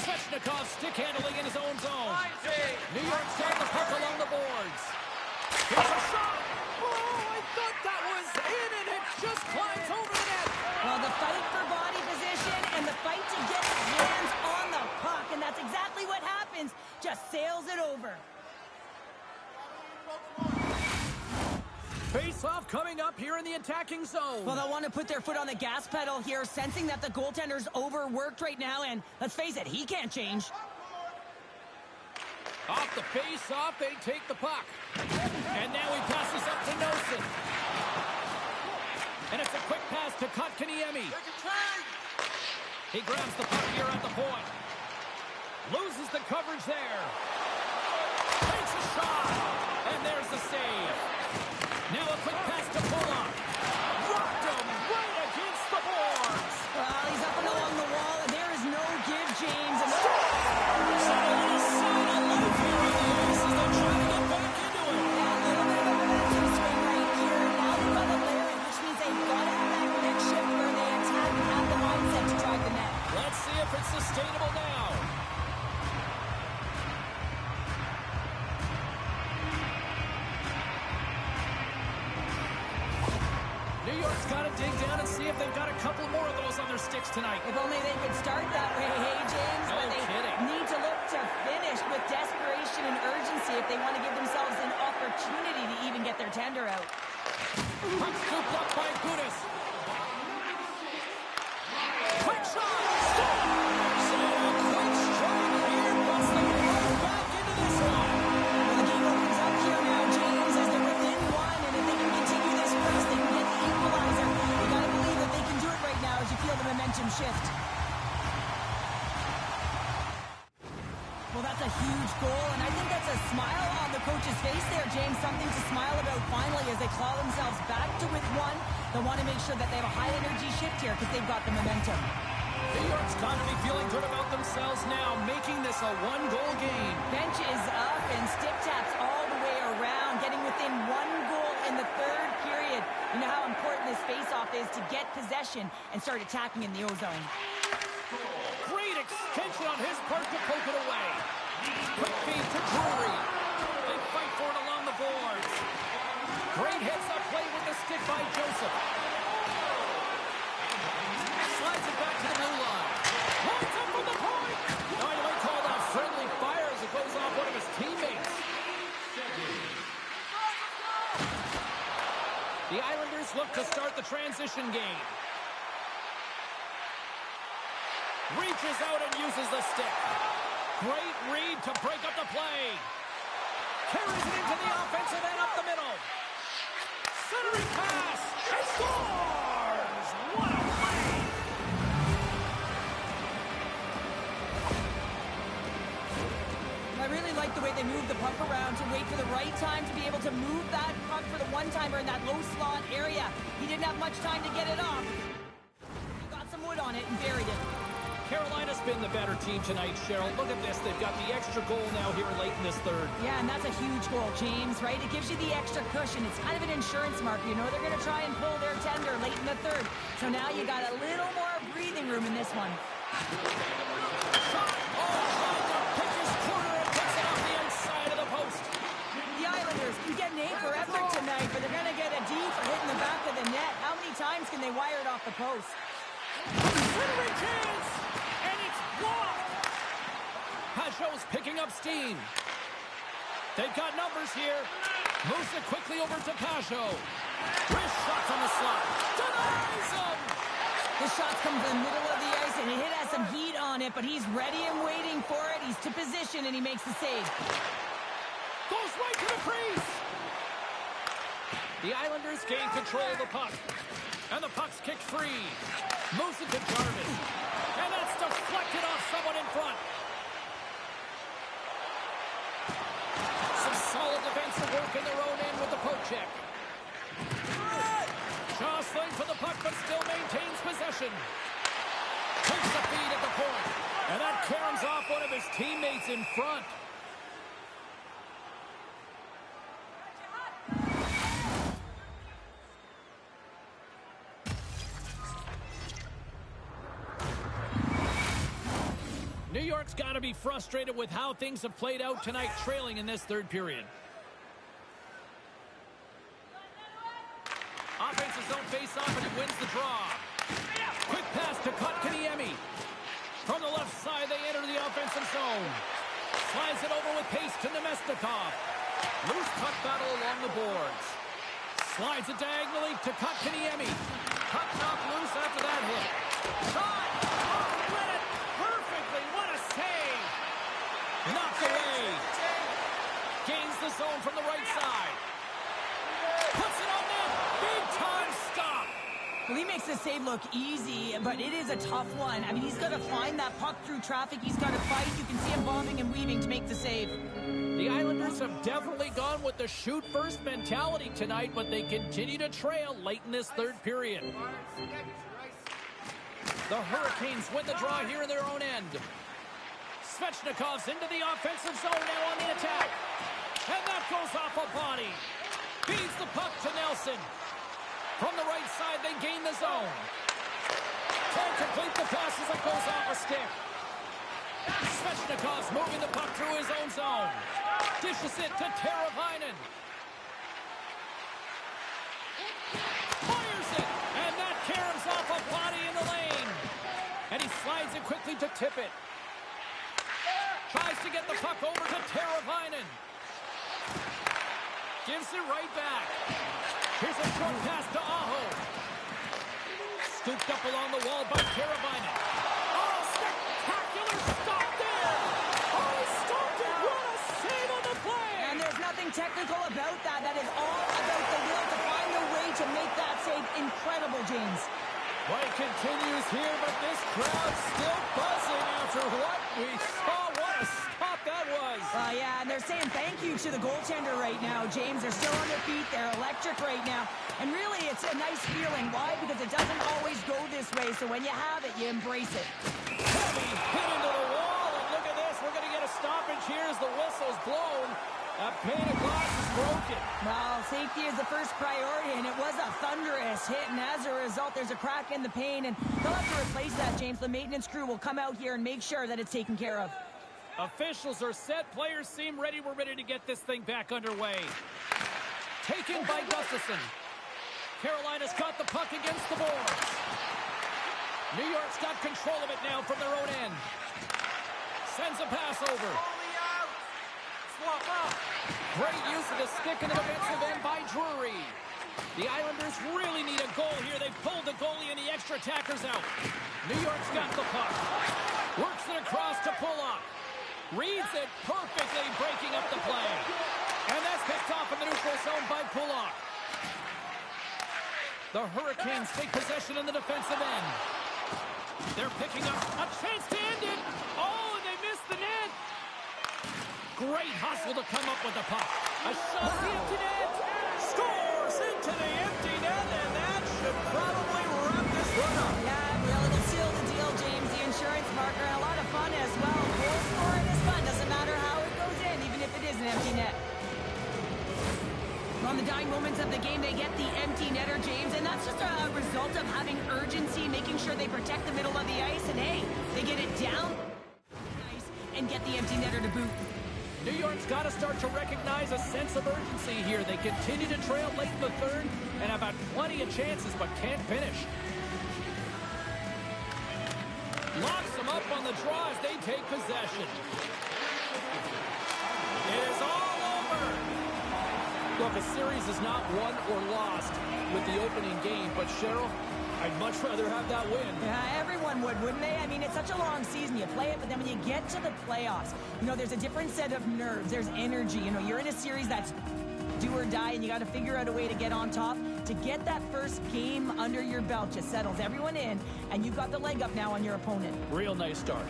Svechnikov stick handling in his own zone. New York's got the puck along the boards. Here's a shot. Oh, I thought that was in, and it just climbs over the net. Well, the fight for body position and the fight to get his hands on the puck, and that's exactly what happens. Just sails it over. Face-off coming up here in the attacking zone. Well, they'll want to put their foot on the gas pedal here, sensing that the goaltender's overworked right now, and let's face it, he can't change. Off the face-off, they take the puck. And now he passes up to Nosen. And it's a quick pass to Kotkaniemi. He grabs the puck here at the point. Loses the coverage there. Takes a shot. And there's the save. Now a quick pass to Bullock. Rocked him right against the boards. Well, he's up and along the wall, and there is no give, James. And New York's got to dig down and see if they've got a couple more of those on their sticks tonight. If only they could start that way, hey, James. No but they kidding. need to look to finish with desperation and urgency if they want to give themselves an opportunity to even get their tender out. Puck scooped up by Gudas. Quick shot! Stop! So a quick strike here puts them right back into this one. Well, the game opens up here now, James, as they're within one, and if they can continue this press, they can get the equalizer. You got to believe that they can do it right now as you feel the momentum shift. Well, that's a huge goal, and I think that's a smile on the coach's face there, James. Something to smile about finally as they claw themselves back to with one. They want to make sure that they have a high-energy shift here because they've got the momentum. New York's got to be feeling good about themselves now, making this a one-goal game. Bench is up and stick taps all the way around, getting within one goal in the third period. You know how important this face-off is to get possession and start attacking in the O-zone. Great extension on his part to poke it away. Quick feed to Drury. They fight for it along the boards. Great heads-up play with the stick by Joseph. Slides it back to the blue line. Lines up from the point. Now you might call that friendly fire as it goes off one of his teammates. The Islanders look to start the transition game. Reaches out and uses the stick. Great read to break up the play. Carries it into the offensive end up the middle. Centering pass. And scores! What a play! I really like the way they move the puck around to wait for the right time to be able to move that puck for the one-timer in that low slot area. He didn't have much time to get it off. He got some wood on it and buried it. Carolina's been the better team tonight, Cheryl. Look at this. They've got the extra goal now here late in this third. Yeah, and that's a huge goal, James, right? It gives you the extra cushion. It's kind of an insurance marker. You know they're going to try and pull their tender late in the third. So now you got a little more breathing room in this one. Shot! Oh, trying to pick his corner and puts it off the outside of the post. The Islanders can get an A for effort tonight, but they're going to get a D for hitting the back of the net. How many times can they wire it off the post? Centering chance! And it's blocked! Pajot's picking up steam. They've got numbers here. Moves it quickly over to Pajot. Wrist shot from the slot. Denies him! The shots come to the middle of the ice, and it has some heat on it, but he's ready and waiting for it. He's to position, and he makes the save. Goes right to the crease! The Islanders gain control of the puck. And the puck's kicked free. Moves it to Jarvis. And that's deflected off someone in front. Some solid defensive work in their own end with the poke check. Jostling for the puck, but still maintains possession. Takes the feed at the point. And that caroms off one of his teammates in front. New York's got to be frustrated with how things have played out tonight, trailing in this third period. Offensive zone face-off, and he wins the draw. Quick pass to Kotkaniemi. From the left side, they enter the offensive zone. Slides it over with pace to Nemestikov. Loose puck battle along the boards. Slides it diagonally to Kotkaniemi. Puck knocked loose after that hit. Shot! Oh, read it perfectly. What a save! Knocked away. Gains the zone from the right side. Puts it on net. Big time stop. Well, he makes the save look easy, but it is a tough one. I mean, he's got to find that puck through traffic. He's got to fight. You can see him bombing and weaving to make the save. The Islanders have definitely gone with the shoot-first mentality tonight, but they continue to trail late in this third period. The Hurricanes win the draw here in their own end. Svechnikov's into the offensive zone now on the attack. And that goes off a body. Feeds the puck to Nelson. From the right side, they gain the zone. Can't complete the pass as it goes off a stick. Svechnikov's moving the puck through his own zone. Dishes it to Teravainen. Fires it. Slides it quickly to tip it. Tries to get the puck over to Teravainen. Gives it right back. Here's a short pass to Aho. Scooped up along the wall by Teravainen. Oh, spectacular stop there! Oh, he stopped it! What a save on the play! And there's nothing technical about that. That is all about the will to find a way to make that save incredible, James. Fight continues here, but this crowd's still buzzing after what we saw. What a stop that was! Yeah, and they're saying thank you to the goaltender right now, James. They're still on their feet. They're electric right now. And really, it's a nice feeling. Why? Because it doesn't always go this way, so when you have it, you embrace it. Heavy hit into the wall, and look at this. We're going to get a stoppage here as the whistle's blown. That pane of glass is broken. Well, safety is the first priority, and it was a thunderous hit, and as a result, there's a crack in the pane, and they'll have to replace that, James. The maintenance crew will come out here and make sure that it's taken care of. Officials are set. Players seem ready. We're ready to get this thing back underway. Taken by Gustafsson. Carolina's got the puck against the boards. New York's got control of it now from their own end. Sends a pass over. Great use of the stick in the defensive end by Drury. The Islanders really need a goal here. They pulled the goalie and the extra attackers out. New York's got the puck. Works it across to Pulock. Reads it perfectly, breaking up the play. And that's picked off in the neutral zone by Pulock. The Hurricanes take possession in the defensive end. They're picking up a chance to end it. Oh, and they missed the net. Great hustle to come up with the puck. A shot to the empty net. Scores into the empty net, and that should probably wrap this one up. Yeah, really, it'll seal the deal, James. The insurance marker, and a lot of fun as well. Goal scoring is fun. Doesn't matter how it goes in, even if it is an empty net. On the dying moments of the game, they get the empty netter, James, and that's just a result of having urgency, making sure they protect the middle of the ice, and hey, they get it down ice and get the empty netter to boot. New York's got to start to recognize a sense of urgency here. They continue to trail late in the third and have had plenty of chances, but can't finish. Locks them up on the draw as they take possession. It is all over. Look, a series is not won or lost with the opening game, but Cheryl, I'd much rather have that win. Yeah, everyone would, wouldn't they? I mean, it's such a long season. You play it, but then when you get to the playoffs, you know, there's a different set of nerves. There's energy. You know, you're in a series that's do or die, and you got to figure out a way to get on top. To get that first game under your belt just settles everyone in, and you've got the leg up now on your opponent. Real nice start.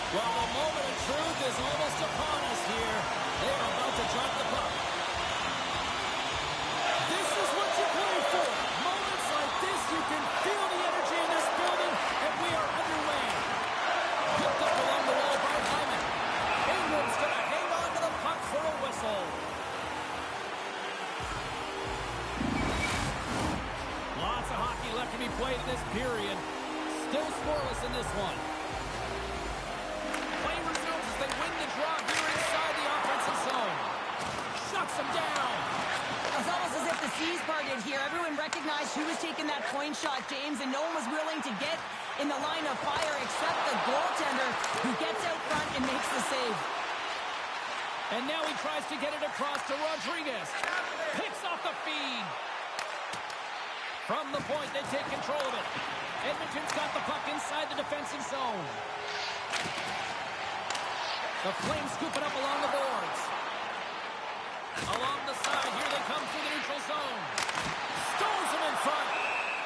Well, the moment of truth is almost upon us here. They are about to drop the puck. to fire except the goaltender, who gets out front and makes the save. And now he tries to get it across to Rodriguez. Picks off the feed. From the point, they take control of it. Edmonton's got the puck inside the defensive zone. The Flames scoop it up along the boards. Along the side, here they come through the neutral zone. Stones them in front.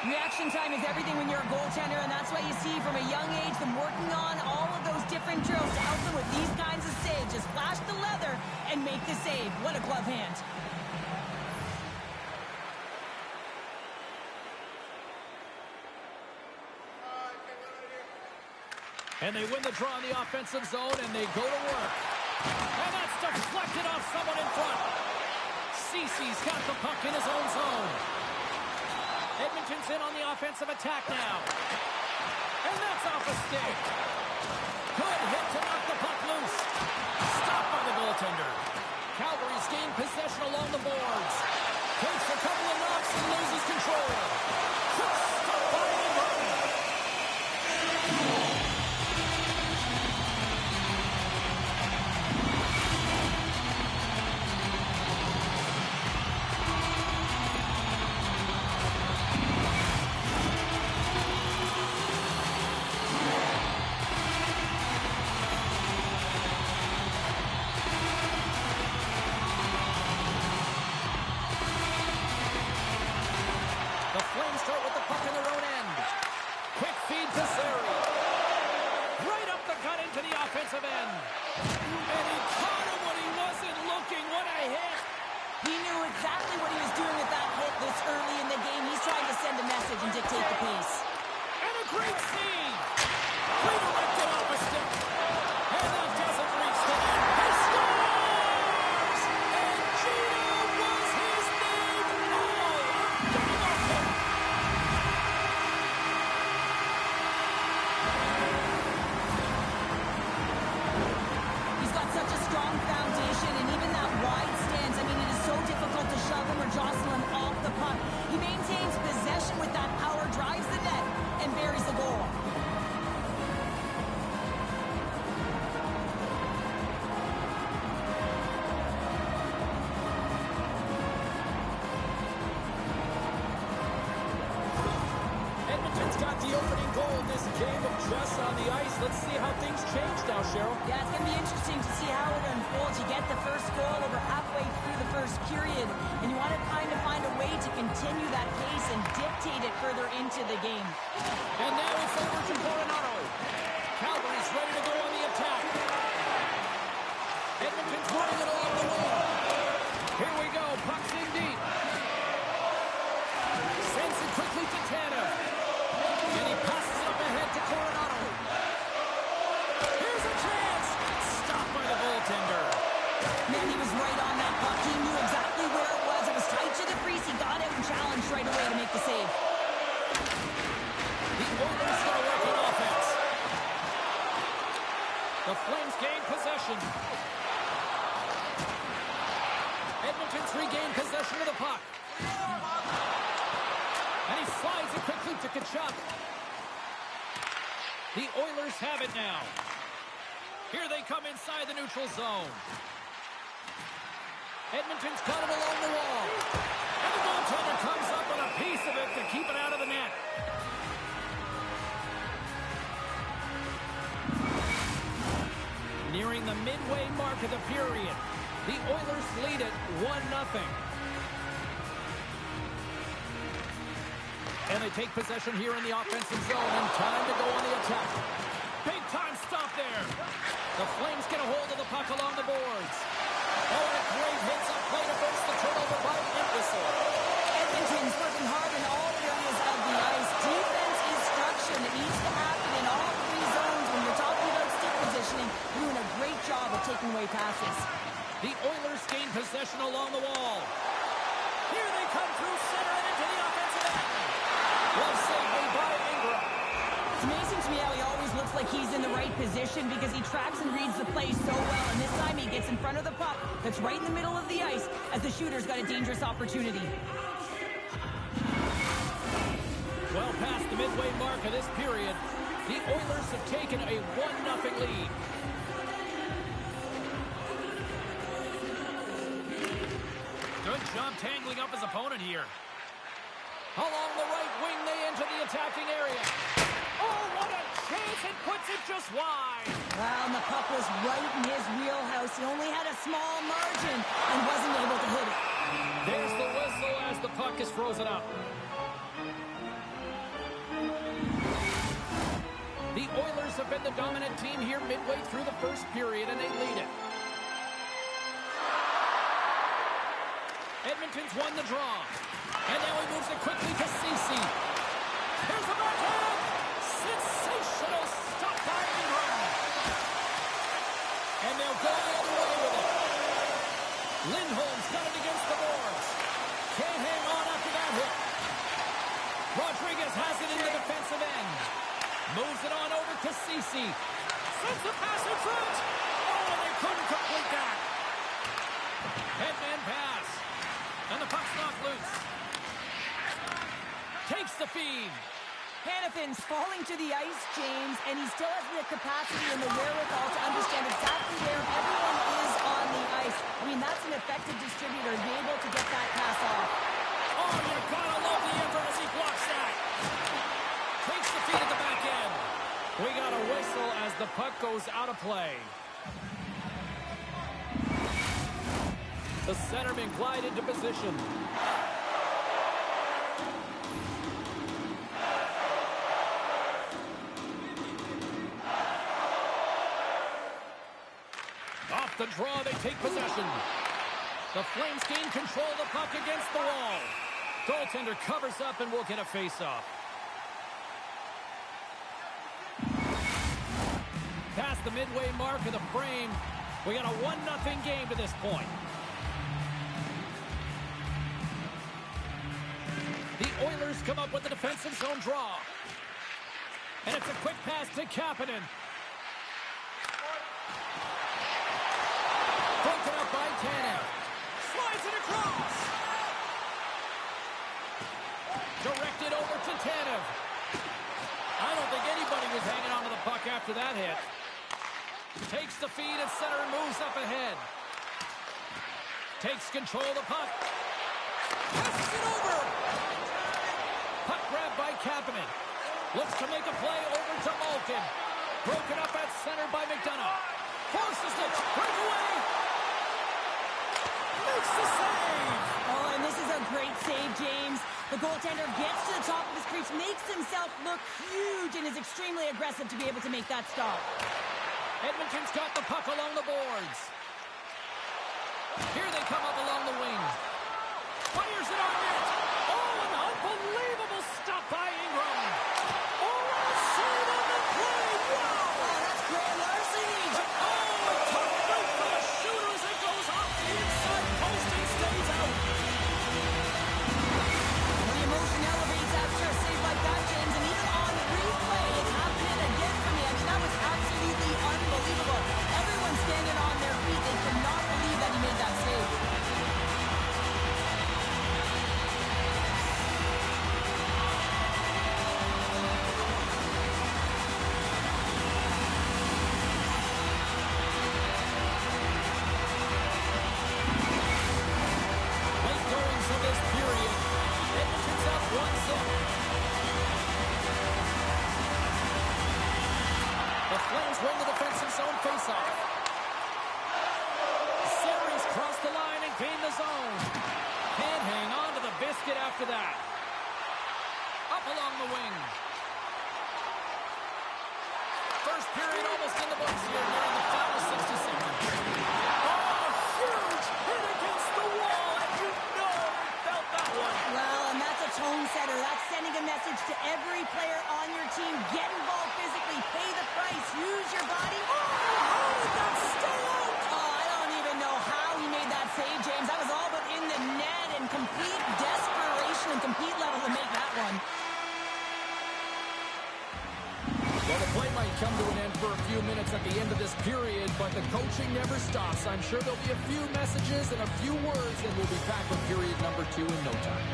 Reaction time is everything when you're a goaltender, and that's why you see from a young age them working on all of those different drills to help them with these kinds of saves. Just flash the leather and make the save. What a glove hand. And they win the draw in the offensive zone, and they go to work. And that's deflected off someone in front. Cece's got the puck in his own zone. Edmonton's in on the offensive attack now. And that's off a stick. Good hit to knock the puck loose. Stopped by the goaltender. Calgary's gained possession along the boards. Takes a couple of knocks and loses control. Stopped by Ingram. Offensive end. And he caught him when he wasn't looking. What a hit. He knew exactly what he was doing with that hit this early in the game. He's trying to send a message and dictate the pace. And a great scene. Redirected off a stick. And that doesn't reach the net. He scores! And Gino was his name. Such a strong foundation, and even that wide stance, I mean, it is so difficult to shove him or jostle him off the puck. He maintains possession with that power, drives the net, and buries the goal. Edmonton's got the opening goal in this game of just on the ice. Let's see how things change now, Cheryl. Yeah, it's going to be interesting to see how it unfolds. You get the first goal over halfway through the first period, and you want to kind of find a way to continue that pace and dictate it further into the game. And now it's over to Coronado. Calgary's ready to go on the attack. Edmonton's running it along the wing. Here we go. Puck's in deep. Sends it quickly to Tanev. And he passes it up ahead to Coronado. Here's a chance. Stopped by the goaltender. Man, he was right on that puck. He knew exactly where it was. It was tight to the crease. He got out and challenged right away to make the save. The Oilers going to work on offense. The Flames gain possession. Edmonton's regained possession of the puck. And he slides it quickly to Tkachuk. The Oilers have it now. Here they come inside the neutral zone. Edmonton's got it along the wall. And the goaltender comes up with a piece of it to keep it out of the net. Nearing the midway mark of the period, the Oilers lead it 1-0. And they take possession here in the offensive zone, and time to go on the attack. Big time stop there. The Flames get a hold of the puck along the boards. Oh, and a great hits up play to force the turnover by Entwistle. Edmonton's working hard in all areas of the ice. Defense instruction that needs to happen in all three zones when you're talking about stick positioning. Doing a great job of taking away passes. The Oilers gain possession along the wall. Here they come through center and into the offensive end. Well saved by Ingram. It's amazing to me how he always looks like he's in the right position because he tracks and reads the play so well. And this time he gets in front of the puck that's right in the middle of the ice as the shooter's got a dangerous opportunity. Well past the midway mark of this period, The Oilers have taken a 1-0 lead. Good job tangling up his opponent here. Along the right wing, they enter the attacking area. Oh, what a chance! It puts it just wide. Wow, and the puck was right in his wheelhouse. He only had a small margin and wasn't able to hit it. There's the whistle as the puck is frozen up. The Oilers have been the dominant team here midway through the first period, and they lead it. Edmonton's won the draw. And now he moves it quickly to Ceci. Here's the backhand! Sensational stop by Ingram. And they'll go all the way with it. Lindholm's got it against the boards. Can't hang on after that hit. Rodriguez has it in the defensive end. Moves it on over to Ceci. Sends the pass in front. Oh, and they couldn't complete that. Headman pass. And the puck's knocked loose. Takes the feed. Hanifin's falling to the ice, James, and he still has the capacity and the wherewithal to understand exactly where everyone is on the ice. I mean, that's an effective distributor to be able to get that pass off. Oh, you gotta love the effort as he blocks that. Takes the feed at the back end. We got a whistle as the puck goes out of play. The centerman glide into position. Off the draw, they take possession. The Flames gain control of the puck against the wall. Goaltender covers up and will get a face-off. Past the midway mark of the frame, we got a 1-0 game to this point. The Oilers come up with a defensive zone draw. And it's a quick pass to Kapanen. Broken up by Tanev. Slides it across. Directed over to Tanev. I don't think anybody was hanging onto the puck after that hit. Takes the feed at center and moves up ahead. Takes control of the puck. Passes it over. Puck grabbed by Kapanen. Looks to make a play over to Malkin. Broken up at center by McDonough. Forces the breakaway. Makes the save. Oh, and this is a great save, James. The goaltender gets to the top of his crease, makes himself look huge, and is extremely aggressive to be able to make that stop. Edmonton's got the puck along the boards. Here they come up along the wing. Fires it on net. Oh, an unbelievable stop by Ingram. Oh, what a save on the play. Wow. Oh, that's great larceny. Oh, a tough break for the shooter as it goes off the inside post and stays out. When the emotion elevates after a save like that, James, and even on replay, it's happening again for me. I mean, that was absolutely unbelievable. Everyone's standing on their feet. They could not believe that he made that save. Late goings of this period. Edmonton's up 1-0. The Flames win the defensive zone faceoff. Series cross the line and gain the zone. Can't hang on to the biscuit after that. Up along the wing. First period almost in the books here during the final 60 seconds. Oh, huge hit against the wall, and you know they felt that one. Well, and that's a tone setter. That's sending a message to every player on your team. Get involved physically. Pay the price. Use your body. Oh, how did that stay out? Oh, I don't even know how he made that save, James. That was all but in the net and complete desperation and complete level to make that one. Well, the play might come to an end for a few minutes at the end of this period, but the coaching never stops. I'm sure there'll be a few messages and a few words, and we'll be back with period number 2 in no time.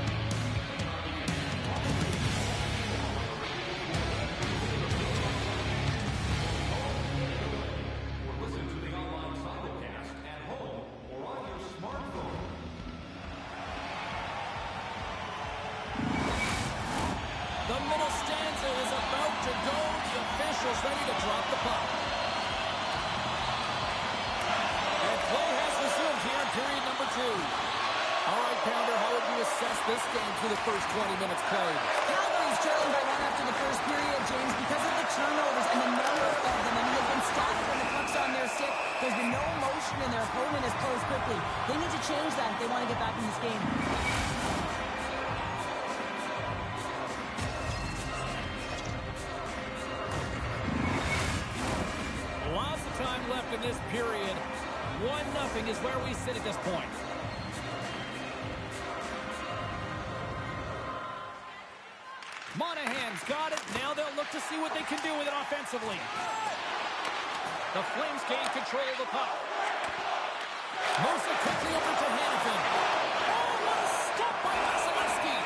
officials ready to drop the puck. And play has resumed here in period number 2. All right, Pounder, how would you assess this game through the first 20 minutes played? Calgary's trailing by 1 after the first period, James, because of the turnovers and the number of them. I mean, they've been stacked when the puck's on their stick. There's been no motion, and their opponent has closed quickly. They need to change that if they want to get back in this game. Lots of time left in this period. 1-0 is where we sit at this point. Monahan's got it. Now they'll look to see what they can do with it offensively. The Flames gain control of the puck. Moves it quickly over to Hanifin. Oh, what a stop by Vasilevsky.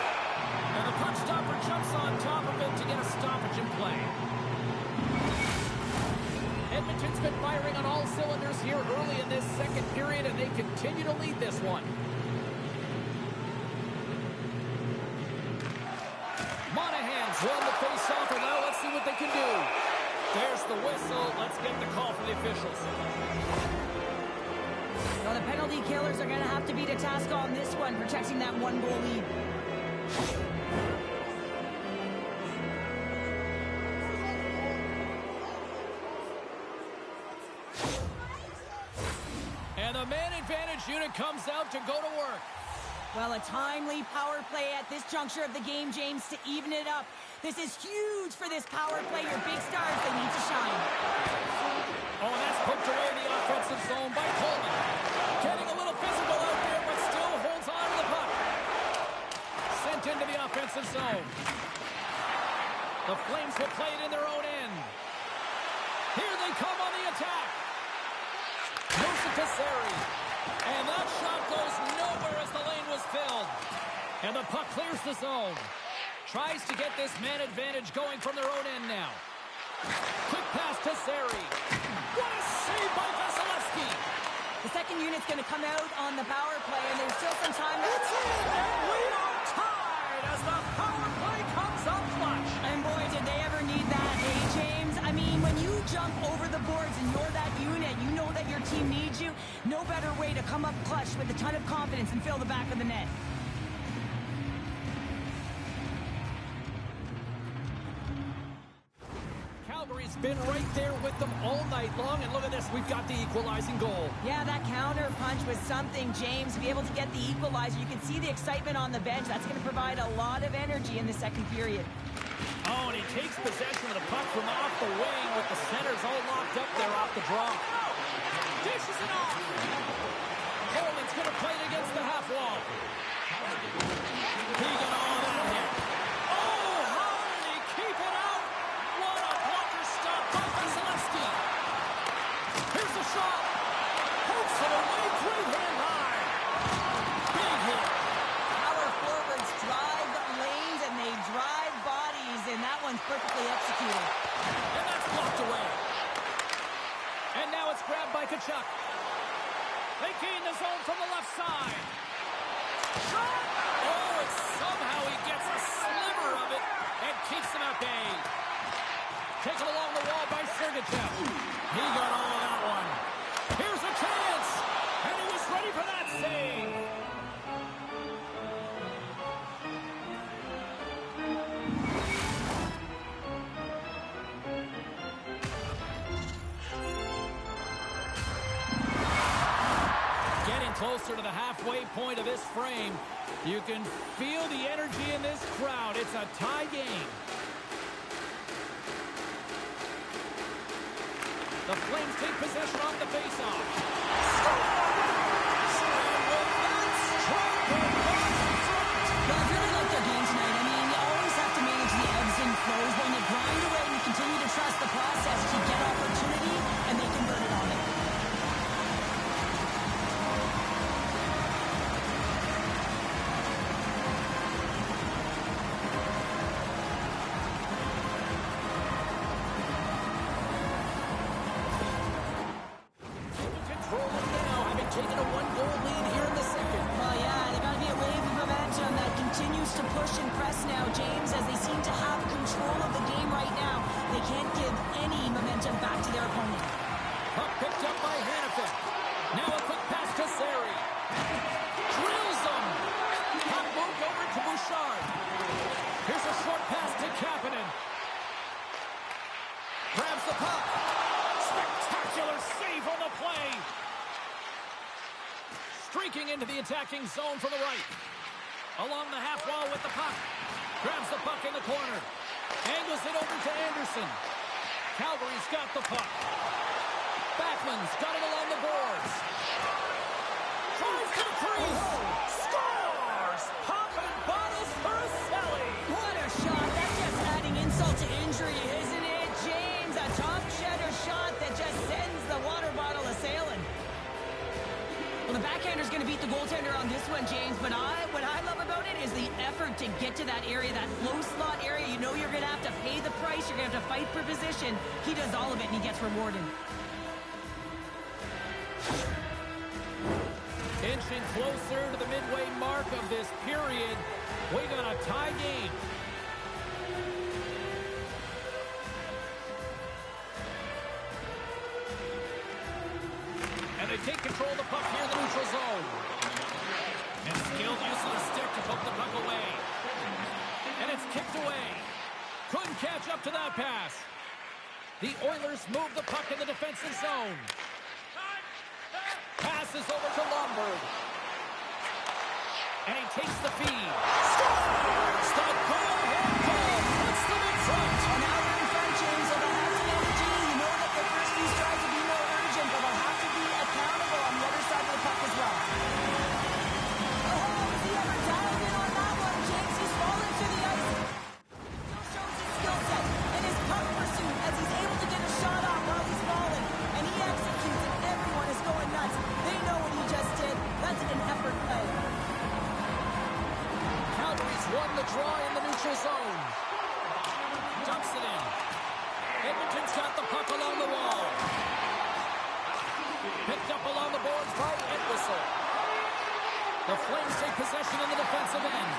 And the puck stopper jumps on top of it to get a stoppage in play. Edmonton's been firing on all cylinders here early in this second period, and they continue to lead this one. Monahan's won the face-off, and now let's see what they can do. There's the whistle. Let's get the call from the officials. Well, the penalty killers are going to have to beat a task on this one, protecting that 1-goal lead. And the man advantage unit comes out to go to work. Well, a timely power play at this juncture of the game, James, to even it up. This is huge for this power play. Your big stars, they need to shine. Oh, that's poked away in the offensive zone by Coleman. Getting a little physical out there, but still holds on to the puck. Sent into the offensive zone. The Flames will play it in their own end. Here they come on the attack. Moves it to Seri. And that shot goes nowhere as the lane was filled. And the puck clears the zone. Tries to get this man advantage going from their own end now. Quick pass to Seri. What a save by Vasilevsky. The second unit's going to come out on the power play, and there's still some time left. And we are tied as the power play comes up clutch. And boy, did they ever need that, hey, James? I mean, when you jump over the boards and you're that unit, you know that your team needs you. No better way to come up clutch with a ton of confidence and fill the back of the net. Calgary's been right there with them all night long, and look at this, we've got the equalizing goal. Yeah, that counter punch was something, James. To be able to get the equalizer, you can see the excitement on the bench. That's going to provide a lot of energy in the second period. Oh, and he takes possession of the puck from off the wing with the centers all locked up there off the draw. Dishes it off. Coleman's going to play it against the half wall. He got all that hit. Oh, how did he keep it out? What a blocker stop by Vasilevsky. Here's the shot. Pokes it away, great hand high. Big hit. Our forwards drive lanes and they drive bodies, and that one's perfectly executed. And that's blocked away. And now it's grabbed by Tkachuk. They gain the zone from the left side. Shot! Oh, and somehow he gets a sliver of it and keeps him at bay. Taken along the wall by Sergachev. He got all of that one. Here's a chance! And he was ready for that save. Closer to the halfway point of this frame. You can feel the energy in this crowd. It's a tie game. The Flames take possession off the faceoff. Well, I really like their game tonight. I mean, you always have to manage the ebbs and flows. When you grind away and you continue to trust the process, you get opportunity, and they convert it on it. Taking a one-goal lead here in the second. Well, yeah, there's got to be a wave of momentum that continues to push and press now, James, as they seem to have control of the game right now. They can't give any back to their opponent. Puck picked up by Hannafin. Now a quick pass to Sari. Drills him. Puck moved over to Bouchard. Here's a short pass to Kapanen. Grabs the puck. Spectacular save on the play. Streaking into the attacking zone from the right. Along the half wall with the puck. Grabs the puck in the corner. Angles it over to Anderson. Calgary's got the puck. Backman's got it along the boards. Drives to the crease. Scores! Popping bottles for a Selly. What a shot. That's just adding insult to injury, isn't it, James? A top cheddar shot that just sends the water bottle a-sailing. Well, the backhander's going to beat the goaltender on this one, James, but what I love about it is the effort to get to that area, that low slot area. You know you're going to have to pay the price. You're going to have to fight for position. He does all of it, and he gets rewarded. Inching closer to the midway mark of this period. We got a tie game. And they take control of the puck here in the neutral zone. And skilled use of the stick to poke the puck away. And it's kicked away. Couldn't catch up to that pass. The Oilers move the puck in the defensive zone. Passes over to Lomberg. And he takes the feed. Scores! The go-ahead goal puts them in front. And now we're in front, James. So they'll have some energy. You know that their first few strides will be more urgent, but they'll have to be accountable on the other side of the puck as well. Oh, is he ever dialed in on that one, James? He's fallen to the ice. Still shows his skill set and his puck pursuit as he's able to get a shot off while he's falling. And he executes, and everyone is going nuts. They know what he just did. That's an effort play. Calgary's won the draw in the neutral zone. Dumps it in. Edmonton's got the puck along the wall. Picked up along the boards by Entwistle. The Flames take possession in the defensive end.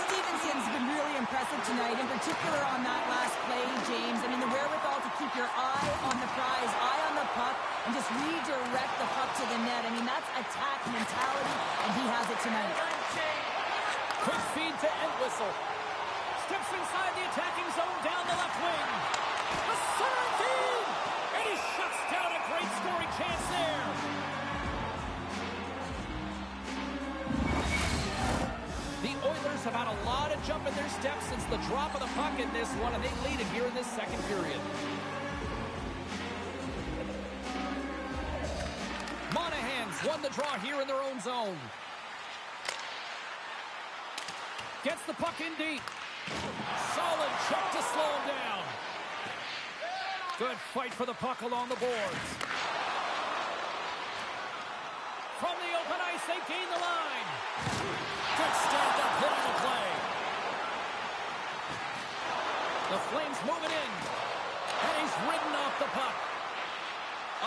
Stevenson's been really impressive tonight, in particular on that last play, James. I mean, the wherewithal to keep your eye on the prize, eye on the puck, and just redirect the puck to the net. I mean, that's attack mentality, and he has it tonight. Quick feed to Entwistle. Steps inside the attacking zone down the left wing. A center feed! And he shuts down a great scoring chance there. The Oilers have had a lot of jump in their steps since the drop of the puck in this one, and they lead it here in this second period. Monahan's won the draw here in their own zone. Gets the puck in deep. Solid check to slow him down. Good fight for the puck along the boards. From the open ice, they gain the line. Good stand-up hit on the play. The Flames move it in. And he's ridden off the puck.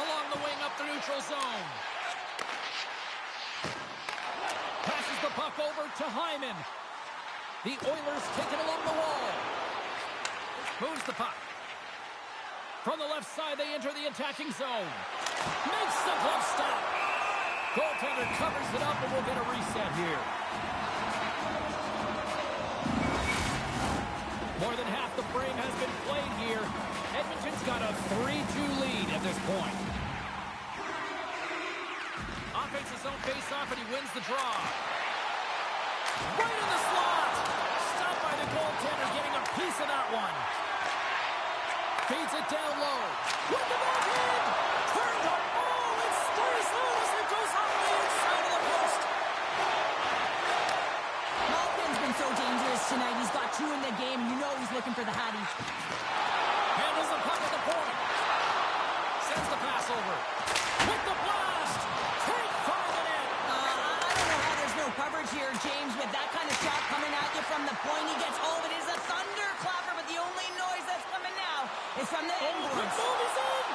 Along the wing up the neutral zone. Passes the puck over to Hyman. The Oilers take it along the wall. Moves the puck. From the left side, they enter the attacking zone. Makes the glove stop. Goaltender covers it up, and we'll get a reset here. More than half the frame has been played here. Edmonton's got a 3-2 lead at this point. Offensive zone face-off, and he wins the draw. Right in the slot. Stopped by the goaltender, getting a piece of that one. Feeds it down low. With the backhand. Turned up. Oh, it stays low as it goes on the inside of the post. Malkin's been so dangerous tonight. He's got two in the game. You know he's looking for the Hattie. Handles the puck at the point. Sends the pass over. With the blast. Take five in it. I don't know how there's no coverage here, James, with that kind of shot coming at you from the point. He gets home. It is a thunderclapper, but the only noise that's coming now is from the end boards. He's in.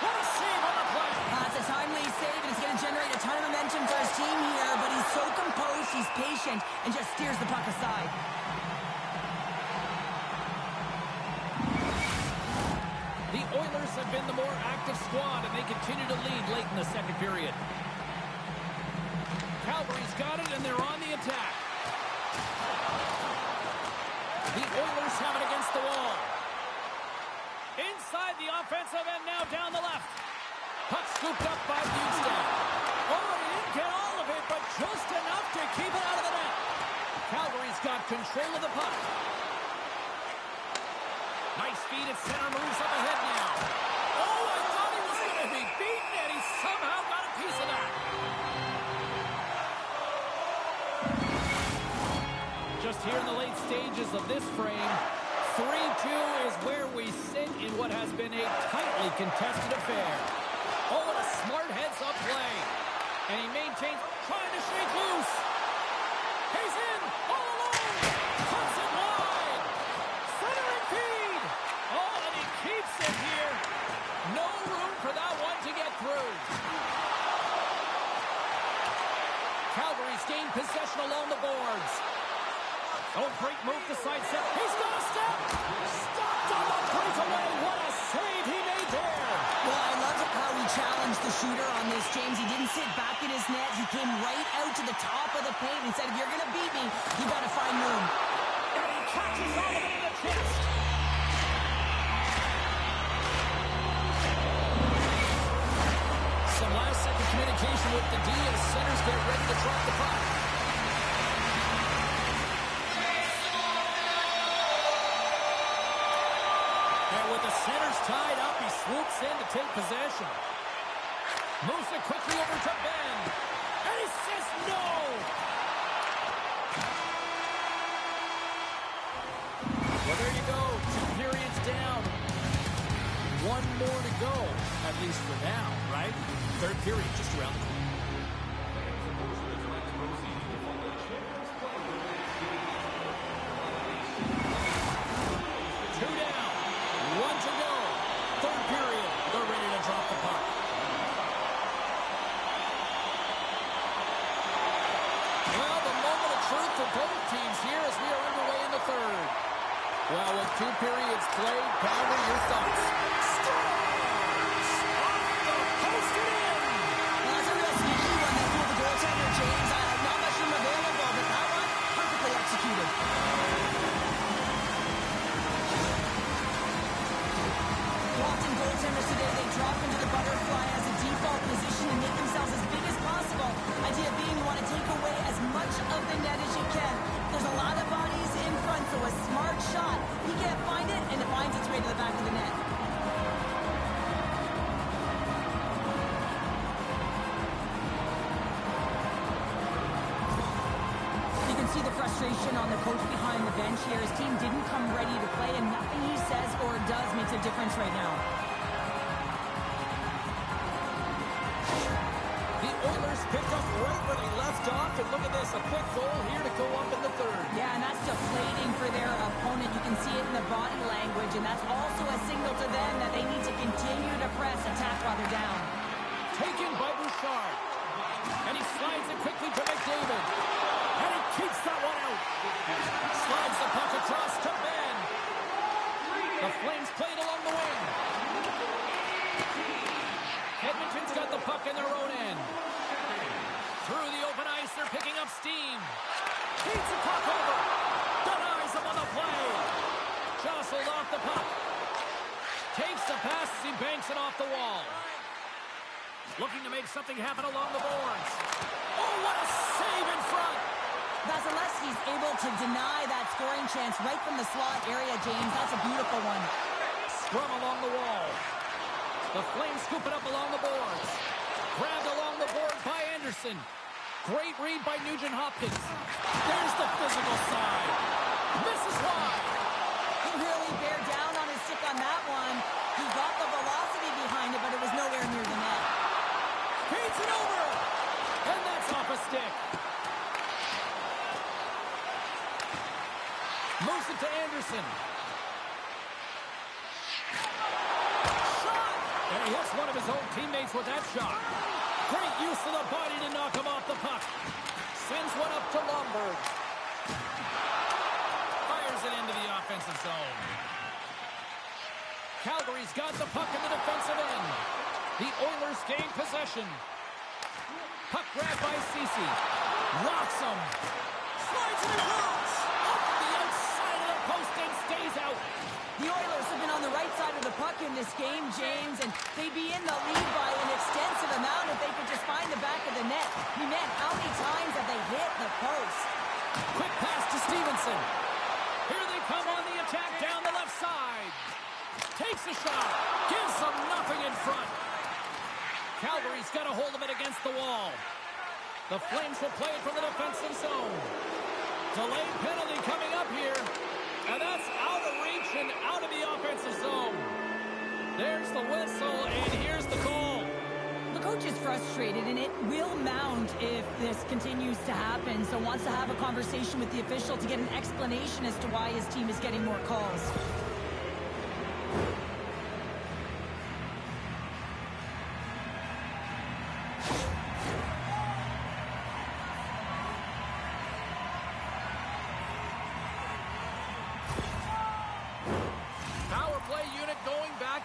What a save on the play. It's a timely save, and it's going to generate a ton of momentum for his team here, but he's so composed, he's patient, and just steers the puck aside. The Oilers have been the more active squad, and they continue to lead late in the second period. Calgary's got it, and they're on the attack. The Oilers have it against the wall. Inside the offensive end, now down the left. Puck scooped up by Bjugstad. Oh, he didn't get all of it, but just enough to keep it out of the net. Calgary's got control of the puck. Nice feed at center, moves up ahead now. Oh, I thought he was going to be beaten, and he somehow got a piece of that. Just here in the late stages of this frame, 3-2 is where we sit in what has been a tightly contested affair. Oh, and a smart heads-up play. And he maintains, trying to shake loose. He's in, all alone. Cuts it wide. Centering feed. Oh, and he keeps it here. No room for that one to get through. Calgary's gained possession along the boards. Oh, great move to side set. He's got a step. Stopped on the breakaway. What a save he made there. Well, I love how he challenged the shooter on this, James. He didn't sit back in his net. He came right out to the top of the paint and said, if you're going to beat me, you got to find room. And he catches all of it in the chest. Some last-second communication with the D as centers get ready to drop the puck. With the centers tied up, he swoops in to take possession. Moves it quickly over to Ben. And he says no! Well, there you go. 2 periods down. 1 more to go, at least for now, right? Third period just around the corner. Well, with 2 periods played, Pounder, your thoughts? Stars! Off the post and in! Well, that's a real sneaky one that pulled the goaltender, James. Not much room available, but that one, perfectly executed. Often goaltenders today, they drop into the butterfly as a default position and make themselves as big as possible. Idea being you want to take away as much of the net as you can. There's a lot of bodies in front, so a smart shot. He can't find it, and it finds its way to the back of the net. You can see the frustration on the coach behind the bench here. His team didn't come ready to play, and nothing he says or does makes a difference right now. The Oilers picked up right where they left off, and look at this, a quick goal here to go up in the third. Yeah, and that's deflating for their opponent. You can see it in the body language, and that's also a signal to them that they need to continue to press, attack while they're down. Taken by Bouchard. And he slides it quickly to McDavid. And he keeps that one out. Slides the puck across to Ben. The Flames played along the wing. Edmonton's got the puck in their own end. Through the open ice, they're picking up steam. Feeds the puck over. Denies him on the play. Jostled off the puck. Takes the pass as he banks it off the wall. Looking to make something happen along the boards. Oh, what a save in front. Vasilevsky's able to deny that scoring chance right from the slot area, James. That's a beautiful one. Scrum along the wall. The Flames scoop it up along the boards. Grabbed along the board by Anderson. Great read by Nugent-Hopkins. There's the physical side. Misses wide. He really bear down on his stick on that one. He got the velocity behind it, but it was nowhere near the net. Feeds it over. And that's off a stick. Moves it to Anderson. Shot! And he hits one of his own teammates with that shot. Great use of the body to knock him off the puck. Sends one up to Lomberg. Fires it into the offensive zone. Calgary's got the puck in the defensive end. The Oilers gain possession. Puck grabbed by Ceci. Rocks him. Slides it across. Off the outside of the post and stays out. The Oilers have been on the right side of the puck in this game, James, and they'd be in the lead by an extensive amount if they could just find the back of the net. I mean, man, how many times have they hit the post? Quick pass to Stevenson. Here they come on the attack down the left side. Takes a shot. Gives them nothing in front. Calgary's got a hold of it against the wall. The Flames will play it from the defensive zone. Delayed penalty coming up here. And that's out of reach and out of the offensive zone. There's the whistle, and here's the call. The coach is frustrated, and it will mount if this continues to happen. So wants to have a conversation with the official to get an explanation as to why his team is getting more calls.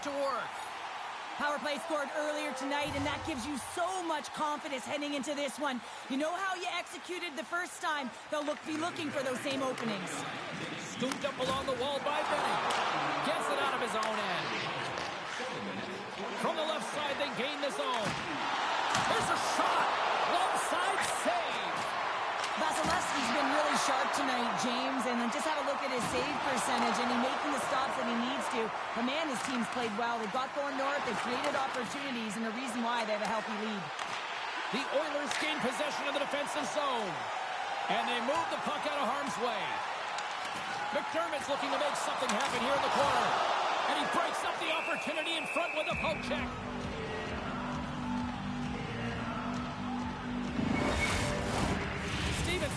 To work. Power play scored earlier tonight, and that gives you so much confidence heading into this one. You know how you executed the first time. They'll be looking for those same openings. Scooped up along the wall by Benny. Gets it out of his own end. From the left side, they gain the zone. There's a shot. Long side save. Vasilevsky's been really sharp tonight, James, and then just have a look at his save percentage, and he's making the stops that he needs to. But man, his team's played well. They've got going north, they've created opportunities, and the reason why they have a healthy lead. The Oilers gain possession of the defensive zone, and they move the puck out of harm's way. McDermott's looking to make something happen here in the corner, and he breaks up the opportunity in front with a poke check.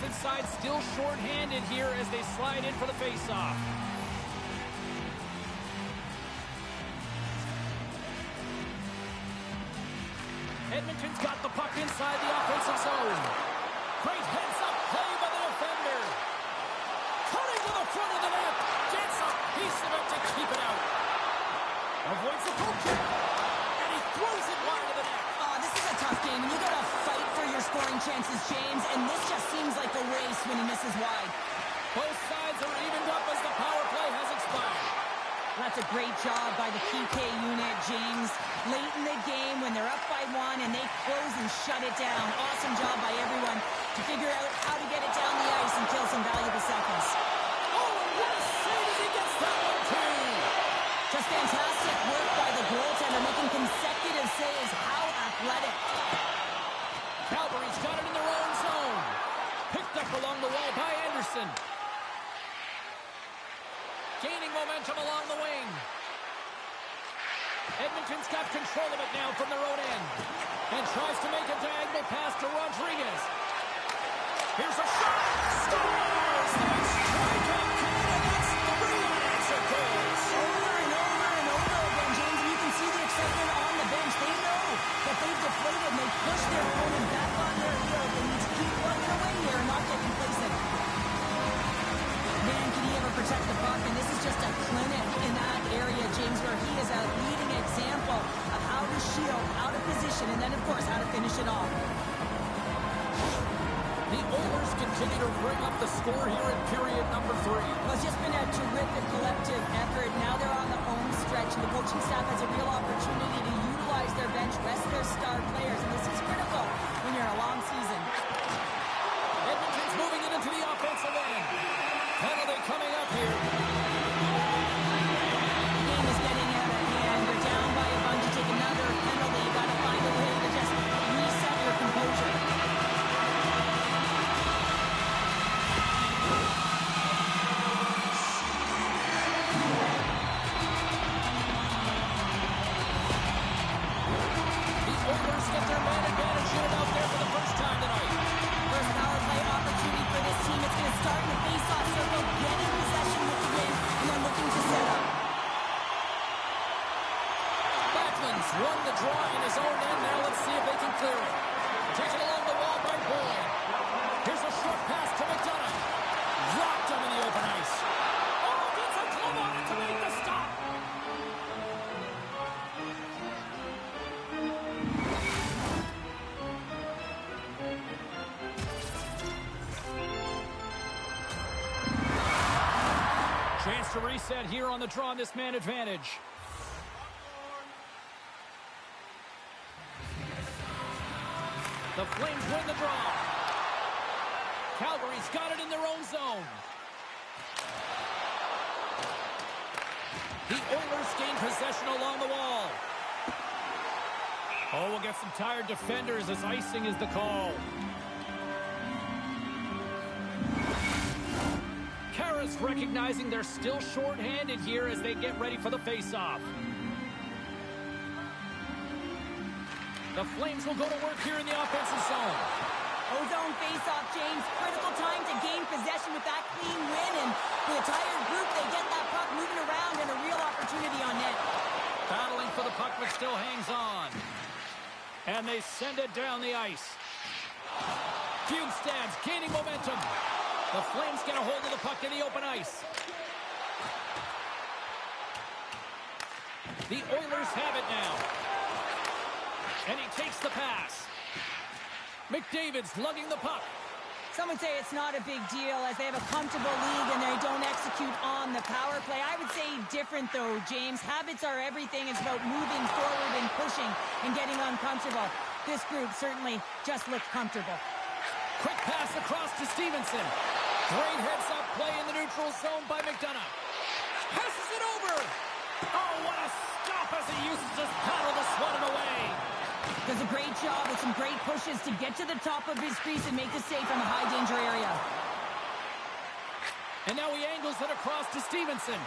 Inside, still short-handed here as they slide in for the face-off. Edmonton's got the puck inside the offensive zone. Great heads-up play by the defender. Turning to the front of the net. Gets a piece of it to keep it out. Avoids the poke check. And he throws it wide of the net. This is a tough game, and you got to fight for your scoring chances, James, and this just seems like a race when he misses wide. Both sides are evened up as the power play has expired. That's a great job by the PK unit, James. Late in the game when they're up by 1 and they close and shut it down. Awesome job by everyone to figure out how to get it down the ice and kill some valuable seconds. Oh, what a save as he gets that one, too. Just fantastic work by the goaltender, making consecutive saves. How athletic. Calgary's got it in their own zone. Picked up along the wall by Anderson. Gaining momentum along the wing. Edmonton's got control of it now from their own end. And tries to make a diagonal pass to Rodriguez. Here's a shot. Scores! They strike up Canada. That's 3 unanswered goals. Over and over and over again, James. And you can see the excitement on the bench. They know that they've deflated and they've pushed their opponent back on their heels. They need to keep plugging away here and not get complacent. Man, can he ever protect the puck? And this is just a clinic in that area, James, where he is a leading example of how to shield out of position and then, of course, how to finish it off. The Oilers continue to bring up the score here in period number 3. Well, it's just been a terrific collective effort. Now they're on the home stretch, and the coaching staff has a real opportunity to utilize their bench, rest their star players, and this is critical when you're in a long season. Edmonton's moving it into the offensive end. Penalty coming up here. The game is getting out of hand. You're down by a bunch. You take another penalty. You got to find a way to just reset your composure. The a reset here on the draw on this man advantage. The Flames win the draw. Calgary's got it in their own zone. The Oilers gain possession along the wall. Oh, we'll get some tired defenders as icing is the call. Kara's recognizing they're still short-handed here as they get ready for the face-off. The Flames will go to work here in the offensive zone. Ozone face-off, James. Critical time to gain possession with that clean win. And for the tired group, they get that puck moving around and a real opportunity on net. Battling for the puck, but still hangs on. And they send it down the ice. Bjugstad's gaining momentum. The Flames get a hold of the puck in the open ice. The Oilers have it now. And he takes the pass. McDavid's lugging the puck. Some would say it's not a big deal as they have a comfortable league and they don't execute on the power play. I would say different though, James. Habits are everything. It's about moving forward and pushing and getting uncomfortable. This group certainly just looks comfortable. Quick pass across to Stevenson. Great heads-up play in the neutral zone by McDonough. Passes it over. Oh, what a stop as he uses his paddle to swat it away. Does a great job with some great pushes to get to the top of his crease and make the save from a high-danger area. And now he angles it across to Stevenson.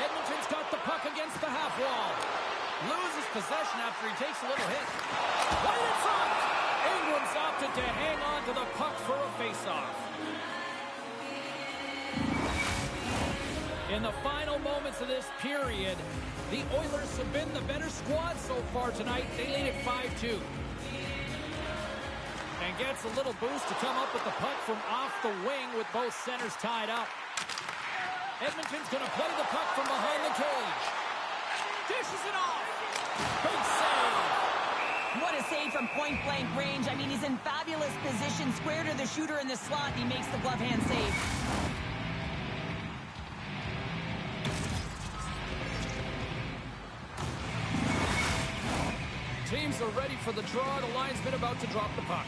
Edmonton's got the puck against the half wall. Loses possession after he takes a little hit. Right in front! Ingram's opted to hang on to the puck for a face-off. In the final moments of this period, the Oilers have been the better squad so far tonight. They lead at 5-2. And gets a little boost to come up with the puck from off the wing with both centers tied up. Edmonton's going to play the puck from behind the cage. Dishes it off. Big save. What a save from point-blank range. I mean, he's in fabulous position, square to the shooter in the slot, and he makes the glove hand save. Teams are ready for the draw. The linesman about to drop the puck.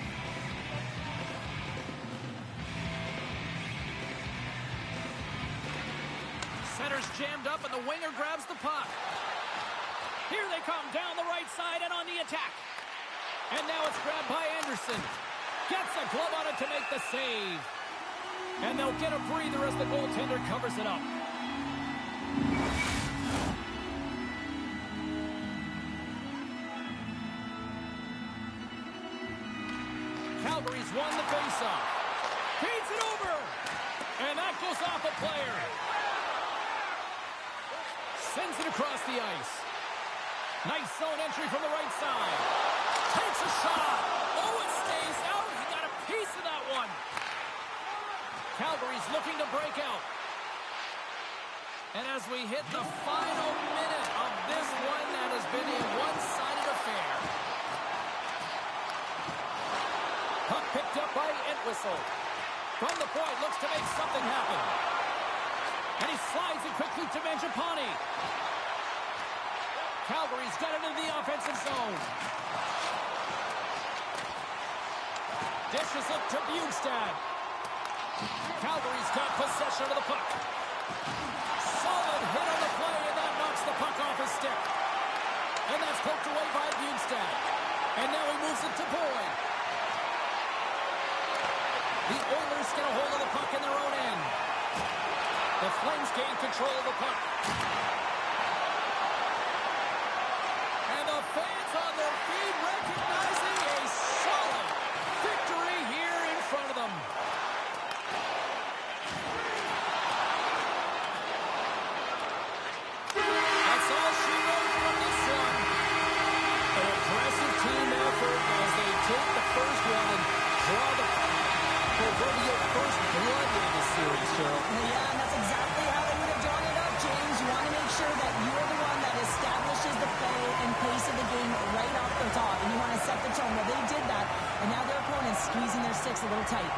Center's jammed up and the winger grabs the puck. Here they come down the right side and on the attack. And now it's grabbed by Anderson. Gets a glove on it to make the save. And they'll get a breather as the goaltender covers it up. Calgary's won the faceoff. Feeds it over. And that goes off a player. Sends it across the ice. Nice zone entry from the right side. Takes a shot. Oh, it stays out. He got a piece of that one. Calgary's looking to break out. And as we hit the final minute of this one, that has been a one-sided affair. Puck picked up by Entwistle. From the point, looks to make something happen. And he slides it quickly to Mangiapane. Calgary's got it into the offensive zone. Dishes it to Bjugstad. Calgary's got possession of the puck. Solid hit on the play, and that knocks the puck off his stick. And that's poked away by Bjugstad. And now he moves it to Boyd. The Oilers get a hold of the puck in their own end. The Flames gain control of the puck. And the fans on their feet recognizing a solid victory here in front of them. That's all she wrote from this one. An aggressive team effort as they take the first one and draw the proverbial first blood in the series, Cheryl. Yeah, and that's exactly how they would have drawn it up, James. You want to make sure that you're the one that establishes the play and pace of the game right off the top, and you want to set the tone. Well, they did that, and now their opponent's squeezing their sticks a little tight.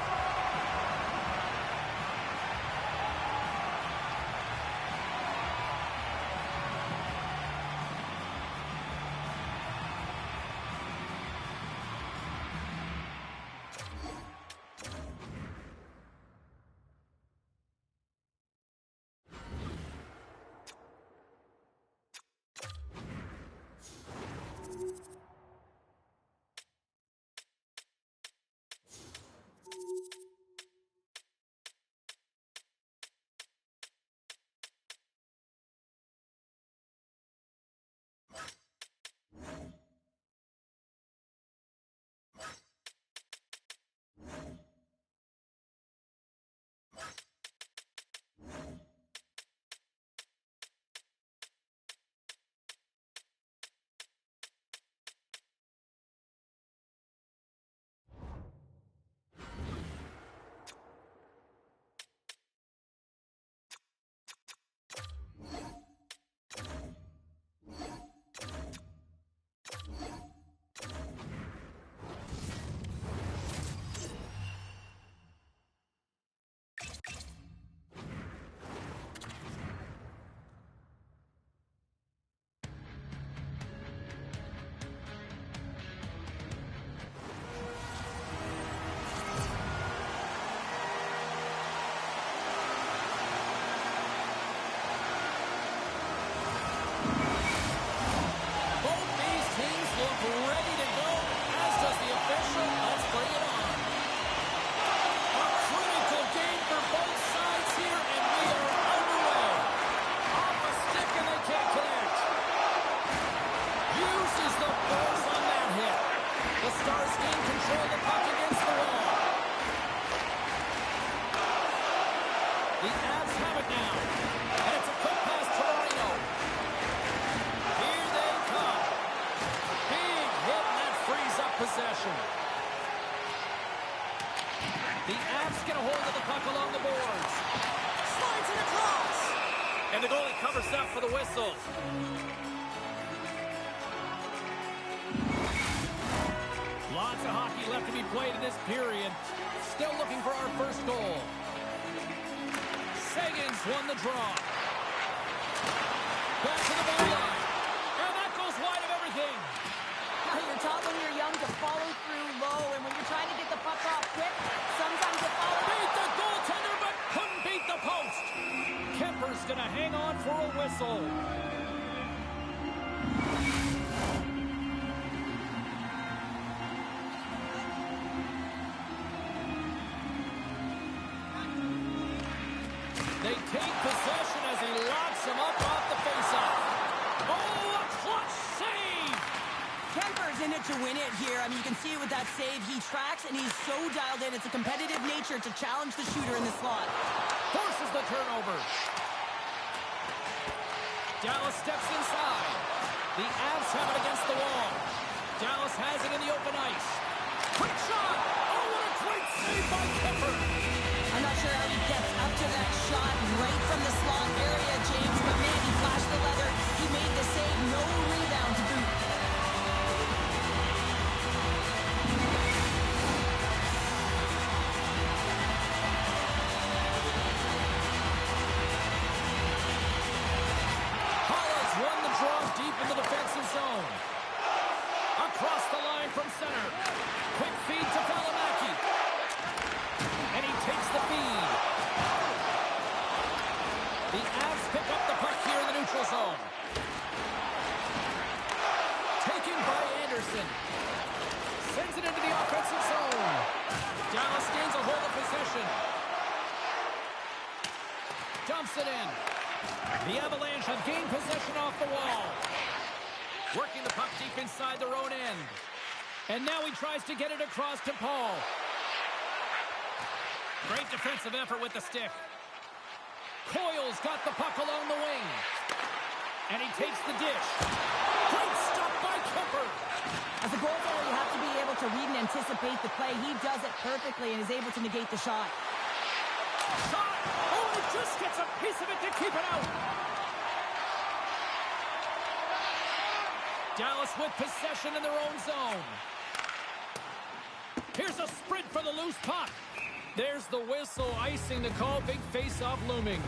control the puck against the wall. The Avs have it now. And it's a quick pass to Reno. Here they come. Big hit, and that frees up possession. The Avs get a hold of the puck along the boards. Slides it across. And the goalie covers up for the whistle. Lots of hockey left to be played in this period. Still looking for our first goal. Sagan's won the draw. Back to the goal line. And that goes wide of everything. You're taught when you're young to follow through low, and when you're trying to get the puck off quick, sometimes it follows. Beat the goaltender, but couldn't beat the post. Kemper's going to hang on for a whistle. They take possession as he locks him up off the faceoff. Oh, a clutch save! Kemper's in it to win it here. I mean, you can see it with that save. He tracks, and he's so dialed in. It's a competitive nature to challenge the shooter in the slot. Forces the turnover. Dallas steps inside. The Avs have it against the wall. Dallas has it in the open ice. Quick shot! Oh, what a great save by Kemper! I'm not sure how he gets up to that shot right from the slot area, James, but man, he flashed the leather. He made the save. No rebound to boot. Deep in the defensive zone. Across the line from center. Quick feed to Valimaki. And he takes the feed. The Avs pick up the puck here in the neutral zone. Taken by Anderson. Sends it into the offensive zone. Dallas gains a hold of possession. Dumps it in. The Avalanche have gained possession off the wall. Working the puck deep inside their own end. And now he tries to get it across to Paul. Great defensive effort with the stick. Coyle's got the puck along the wing. And he takes the dish. Great stop by Kemper. As a goaltender, you have to be able to read and anticipate the play. He does it perfectly and is able to negate the shot. Shot! Oh, he just gets a piece of it to keep it out. Dallas with possession in their own zone. Here's a sprint for the loose puck. There's the whistle, icing the call. Big face-off looming.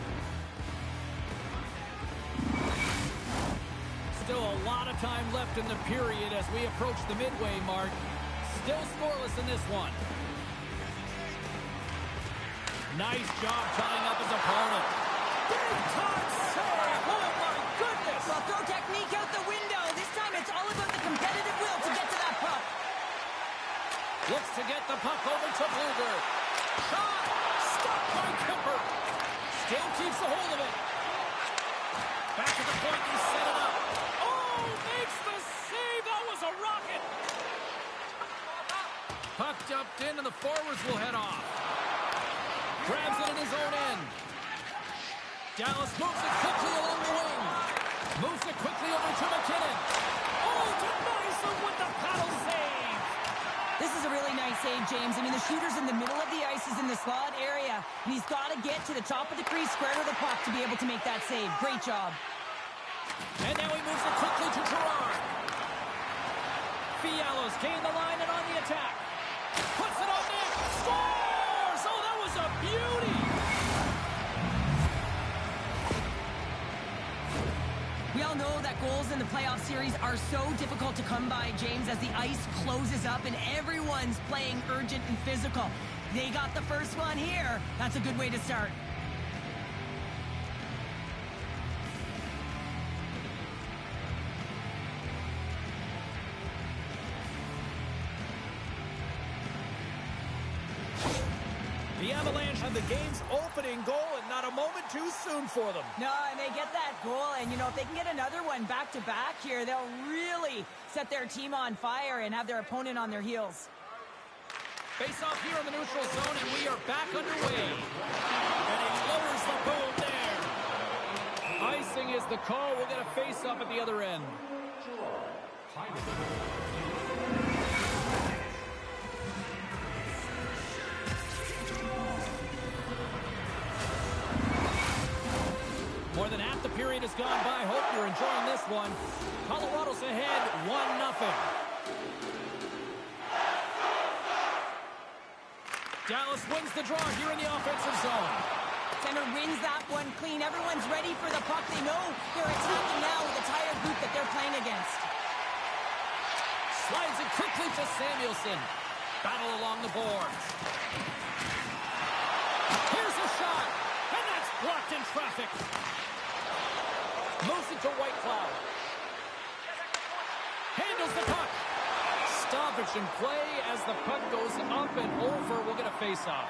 Still a lot of time left in the period as we approach the midway mark. Still scoreless in this one. Nice job tying up his opponent. Big time save! Oh my goodness! Well, throw technique out the window. This time it's all about the competitive will to get to that puck. Looks to get the puck over to Bluger. Shot! Stopped by Kemper. Still keeps a hold of it. Back to the point, he set it up. Oh, makes the save! That was a rocket! Puck dumped in and the forwards will head off. Grabs it in his own end. Dallas moves it quickly along the wing. Moves it quickly over to McKinnon. Oh, denies him with the paddle save. This is a really nice save, James. I mean, the shooter's in the middle of the ice. He's in the slot area. And he's got to get to the top of the crease, square to the puck to be able to make that save. Great job. And now he moves it quickly to Gerard. Fiala's gained the line and on the attack. Puts it on net. Scores! Oh, that was a beauty! We all know that goals in the playoff series are so difficult to come by, James, as the ice closes up and everyone's playing urgent and physical. They got the first one here. That's a good way to start. The Avalanche have the game's opening goal and not a moment too soon for them. No, and they get that goal, and, you know, if they can get another one back-to-back here, they'll really set their team on fire and have their opponent on their heels. Face off here in the neutral zone, and we are back underway. And he lowers the boom there. Icing is the call. We'll get a face-off at the other end. More than half the period has gone by. Hope you're enjoying this one. Colorado's ahead 1-0. Dallas wins the draw here in the offensive zone. Center wins that one clean. Everyone's ready for the puck. They know they're attacking now with the tired group that they're playing against. Slides it quickly to Samuelson. Battle along the boards. Here's a shot. And that's blocked in traffic. Moves it to White Cloud. Handles the puck. Stoppage in play as the puck goes up and over. We'll get a face-off.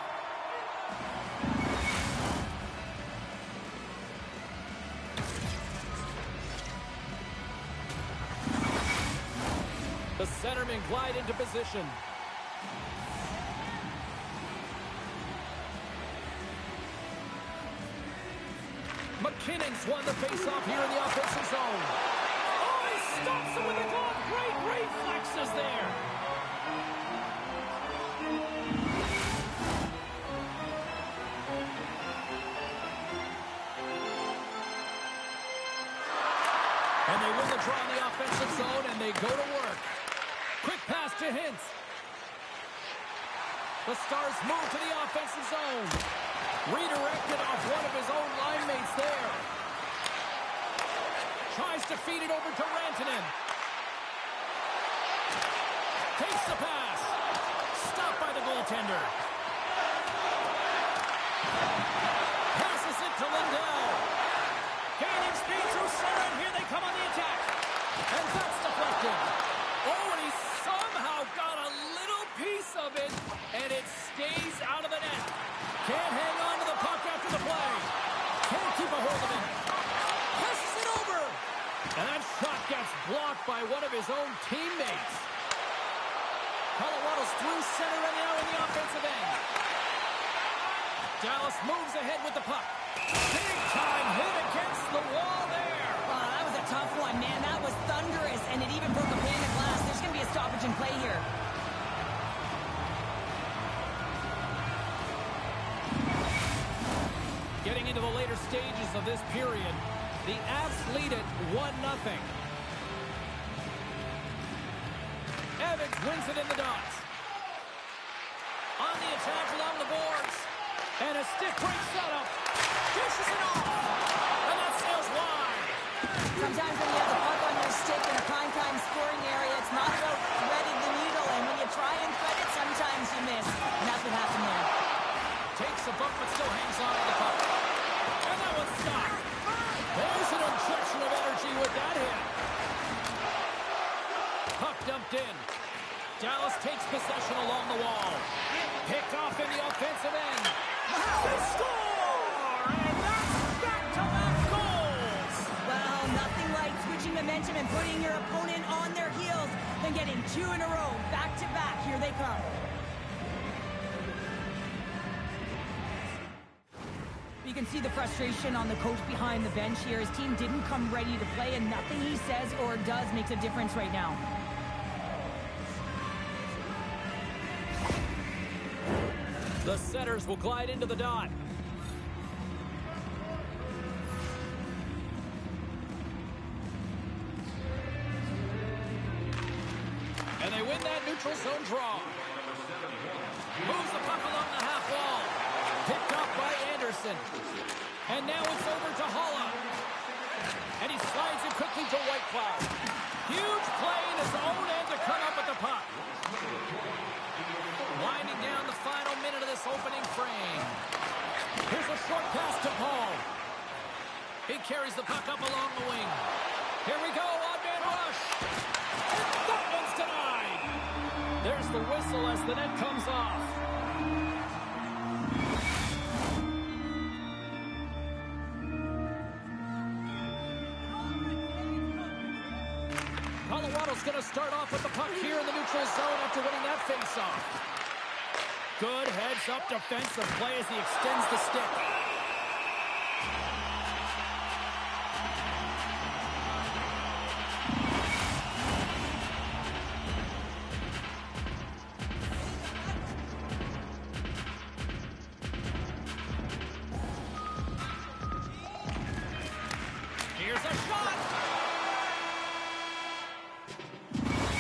The centermen glide into position. McKinnon's won the face-off here in the offensive zone. Oh, he stops him with a glove. Great reflexes there. And they win the draw in the offensive zone, and they go to work. Quick pass to Hintz. The Stars move to the offensive zone. Redirected off one of his own line mates there. Tries to feed it over to Rantanen. Takes the pass. Stopped by the goaltender. Passes it to Lindell. Gaining speed through center, and here they come on the attack. And that's deflected. Oh, and he somehow got a little piece of it, and it stays out of the net. Can't hang on to the puck after the play. Can't keep a hold of it. Passes it over. And that shot gets blocked by one of his own teammates. Colorado's through center and now in the offensive end. Dallas moves ahead with the puck. Big time hit against the wall there. That was a tough one, man. That was thunderous, and it even broke a pane of glass. There's going to be a stoppage in play here. Getting into the later stages of this period, the Avs lead it 1-0. Evans wins it in the dots. On the attack along the boards. And a stick break setup. Dishes it off. And that sails wide. Sometimes when you have the puck on your stick in a prime-time scoring area, it's not about threading the needle. And when you try and thread it, sometimes you miss. And that's what happened there. Takes a bump, but still hangs on to the puck. And that one's stopped. There's an injection of energy with that hit. Puck dumped in. Dallas takes possession along the wall. Picked off in the offensive end. They score! And that's back-to-back goals! Well, nothing like switching momentum and putting your opponent on their heels than getting two in a row, back-to-back. Here they come. You can see the frustration on the coach behind the bench here. His team didn't come ready to play, and nothing he says or does makes a difference right now. The Setters will glide into the dot. And they win that neutral zone draw. Moves the puck along the half wall. Picked off by Anderson. And now it's over to Holla. And he slides it quickly to White Cloud. Huge play in his own end to come up with the puck. Winding down the final minute of this opening frame. Here's a short pass to Paul. He carries the puck up along the wing. Here we go, odd-man rush. And that one's denied. There's the whistle as the net comes off. Colorado's going to start off with the puck here in the neutral zone after winning that faceoff. Good heads-up defensive play as he extends the stick. Here's a shot!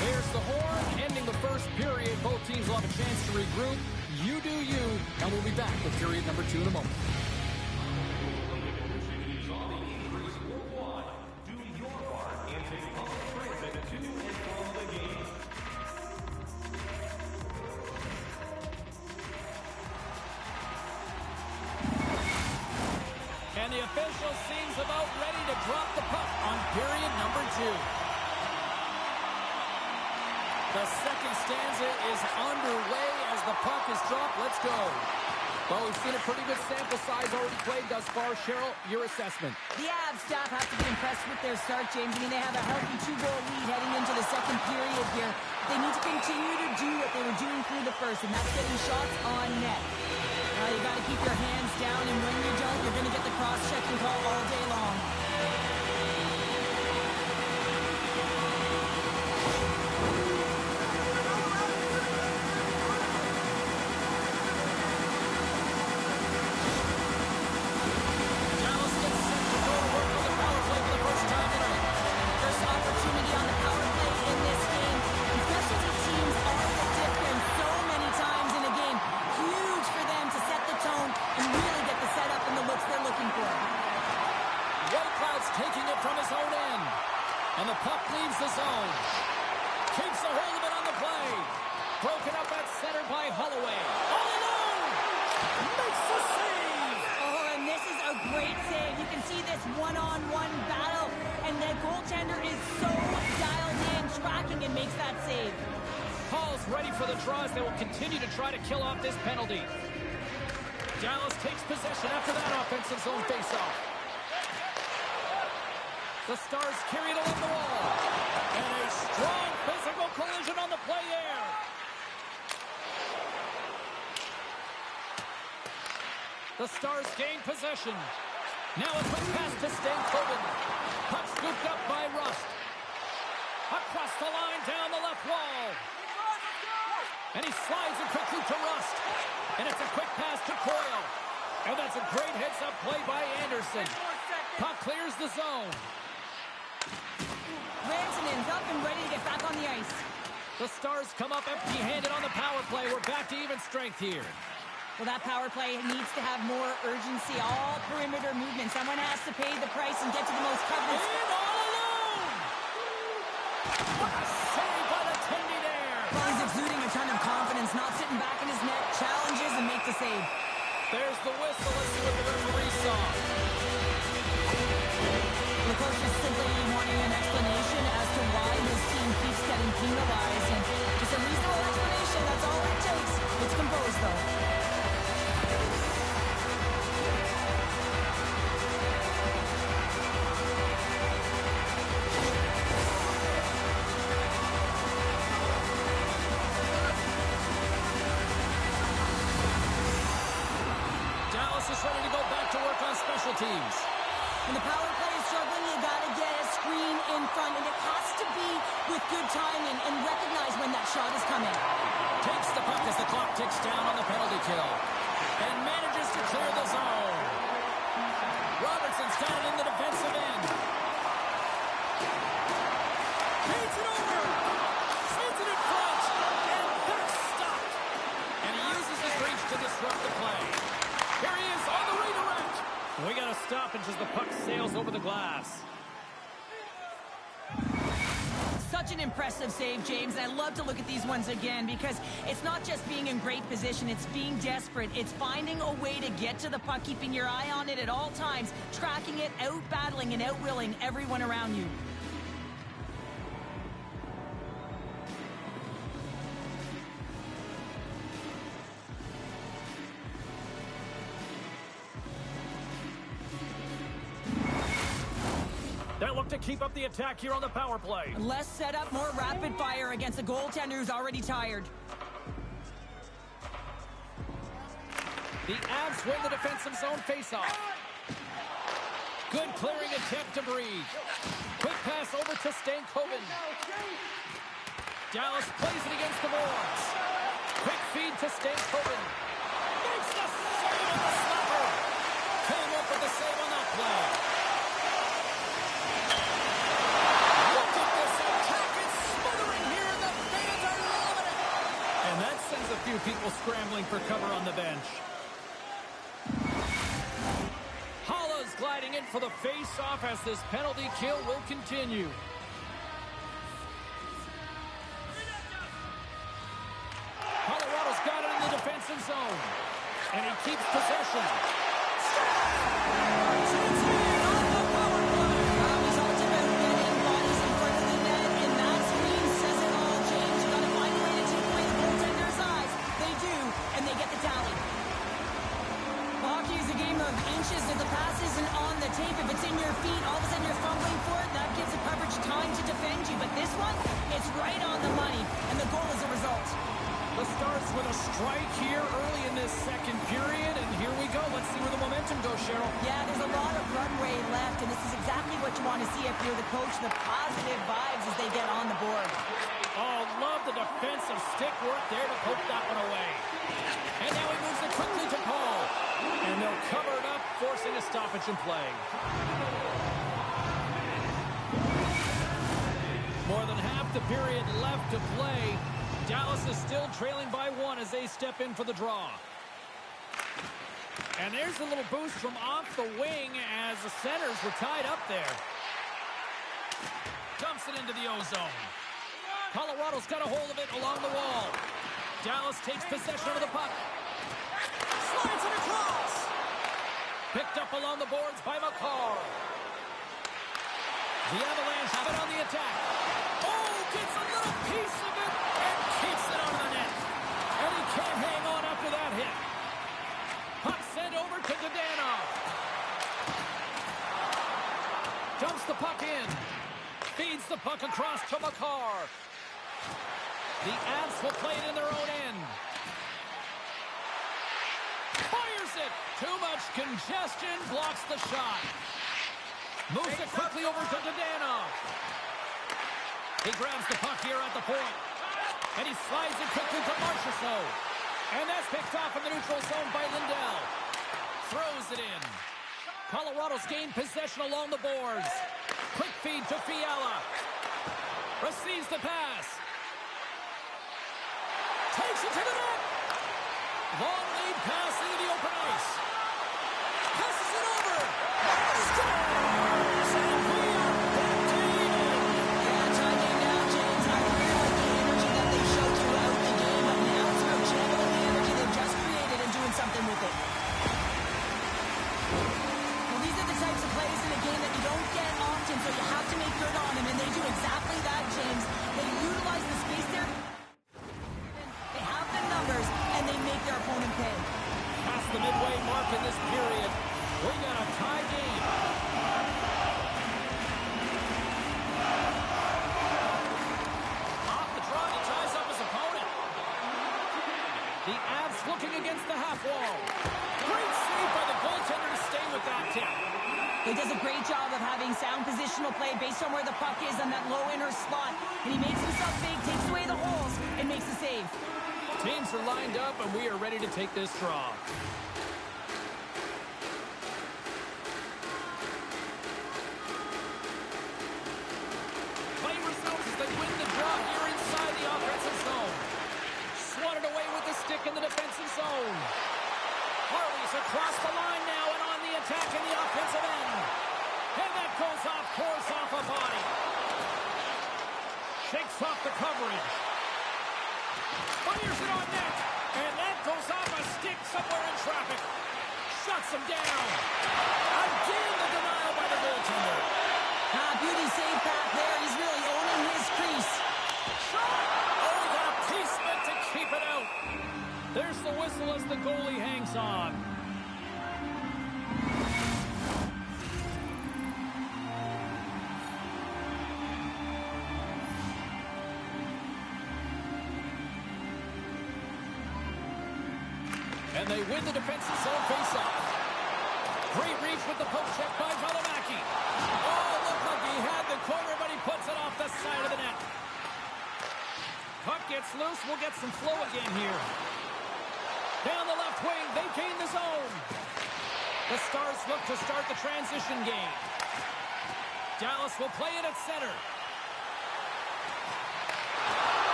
There's the horn, ending the first period. Both teams will have a chance to regroup. You do you, and we'll be back with period number 2 in a moment. And the official seems about ready to drop the puck on period number 2. The second stanza is underway as the puck is dropped. Let's go. Well, we've seen a pretty good sample size already played thus far. Cheryl, your assessment. The Avs staff have to be impressed with their start, James. I mean, they have a healthy 2-goal lead heading into the second period here. They need to continue to do what they were doing through the first, and that's getting shots on net. You got to keep your hands down, and when you don't, you're going to get the cross-checking call all day long. Taking it from his own end. And the puck leaves the zone. Keeps a hold of it on the play. Broken up at center by Holloway. All alone! Makes the save! Oh, and this is a great save. You can see this one-on-one battle. And the goaltender is so dialed in, tracking, and makes that save. Hall's ready for the draws. They will continue to try to kill off this penalty. Dallas takes possession after that offensive zone faceoff. The Stars carry it along the wall. And a strong physical collision on the play there. The Stars gain possession. Now a quick pass to Stankoven. Puck scooped up by Rust. Across the line down the left wall. And he slides it quickly to Rust. And it's a quick pass to Coyle. And that's a great heads-up play by Anderson. Puck clears the zone. Rantanen's up and ready to get back on the ice. The Stars come up empty-handed on the power play. We're back to even strength here. Well, that power play needs to have more urgency. All perimeter movement. Someone has to pay the price and get to the most coveted. And all alone! What a save by the Tendy there! Well, he's exuding a ton of confidence, not sitting back in his net, challenges and makes the save. There's the whistle. Let's see what the referee saw. The coach is simply wanting an explanation as to why his team keeps getting penalized. And just a reasonable explanation, that's all it takes. It's composed, though. Dallas is ready to go back to work on special teams. When the power play is struggling, you got to get a screen in front, and it has to be with good timing and recognize when that shot is coming. Takes the puck as the clock ticks down on the penalty kill and manages to clear the zone. Robertson's got it in the defensive end. Feeds it over. Sends it in front. And that's stopped. And he uses his reach to disrupt the play. Here he is on the redirect. We got to stop as the puck sails over the glass. Such an impressive save, James. I love to look at these ones again because it's not just being in great position, it's being desperate. It's finding a way to get to the puck, keeping your eye on it at all times, tracking it, out-battling and out-willing everyone around you. They'll look to keep up the attack here on the power play. Less setup, more rapid fire against a goaltender who's already tired. The Avs win the defensive zone faceoff. Good clearing attempt to breathe. Quick pass over to Stankoven. Dallas plays it against the boards. Quick feed to Stankoven. Makes the save on the stopper. Came up with the save on that play. Look at this attack. It's smothering here, and the fans are loving it. And that sends a few people scrambling for cover on the bench. Hala's gliding in for the face-off as this penalty kill will continue. Colorado's got it in the defensive zone. And he keeps possession. If the pass isn't on the tape, if it's in your feet, all of a sudden you're fumbling for it, that gives the coverage time to defend you. But this one, it's right on the money, and the goal is a result. The Stars with a strike here early in this second period, and here we go. Let's see where the momentum goes, Cheryl. Yeah, there's a lot of runway left, and this is exactly what you want to see if you're the coach, the positive vibes as they get on the board. Oh, love the defensive stick work there to poke that one away. And now he moves it quickly to Paul. And they'll cover it up, forcing a stoppage in play. More than half the period left to play. Dallas is still trailing by 1 as they step in for the draw. And there's a little boost from off the wing as the centers were tied up there. Dumps it into the O-zone. Colorado's got a hold of it along the wall. Dallas takes possession of the puck. Slides it across. Picked up along the boards by McCarr. The Avalanche have it on the attack. Oh, gets a little piece of it and keeps it out of the net. And he can't hang on after that hit. Puck sent over to Dadonov. Dumps the puck in. Feeds the puck across to McCarr. The Avs will play it in their own end. Fires it. Too much congestion. Blocks the shot. Moves it quickly over to Dadonov. He grabs the puck here at the point. And he slides it quickly to Marchessault. And that's picked off in the neutral zone by Lindell. Throws it in. Colorado's gained possession along the boards. Quick feed to Fiala. Receives the pass. Takes it to the net. Long lead pass into the open ice. Passes it over. Scores! And we are back to even. Yeah, time game now, James. I really like the energy that they showed throughout the game, but now it's about channeling the energy they've just created and doing something with it. Well, these are the types of plays in a game that you don't get often, so you have to make good on them, and they do exactly that, James. They utilize the space there. They have the numbers, and they make their opponent pay. Past the midway mark in this period. We got a tie game. Off the draw, he ties up his opponent. The Avs looking against the half wall. Great save by the goaltender to stay with that tip. He does a great job of having sound positional play based on where the puck is on that low inner slot. And he makes himself big, takes away the holes, and makes the save. Teams are lined up, and we are ready to take this draw. Play results as they win the draw here inside the offensive zone. Swatted away with the stick in the defensive zone. Harley's across the line now and on the attack in the offensive end. And that goes off course off a body. Shakes off the coverage. Fires it on net. And that goes off a stick somewhere in traffic. Shuts him down. Again the denial by the goaltender. Beauty save back there. He's really owning his crease. Shot! Oh, he got a piece of it to keep it out. There's the whistle as the goalie hangs on. And they win the defensive zone faceoff. Great reach with the poke check by Valimaki. Oh, looked like he had the corner, but he puts it off the side of the net. Puck gets loose. We'll get some flow again here. Down the left wing, they gain the zone. The Stars look to start the transition game. Dallas will play it at center.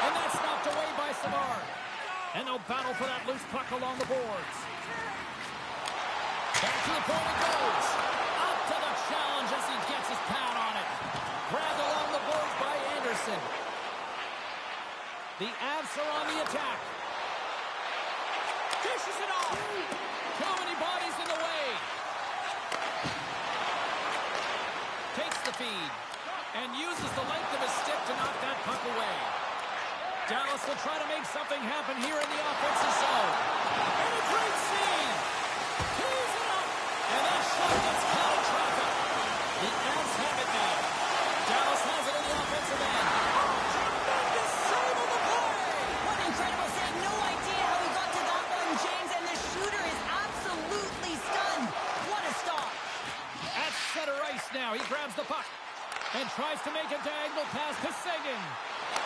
And that's knocked away by Savard. And they'll battle for that loose puck along the boards. Back to the point it goes. Up to the challenge as he gets his pad on it. Grabbed along the boards by Anderson. The Avs are on the attack. Dishes it off. Too many bodies in the way. Takes the feed. And uses the length of his stick to knock that puck away. Dallas will try to make something happen here in the offensive zone. And a great scene. Tees it up. And that shot gets caught in traffic. The Avs have it now. Dallas has it in the offensive end. Tremendous save of the play. What incredible save. No idea how he got to that one, James. And the shooter is absolutely stunned. What a stop. At center ice now. He grabs the puck and tries to make a diagonal pass to Seguin.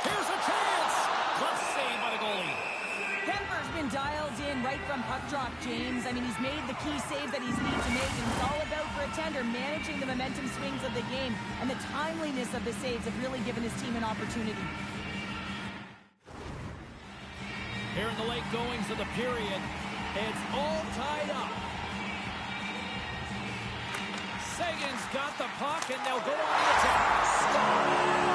Here's a chance. Clutch save by the goalie. Kemper's been dialed in right from puck drop, James. I mean, he's made the key saves that he's needed to make, and it's all about for a tender managing the momentum swings of the game, and the timeliness of the saves have really given his team an opportunity. Here in the late goings of the period, it's all tied up. Seguin's got the puck, and they'll go on the attack. Stop!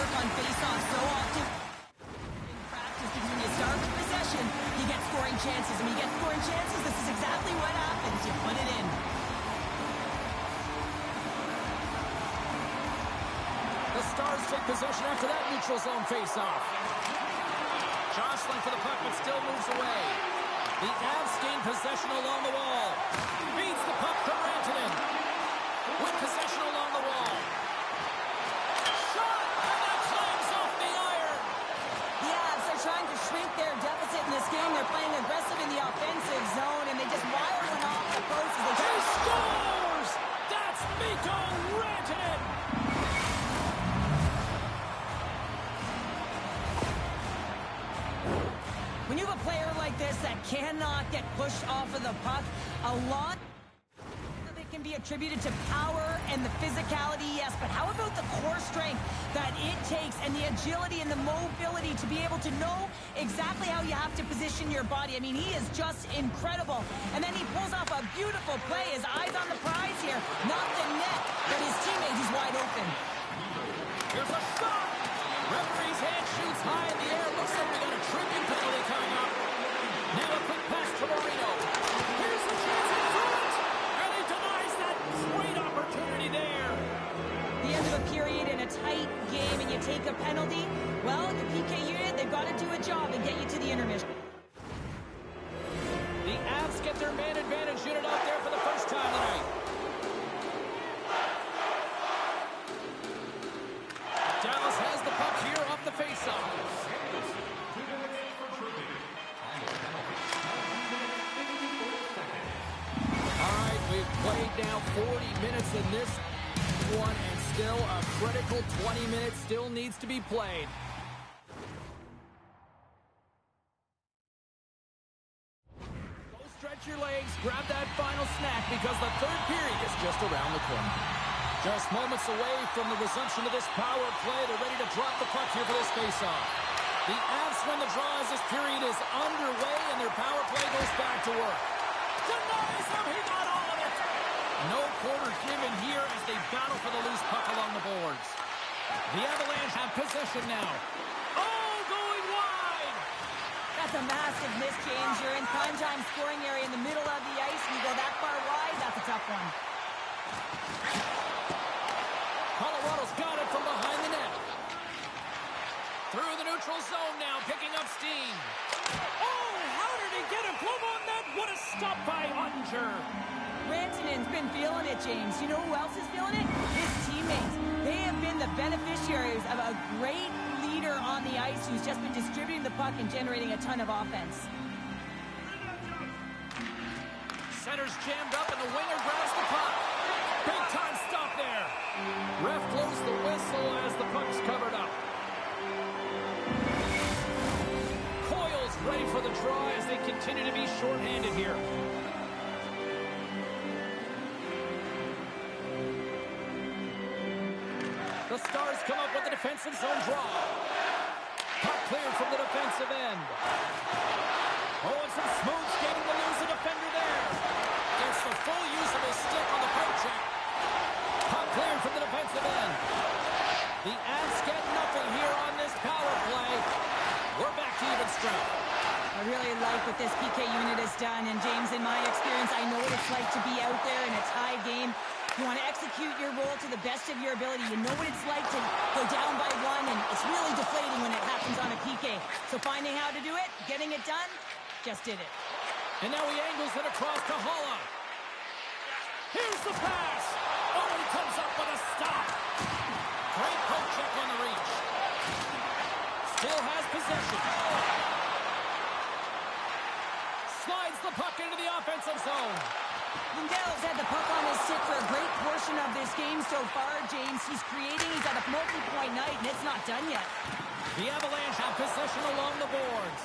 On face-off so often in practice, because when you start with possession, you get scoring chances. And when you get scoring chances, this is exactly what happens. You put it in. The Stars take possession after that neutral zone face-off. Jostling for the puck, but still moves away. The Avs gain possession along the wall. Beats the puck from Rantanen. With possession along the wall. Trying to shrink their deficit in this game. They're playing aggressive in the offensive zone, and they just wire one off the post as they he scores! That's Mikko Rantanen! When you have a player like this that cannot get pushed off of the puck, a lot of it can be attributed to power and the physicality, yes, but how about the core strength that it takes and the agility and the mobility to be able to know exactly how you have to position your body? I mean, he is just incredible. And then he pulls off a beautiful play. His eyes on the prize here. Not the net, but his teammate who's wide open. Here's a shot! Referee's hand shoots high in the air. Looks like we got a tripping penalty coming up. Now a quick pass to Marino. Here's the chance in front! And he denies that great opportunity there. The end of a period in a tight game and you take a penalty, well, the PK unit, they've got to do a job and get you to the intermission. The Avs get their man advantage unit out there for the first time tonight. Dallas has the puck here off the faceoff. All right, we've played now 40 minutes in this one, and still a critical 20 minutes still needs to be played. Go stretch your legs, grab that final snack, because the third period is just around the corner. Just moments away from the resumption of this power play. They're ready to drop the puck here for this faceoff. The Avs win the draw as this period is underway, and their power play goes back to work. Denies him, he got all of it! No quarter given here as they battle for the loose puck along the boards. The Avalanche have possession now. Oh, going wide! That's a massive miss, James. You're in prime time scoring area in the middle of the ice. You go that far wide, that's a tough one. Colorado's got it from behind the net. Through the neutral zone now, picking up steam. Oh, how did he get a glove on that What a stop by Ottinger. Rantanen's been feeling it, James. You know who else is feeling it? His teammates. They have been the beneficiaries of a great leader on the ice who's just been distributing the puck and generating a ton of offense. Center's jammed up and the winger grabs the puck. Big time stop there. Ref blows the whistle as the puck's covered up. Coyle's ready for the draw as they continue to be shorthanded here. The Stars come up with a defensive zone draw. Puck cleared from the defensive end. Oh, and some smooth skating to lose the defender there. Gets the full use of his stick on the poke check. Puck cleared from the defensive end. The Avs get nothing here on this power play. We're back to even strength. I really like what this PK unit has done. And James, in my experience, I know what it's like to be out there in a tie game. You want to execute your role to the best of your ability. You know what it's like to go down by one, and it's really deflating when it happens on a PK. So finding how to do it, getting it done, just did it. And now he angles it across to Holla. Here's the pass. Oh, and he comes up with a stop. Great poke check on the reach. Still has possession. Slides the puck into the offensive zone. Lindell's had the puck on his stick for a great portion of this game so far, James. He's creating, he's had a multi-point night, and it's not done yet. The Avalanche have possession along the boards.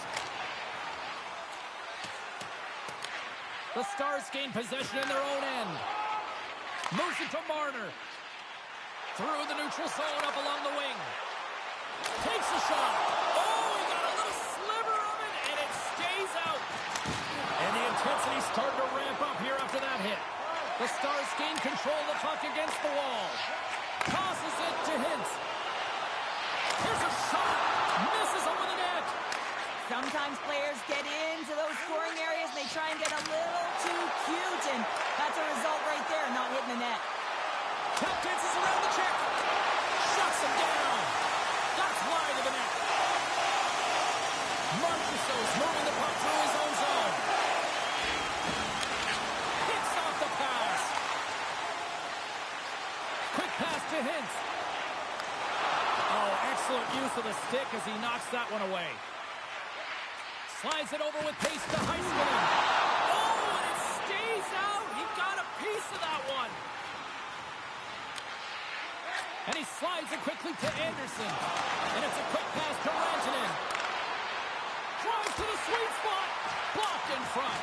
The Stars gain possession in their own end. Moves it to Marner. Through the neutral zone, up along the wing. Takes a shot. Oh, he got a little sliver of it, and it stays out. And the intensity's starting to ramp up here after that hit. The Stars gain control of the puck against the wall. Tosses it to Hintz. Here's a shot. Misses over the net. Sometimes players get into those scoring areas and they try and get a little too cute, and that's a result right there, not hitting the net. Tap dances around the check. Shuts him down. That's wide of the net. Marchessault's moving the puck through his own zone. Hits off the pass. Quick pass to Hintz. Oh, excellent use of the stick as he knocks that one away. Slides it over with pace to Heiskanen. Oh, and it stays out. He got a piece of that one. And he slides it quickly to Anderson. And it's a quick pass to Rantanen. Drives to the sweet spot. Blocked in front.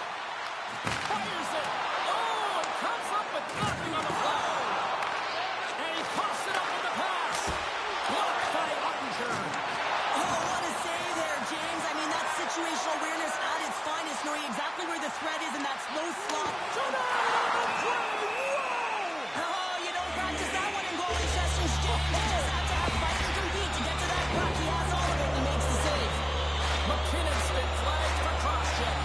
Fires it. Oh, and comes up with nothing on the floor. And he pops it up with the pass. Blocked by Ottinger. Oh, what a save there, James. I mean, that's situational awareness at its finest, knowing exactly where the threat is in that slow slot. Oh, you don't practice that one in goalie sessions, James. You just have to have fight and compete to get to that puck. He has all of it and he makes the save. McKinnon's been flagged for cross-check.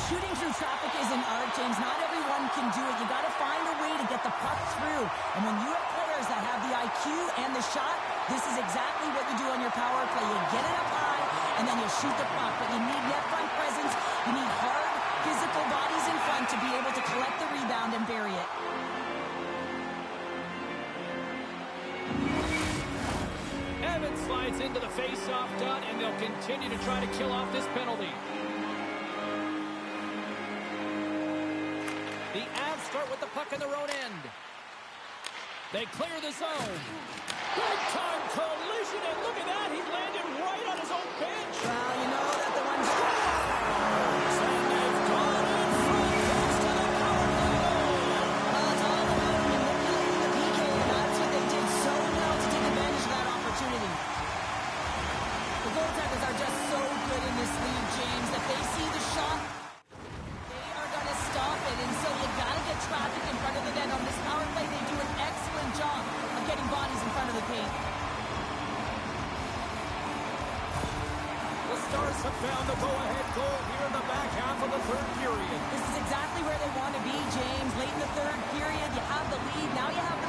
Shooting through traffic is an art, James. Not everyone can do it. You got to find a way to get the puck through. And when you have players that have the IQ and the shot, this is exactly what you do on your power play. You get it up high, and then you shoot the puck. But you need net front presence. You need hard, physical bodies in front to be able to collect the rebound and bury it. Evans slides into the face-off dot, and they'll continue to try to kill off this penalty. The Avs start with the puck in their own end. They clear the zone. Big time collision, and look at that. He landed right on his own bench. Well, you know that the ones... And they've gone in front, thanks to the power play goal. Well, it's all about manipulating the PK, and that's what they did so well to take advantage of that opportunity. The goaltenders are just so good in this league, James, that they see the shot, they are going to stop it. And so you got to get traffic in front of the net. On this power play, they do an excellent job of getting bodies in front of the paint. The Stars have found the go-ahead goal here in the back half of the third period. This is exactly where they want to be, James. Late in the third period, you have the lead. Now you have the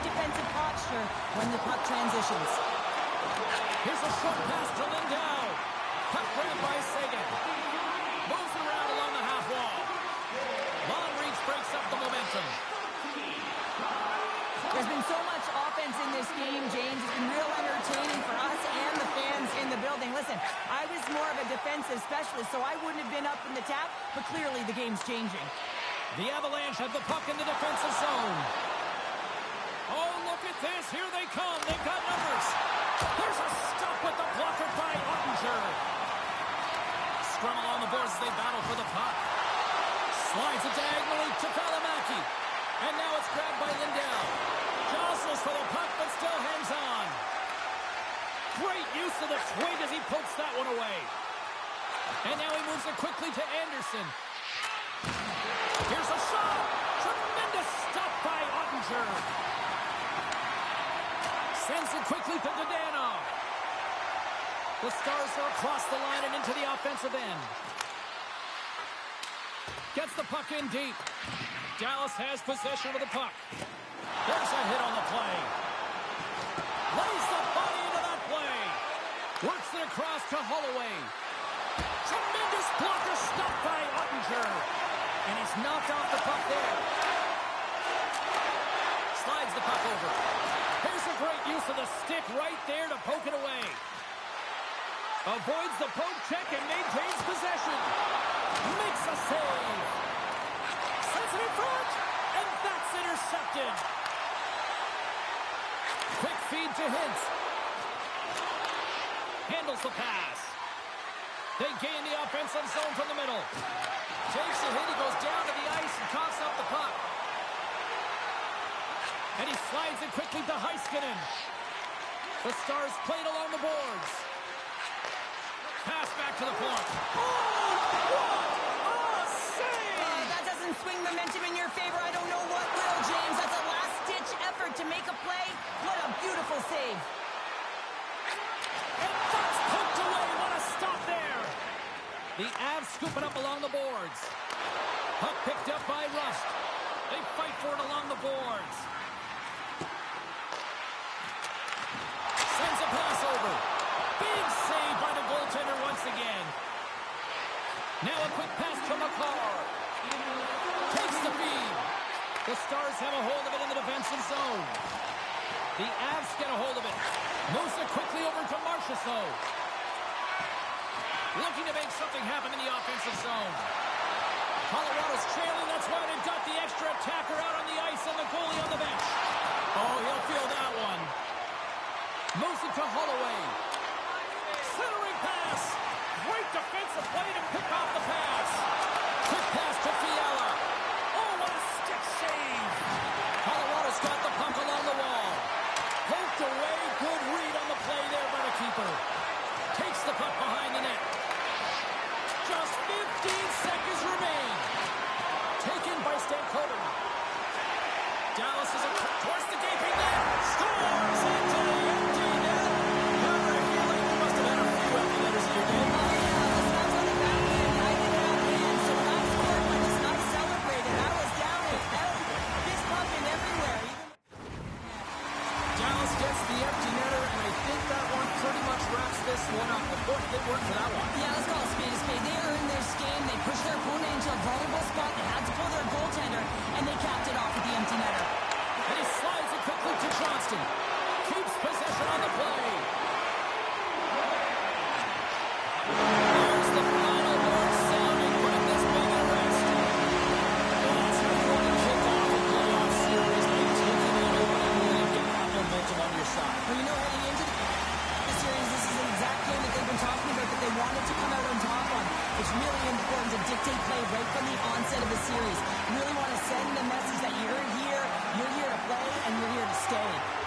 defensive posture when the puck transitions. Here's a short pass to Lindell. Puck grabbed by Sagan. Moves it around along the half wall. Long reach breaks up the momentum. There's been so much offense in this game, James. It's been real entertaining for us and the fans in the building. Listen, I was more of a defensive specialist, so I wouldn't have been up in the tap, but clearly the game's changing. The Avalanche have the puck in the defensive zone. Oh, look at this. Here they come. They've got numbers. There's a stop with the blocker by Ottinger. Scrum along the boards as they battle for the puck. Slides it diagonally to Valimaki. And now it's grabbed by Lindell. Jostles for the puck, but still hangs on. Great use of the swing as he pokes that one away. And now he moves it quickly to Anderson. Here's a shot. Tremendous stop by Ottinger. Sends it quickly to Dadonov. The Stars are across the line and into the offensive end. Gets the puck in deep. Dallas has possession of the puck. There's a hit on the play. Lays the body into that play. Works it across to Holloway. Tremendous blocker stopped by Ottinger. And he's knocked off the puck there. Slides the puck over. Here's a great use of the stick right there to poke it away. Avoids the poke check and maintains possession. Makes a save. Sends it in front. And that's intercepted. Quick feed to Hintz. Handles the pass. They gain the offensive zone from the middle. Takes a hit. He goes down to the ice and coughs up the puck. And he slides it quickly to Heiskanen. The Stars played along the boards. Pass back to the point. Oh, what a save! That doesn't swing momentum in your favor. I don't know what will, James. That's a last-ditch effort to make a play. What a beautiful save. And that's poked away. What a stop there. The Avs scoop it up along the boards. Puck picked up by Rust. They fight for it along the boards. Sends a pass over. Big save by the goaltender once again. Now a quick pass to McCarr. Takes the feed. The Stars have a hold of it in the defensive zone. The Avs get a hold of it. Moves it quickly over to Marchessault. Looking to make something happen in the offensive zone. Colorado's trailing. That's why they've got the extra attacker out on the ice and the goalie on the bench. Oh, he'll feel that one. Moves it to Holloway. Centering pass. Great defensive play to pick off the pass. Quick pass to Fiala. Oh, what a stick save. Colorado's got the puck along the wall. Poked away. Good read on the play there by the keeper. Takes the puck behind the net. Just 15 seconds remain. Taken by Stankoven. Dallas is towards the gaping net. Scores into the empty net. Now I feel like you must have had a few empty netters in your game. Oh, yeah, that's not on the back end. I didn't have hands, so when I scored, when this night celebrated, I was down and out, fist pumping everywhere. Dallas gets the empty netter, and I think that one pretty much wraps this one up. The point did work for that one. Yeah, let's call a spade a spade. They earned their game. They pushed their opponent into a vulnerable spot. They had to pull their goaltender, and they capped it off with the empty netter. And he slides it quickly to Johnston. Keeps possession on the play. There's the final word sounding. Putting this big at rest. Well, that's how you want to kick off a playoff series by taking on a lead and get that momentum on your side. Well, you know, heading into the series, this is the exact game that they've been talking about that they wanted to come out on top on. It's really important to dictate play right from the onset of the series. You really want to send the message that you're here to play, and you're here to stay.